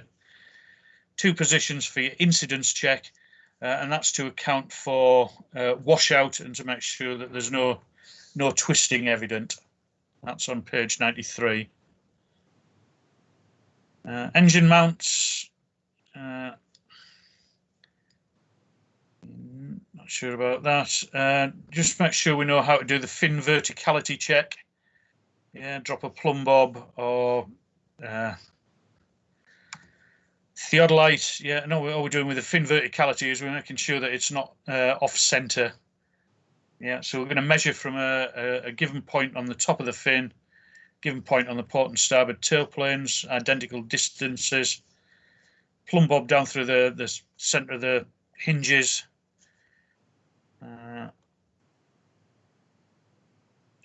2 positions for your incidence check, and that's to account for washout and to make sure that there's no twisting evident. That's on page 93. Engine mounts. Not sure about that. Just make sure we know how to do the fin verticality check. Yeah, drop a plumb bob or theodolite. Yeah, no, all we're doing with the fin verticality is we're making sure that it's not off center. Yeah, so we're going to measure from a given point on the top of the fin, given point on the port and starboard tail planes, identical distances, plumb bob down through the center of the hinges.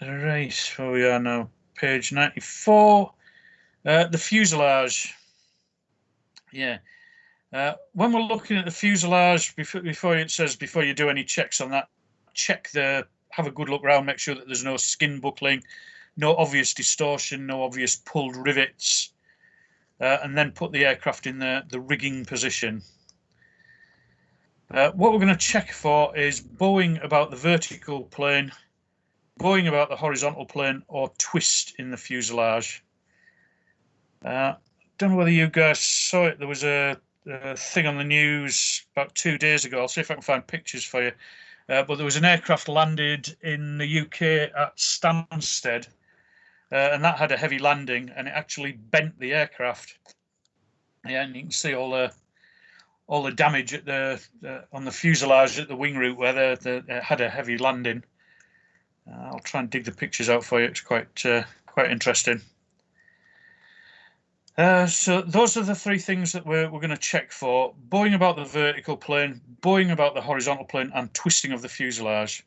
Right, where we are now, page 94. The fuselage. Yeah. When we're looking at the fuselage, before it says before you do any checks on that, have a good look around, make sure that there's no skin buckling, no obvious distortion, no obvious pulled rivets. and then put the aircraft in the rigging position. What we're going to check for is bowing about the vertical plane, bowing about the horizontal plane, or twist in the fuselage. Don't know whether you guys saw it. There was a thing on the news about 2 days ago. I'll see if I can find pictures for you. But there was an aircraft landed in the UK at Stansted, and that had a heavy landing, and it actually bent the aircraft. Yeah, and you can see all the damage at on the fuselage at the wing root where it had a heavy landing. I'll try and dig the pictures out for you. It's quite interesting. So those are the three things that we're going to check for: bowing about the vertical plane, bowing about the horizontal plane, and twisting of the fuselage.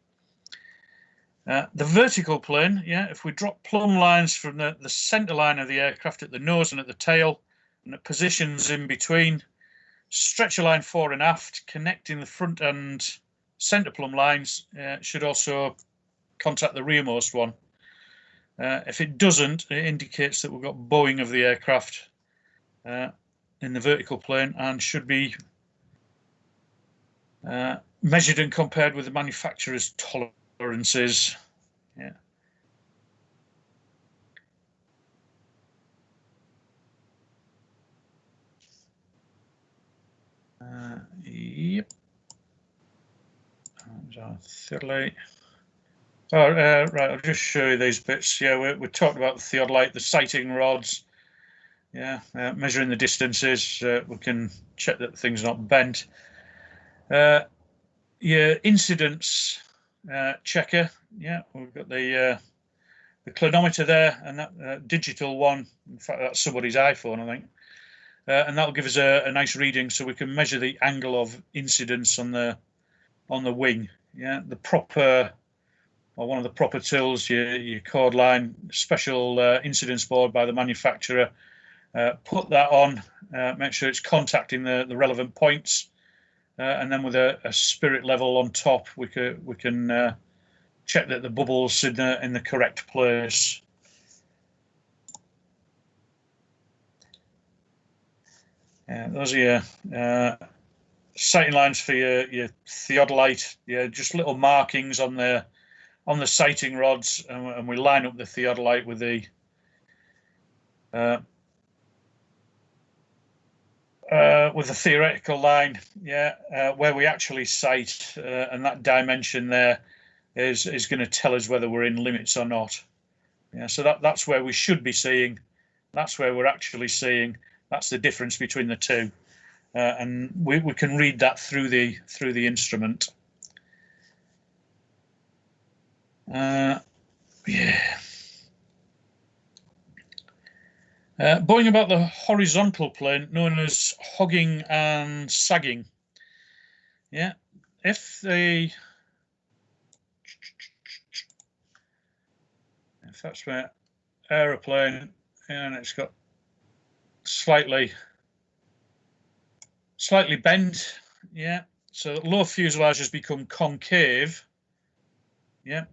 The vertical plane, yeah, if we drop plumb lines from the center line of the aircraft at the nose and at the tail, and at positions in between, stretch a line fore and aft, connecting the front and center plumb lines, should also contact the rearmost one. If it doesn't, it indicates that we've got bowing of the aircraft in the vertical plane and should be measured and compared with the manufacturer's tolerances. Yeah. Yep. Theodolite. Oh, right, I'll just show you these bits. Yeah, we talked about the theodolite, the sighting rods. Yeah, measuring the distances. We can check that the thing's not bent. Your incidence checker. Yeah, we've got the clinometer there, and that digital one. In fact, that's somebody's iPhone, I think. And that'll give us a nice reading, so we can measure the angle of incidence on the wing. Yeah, the proper, or one of the proper tools, your cord line, special incidence board by the manufacturer. Put that on, make sure it's contacting the relevant points, and then with a spirit level on top, we can check that the bubble's in the correct place. Those are your sighting lines for your theodolite. Yeah, just little markings on the sighting rods, and we line up the theodolite with the theoretical line. Yeah, where we actually sight, and that dimension there is going to tell us whether we're in limits or not. Yeah, so that's where we should be seeing. That's where we're actually seeing. That's the difference between the two, and we can read that through the instrument. Yeah. Bowing about the horizontal plane, known as hogging and sagging. Yeah, if that's my aeroplane and it's got slightly bent, yeah, so low fuselage has become concave. Yeah,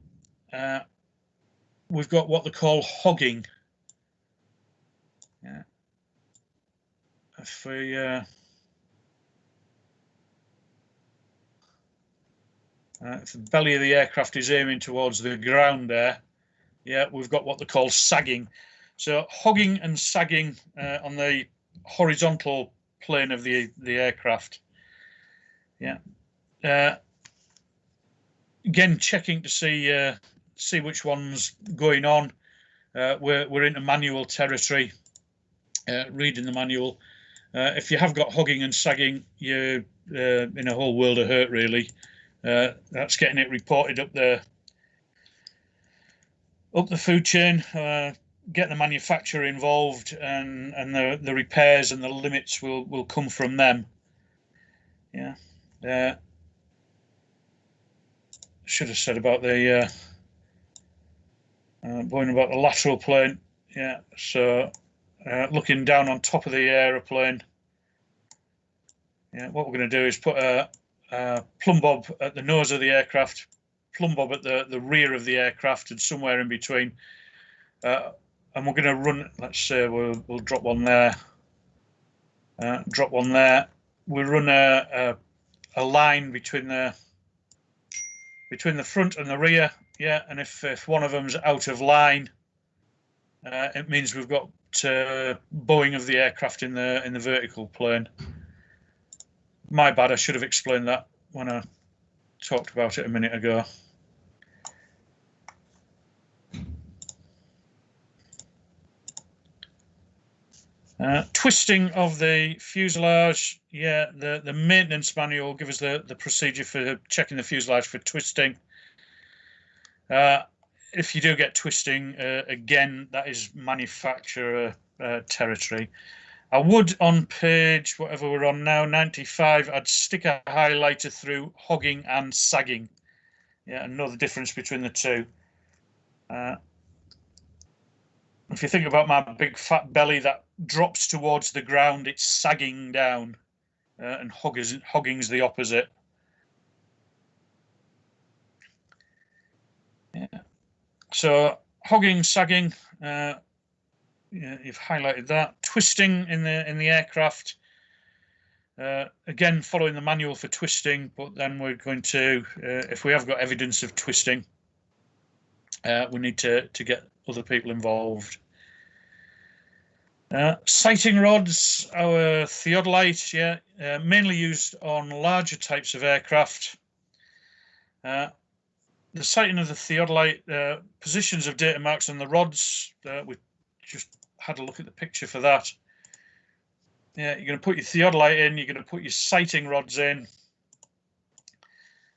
we've got what they call hogging. Yeah, if we if the belly of the aircraft is aiming towards the ground there, yeah, we've got what they call sagging. So hogging and sagging on the horizontal plane of the aircraft. Yeah. Again, checking to see which one's going on. We're into manual territory. Reading the manual. If you have got hogging and sagging, you're in a whole world of hurt, really. That's getting it reported up the food chain. Get the manufacturer involved, and the repairs and the limits will come from them. Yeah. Should have said about the going about the lateral plane. Yeah. So looking down on top of the aeroplane. Yeah. What we're going to do is put a plumb bob at the nose of the aircraft, plumb bob at the rear of the aircraft, and somewhere in between. And we're going to run. Let's say we'll drop one there. Drop one there. We run a line between the front and the rear, yeah. And if one of them's out of line, it means we've got bowing of the aircraft in the vertical plane. My bad. I should have explained that when I talked about it a minute ago. Twisting of the fuselage, yeah, the maintenance manual will give us the procedure for checking the fuselage for twisting. If you do get twisting, again, that is manufacturer territory. I would, on page, whatever we're on now, 95, I'd stick a highlighter through hogging and sagging. Yeah, and know the difference between the two. If you think about my big fat belly that drops towards the ground, it's sagging down, and hogging's the opposite. Yeah. So hogging, sagging, yeah, you've highlighted that. Twisting in the aircraft. Again, following the manual for twisting, but then we're going to, if we have got evidence of twisting, we need to get other people involved. Sighting rods, our theodolite, yeah, mainly used on larger types of aircraft. The sighting of the theodolite, positions of data marks on the rods, we just had a look at the picture for that. Yeah, you're going to put your theodolite in, you're going to put your sighting rods in,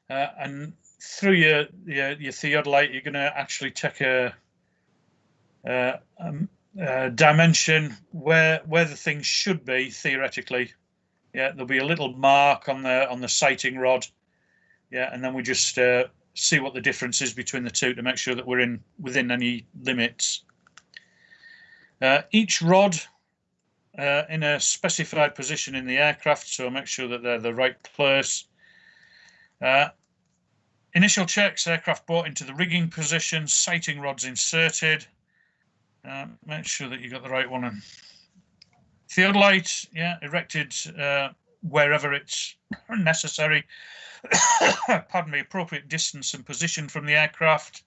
and through your theodolite, you're going to actually take a dimension where the thing should be theoretically. Yeah, there'll be a little mark on the sighting rod. Yeah, and then we just see what the difference is between the two to make sure that we're within any limits. Each rod in a specified position in the aircraft, so make sure that they're the right place. Initial checks, aircraft brought into the rigging position, sighting rods inserted. Make sure that you got the right one. And theodolite, yeah, erected wherever it's necessary. Pardon me, appropriate distance and position from the aircraft,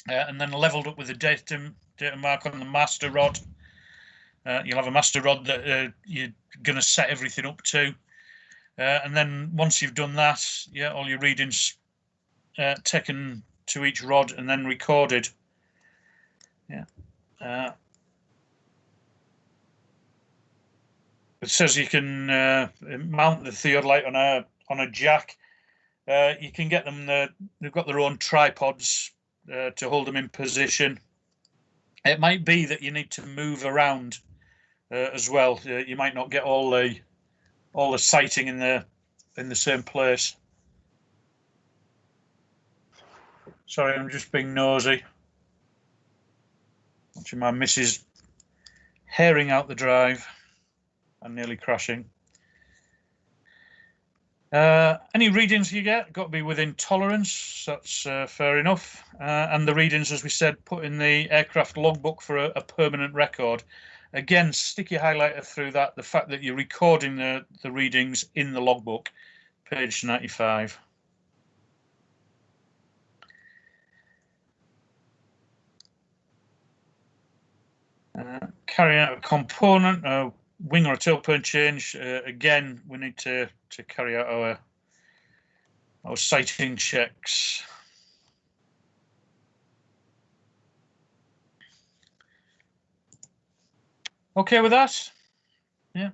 and then leveled up with a data mark on the master rod. You'll have a master rod that you're going to set everything up to, and then once you've done that, yeah, all your readings taken to each rod and then recorded. Yeah. It says you can mount the theodolite on a jack. You can get them. They've got their own tripods to hold them in position. It might be that you need to move around as well. You might not get all the sighting in the same place. Sorry, I'm just being nosy. Watching my missus herring out the drive and nearly crashing. Any readings you get got to be within tolerance. That's fair enough. And the readings, as we said, put in the aircraft logbook for a permanent record. Again, stick your highlighter through that. The fact that you're recording the readings in the logbook, page 95. Carry out a component, a wing or a tailplane change. Again, we need to carry out our sighting checks. Okay with that? Yeah.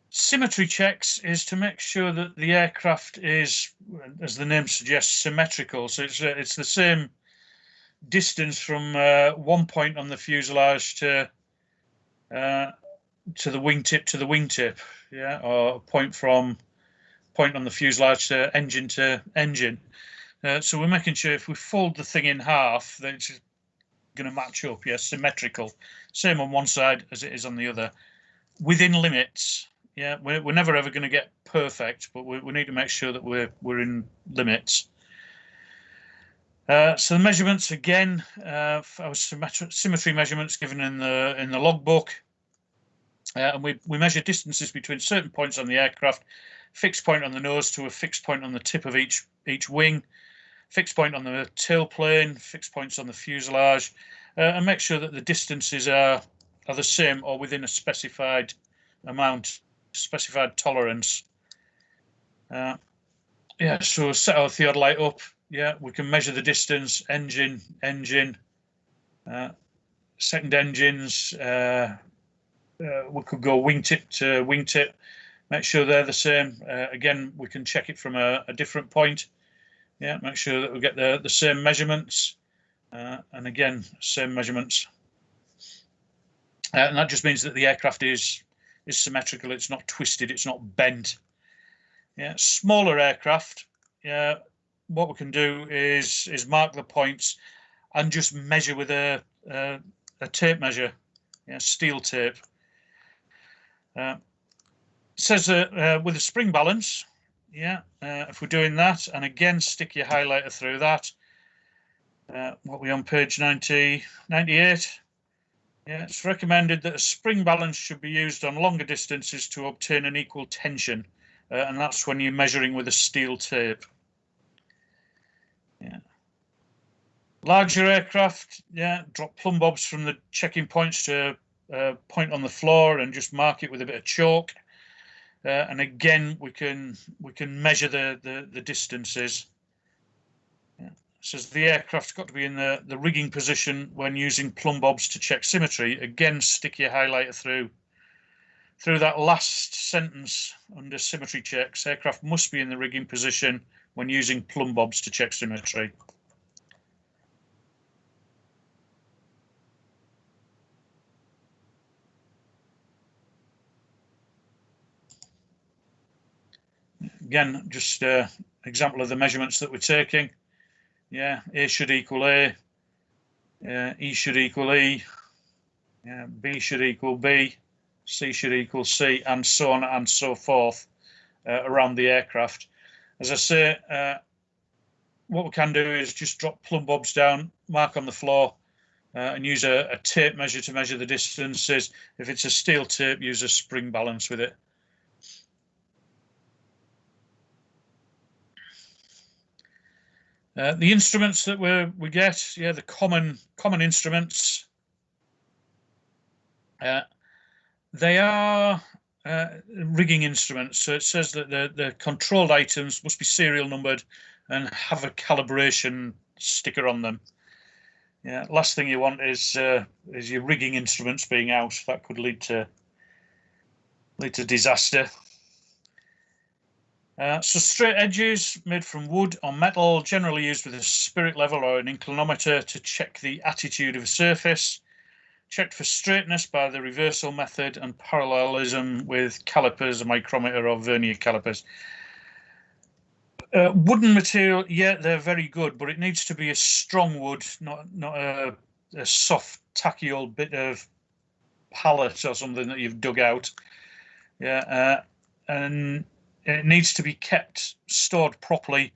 Symmetry checks is to make sure that the aircraft is, as the name suggests, symmetrical. So it's the same distance from one point on the fuselage to the wingtip to the wingtip, yeah, or a point on the fuselage to engine. So we're making sure if we fold the thing in half, that it's going to match up, yeah, symmetrical. Same on one side as it is on the other, within limits. Yeah, we're never ever going to get perfect, but we need to make sure that we're in limits. So the measurements again, our symmetry measurements given in the logbook. And we measure distances between certain points on the aircraft, fixed point on the nose to a fixed point on the tip of each wing, fixed point on the tailplane, fixed points on the fuselage, and make sure that the distances are the same or within a specified amount, specified tolerance. Yeah, so set our theodolite up. Yeah, we can measure the distance, engine, second engines. We could go wingtip to wingtip, make sure they're the same. Again, we can check it from a different point. Yeah, make sure that we get the same measurements, and again, same measurements. And that just means that the aircraft is symmetrical. It's not twisted. It's not bent. Yeah, smaller aircraft. Yeah, what we can do is mark the points and just measure with a tape measure. Yeah, steel tape. Says that with a spring balance. Yeah, if we're doing that, and again, stick your highlighter through that. What we on page 98? Yeah, it's recommended that a spring balance should be used on longer distances to obtain an equal tension, and that's when you're measuring with a steel tape. Yeah. Larger aircraft, yeah, drop plumb bobs from the checking points to a point on the floor and just mark it with a bit of chalk. And again, we can measure the distances. Yeah. It says the aircraft's got to be in the rigging position when using plumb bobs to check symmetry. Again, stick your highlighter through that last sentence under symmetry checks. Aircraft must be in the rigging position when using plumb bobs to check symmetry. Again, just example of the measurements that we're taking. Yeah, A should equal A, E should equal E, yeah, B should equal B, C should equal C, and so on and so forth around the aircraft. As I say, what we can do is just drop plumb bobs down, mark on the floor, and use a tape measure to measure the distances. If it's a steel tape, use a spring balance with it. The instruments that we get, yeah, the common instruments. They are rigging instruments. So it says that the controlled items must be serial numbered and have a calibration sticker on them. Yeah, last thing you want is your rigging instruments being out. That could lead to disaster. So straight edges made from wood or metal, generally used with a spirit level or an inclinometer to check the attitude of a surface. Checked for straightness by the reversal method and parallelism with calipers, a micrometer or vernier calipers. Wooden material, yeah, they're very good, but it needs to be a strong wood, not a soft, tacky old bit of pallet or something that you've dug out. Yeah, and it needs to be kept stored properly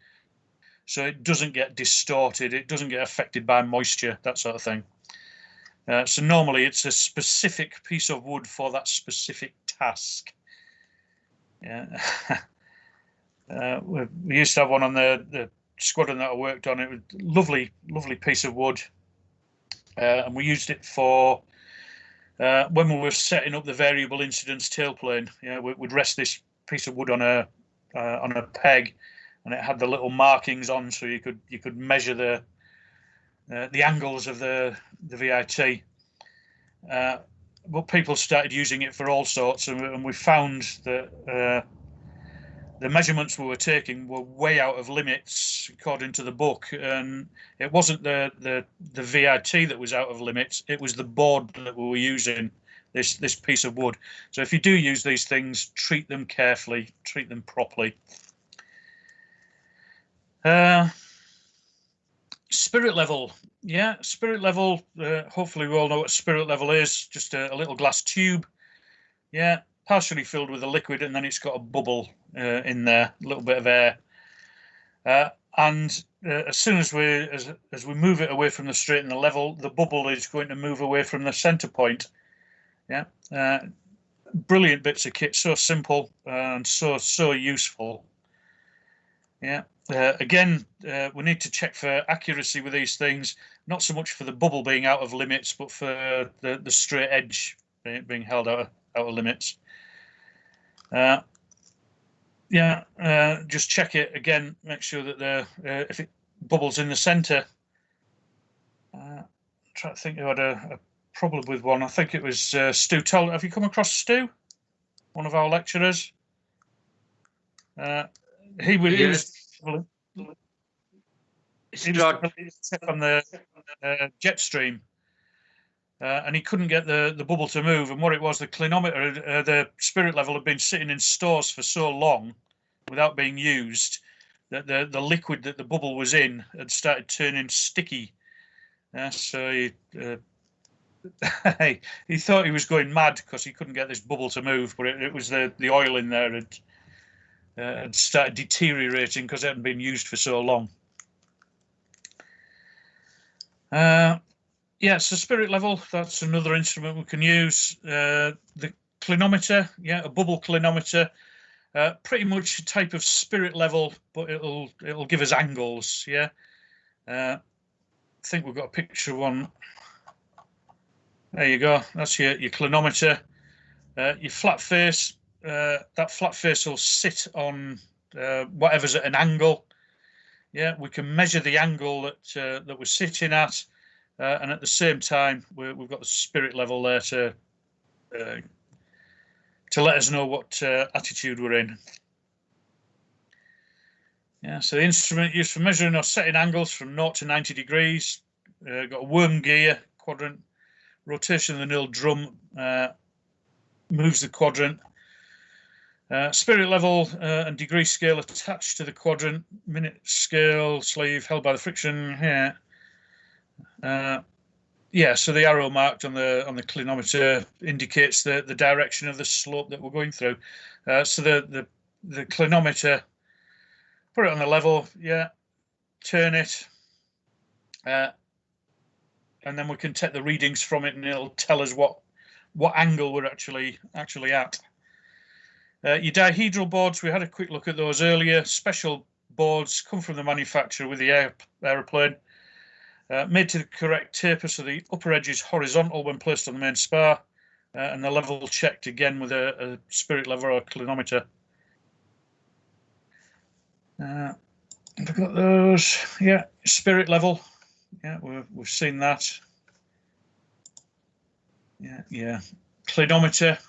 so it doesn't get distorted, it doesn't get affected by moisture, that sort of thing. So normally it's a specific piece of wood for that specific task. Yeah. We used to have one on the squadron that I worked on. It was a lovely piece of wood, and we used it for when we were setting up the variable incidence tailplane. Yeah, we'd rest this piece of wood on a peg, and it had the little markings on, so you could measure the angles of the VIT. But people started using it for all sorts, and we found that the measurements we were taking were way out of limits according to the book, and it wasn't the VIT that was out of limits, it was the board that we were using, this piece of wood. So if you do use these things, treat them carefully, treat them properly. Spirit level. Yeah, spirit level, hopefully we all know what spirit level is, just a little glass tube. Yeah, partially filled with a liquid, and then it's got a bubble in there, a little bit of air. And as soon as we move it away from the straight and the level, the bubble is going to move away from the center point. Yeah, brilliant bits of kit, so simple and so useful. Yeah. Again, we need to check for accuracy with these things, not so much for the bubble being out of limits, but for the straight edge being held out of limits. Just check it again. Make sure that if it bubbles in the centre. Try to think who had a problem with one. I think it was Stu. Have you come across Stu? One of our lecturers. He was on the jet stream, and he couldn't get the bubble to move. And what it was, the clinometer, the spirit level had been sitting in stores for so long without being used that the liquid that the bubble was in had started turning sticky. So he thought he was going mad because he couldn't get this bubble to move, but it was the oil in there had started deteriorating because it hadn't been used for so long. So spirit level, that's another instrument we can use. The clinometer, a bubble clinometer, pretty much a type of spirit level, but it'll give us angles. I think we've got a picture of one. There you go. That's your clinometer. Your flat face. That flat face will sit on whatever's at an angle. We can measure the angle that we're sitting at, and at the same time we've got the spirit level there to let us know what attitude we're in. So the instrument used for measuring or setting angles from 0 to 90 degrees. Got a worm gear quadrant. Rotation of the nil drum moves the quadrant. Spirit level and degree scale attached to the quadrant. Minute scale sleeve held by the friction. So the arrow marked on the clinometer indicates the direction of the slope that we're going through. So the clinometer, put it on the level, turn it, and then we can take the readings from it, and it'll tell us what angle we're actually at. Your dihedral boards, we had a quick look at those earlier. Special boards come from the manufacturer with the aeroplane, made to the correct taper, so the upper edge is horizontal when placed on the main spar, and the level checked again with a spirit level or a clinometer. We've got those, spirit level. We've seen that. Clinometer.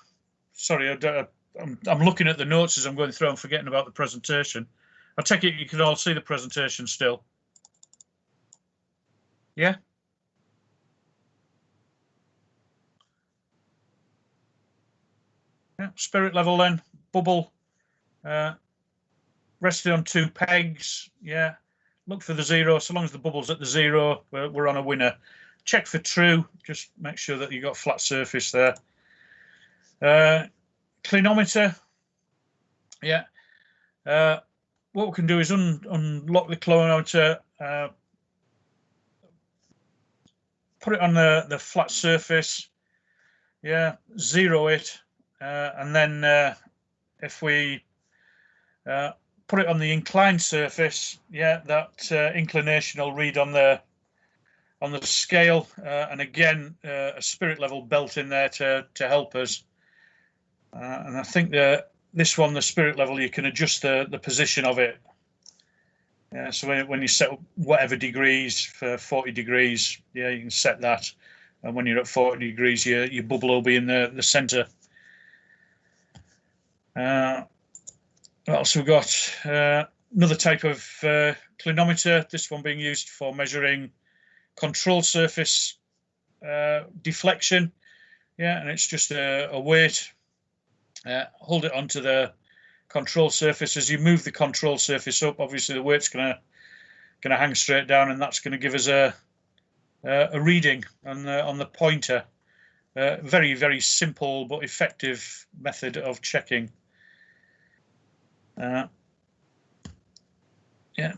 Sorry, I'm looking at the notes as I'm going through. I'm forgetting about the presentation. I take it you can all see the presentation still. Yeah. Spirit level then. Bubble. Rested on 2 pegs. Look for the 0. So long as the bubble's at the 0, we're on a winner. Check for true. Just make sure that you've got flat surface there. Clinometer. What we can do is unlock the clinometer, put it on the flat surface. Zero it, and then if we put it on the inclined surface, that inclination will read on the scale, and again a spirit level built in there to help us. And I think that this one, the spirit level, you can adjust the position of it. So when you set whatever degrees for 40 degrees, you can set that, and when you're at 40 degrees, your bubble will be in the centre. What else we've got? Another type of clinometer, this one being used for measuring control surface deflection. And it's just a weight. Hold it onto the control surface. As you move the control surface up, obviously the weight's gonna hang straight down, and that's going to give us a reading on the pointer. Very, very simple but effective method of checking.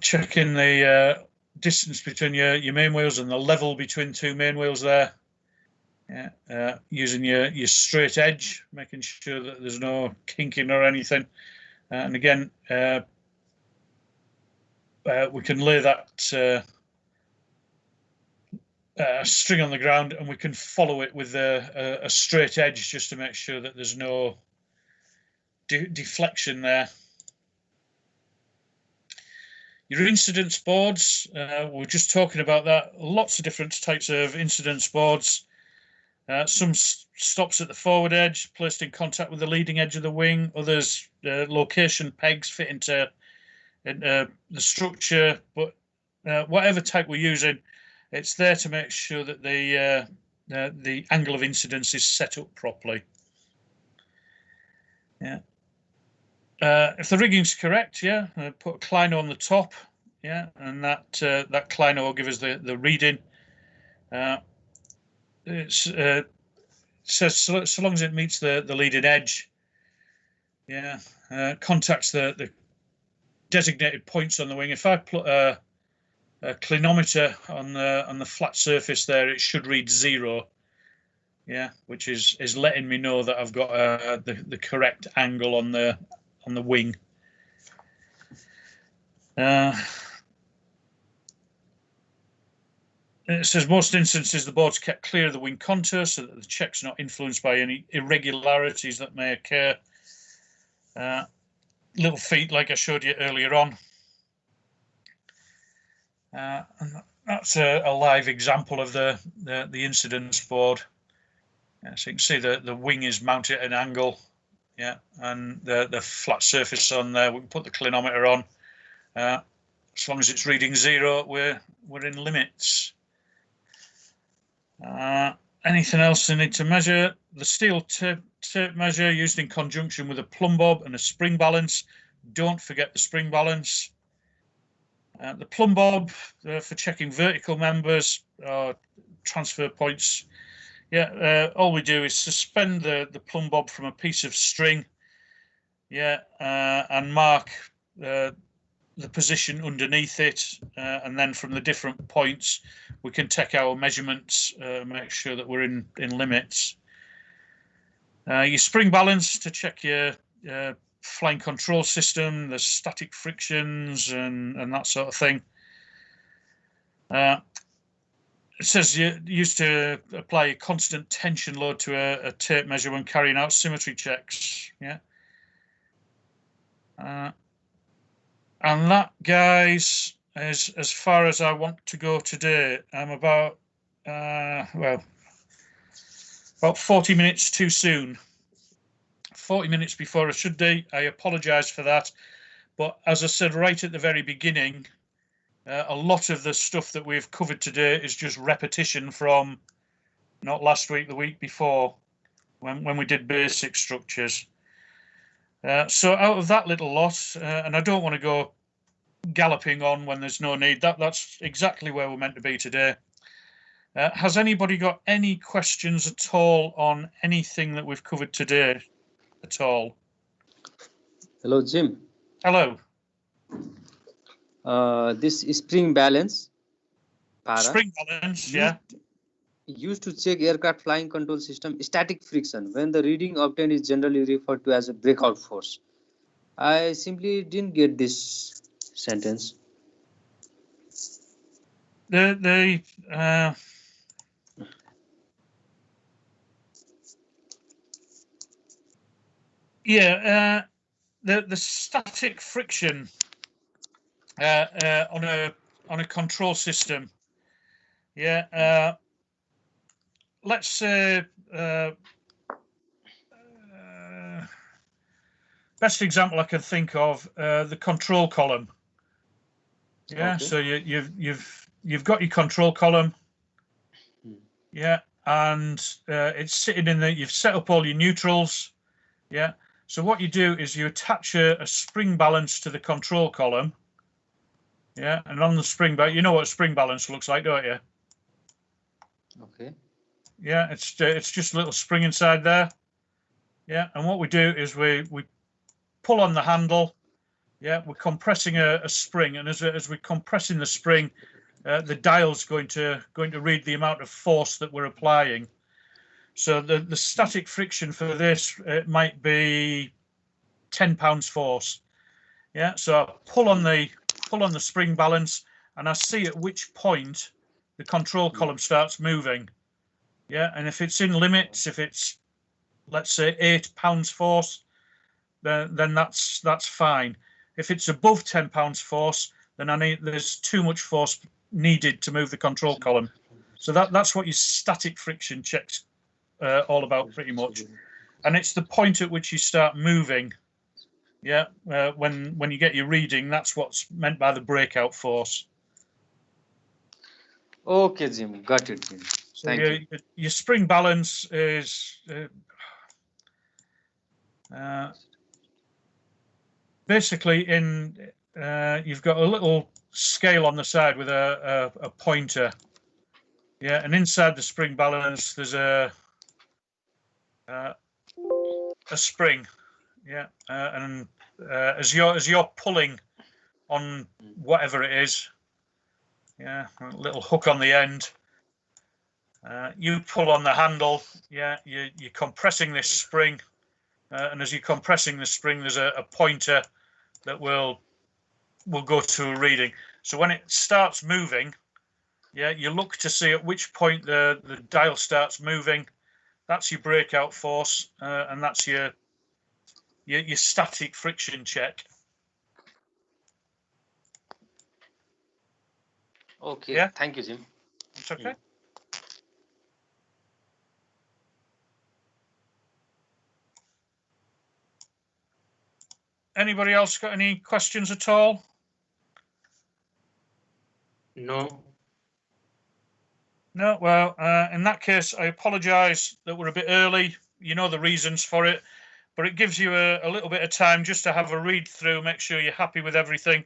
Checking the distance between your main wheels and the level between 2 main wheels there. Yeah, using your straight edge, making sure that there's no kinking or anything. And again, we can lay that string on the ground, and we can follow it with a straight edge just to make sure that there's no deflection there. Your incidence boards, we're just talking about that. Lots of different types of incidence boards. Some stops at the forward edge, placed in contact with the leading edge of the wing. Others, location pegs fit into the structure. But whatever type we're using, it's there to make sure that the angle of incidence is set up properly. Yeah. If the rigging's correct, yeah, put a clino on the top, yeah, and that clino will give us the reading. It says so long as it meets the leading edge, yeah, contacts the designated points on the wing. If I put a clinometer on the flat surface there, it should read 0, yeah, which is letting me know that I've got the correct angle on the wing. It says most instances the board's kept clear of the wing contour so that the check's not influenced by any irregularities that may occur. Little feet like I showed you earlier on. And that's a live example of the incidence board. So you can see the wing is mounted at an angle. Yeah, and the flat surface on there, we can put the clinometer on. As long as it's reading 0, we're in limits. Anything else I need to measure? The steel tape measure used in conjunction with a plumb bob and a spring balance. Don't forget the spring balance. The plumb bob for checking vertical members or transfer points. Yeah, all we do is suspend the plumb bob from a piece of string, yeah, and mark the position underneath it, and then from the different points we can take our measurements, make sure that we're in limits. Your spring balance to check your flying control system, the static frictions and that sort of thing. It says you used to apply a constant tension load to a tape measure when carrying out symmetry checks. Yeah. And that, guys, is as far as I want to go today. I'm about 40 minutes too soon. 40 minutes before I should be. I apologise for that. But as I said right at the very beginning, a lot of the stuff that we've covered today is just repetition from not last week, the week before, when we did basic structures. So out of that little lot, and I don't want to go galloping on when there's no need, that's exactly where we're meant to be today. Has anybody got any questions at all on anything that we've covered today at all? Hello, Jim. Hello. This spring balance. Spring balance, yeah. Used to check aircraft flying control system static friction when the reading obtained is generally referred to as a breakout force. I simply didn't get this sentence. The static friction on a control system. Yeah. Let's say best example I can think of, the control column. Yeah. Okay. So you've got your control column. Yeah, and it's sitting in you've set up all your neutrals. Yeah. So what you do is you attach a spring balance to the control column. Yeah, and on the spring balance, you know what a spring balance looks like, don't you? Okay. Yeah, it's just a little spring inside there. Yeah, and what we do is we pull on the handle. Yeah, we're compressing a spring, and as we're compressing the spring, the dial's going to read the amount of force that we're applying. So the static friction for this, it might be 10 pounds force. Yeah, so I pull on the spring balance, and I see at which point the control column starts moving. Yeah, and if it's in limits, if it's, let's say, 8 pounds force, then that's fine. If it's above 10 pounds force, then there's too much force needed to move the control column. So that's what your static friction check's all about, pretty much. And it's the point at which you start moving. Yeah, when you get your reading, that's what's meant by the breakout force. Okay, Jim, got it, Jim. So your spring balance is basically you've got a little scale on the side with a pointer. Yeah, and inside the spring balance there's a spring. Yeah, and as you're pulling on whatever it is, yeah, a little hook on the end. You pull on the handle. Yeah, you're compressing this spring, and as you're compressing the spring, there's a pointer that will go to a reading. So when it starts moving, yeah, you look to see at which point the dial starts moving. That's your breakout force, and that's your static friction check. Okay, yeah? Thank you, Jim. It's okay. Anybody else got any questions at all? No. No, well, in that case, I apologise that we're a bit early. You know the reasons for it, but it gives you a little bit of time just to have a read through, make sure you're happy with everything.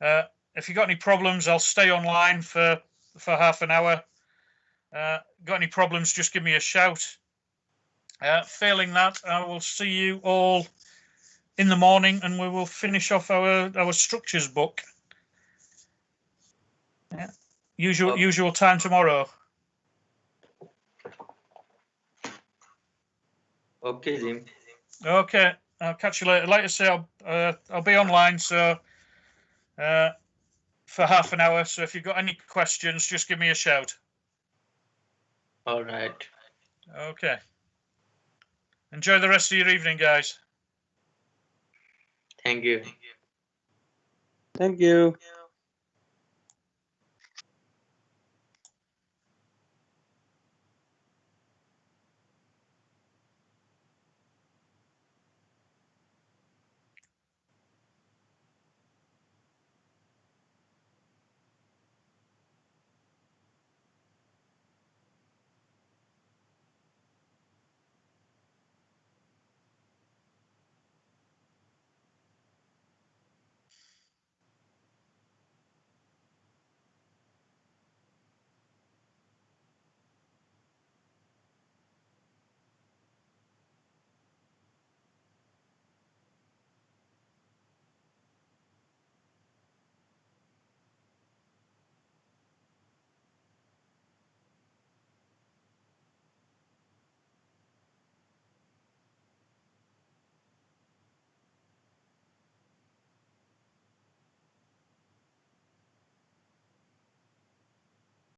If you've got any problems, I'll stay online for half an hour. Got any problems, just give me a shout. Failing that, I will see you all in the morning and we will finish off our structures book. Yeah. Usual time tomorrow. Okay, Jim. Okay, I'll catch you later. Like I say, I'll be online for half an hour. So if you've got any questions, just give me a shout. All right. Okay. Enjoy the rest of your evening, guys. Thank you. Thank you.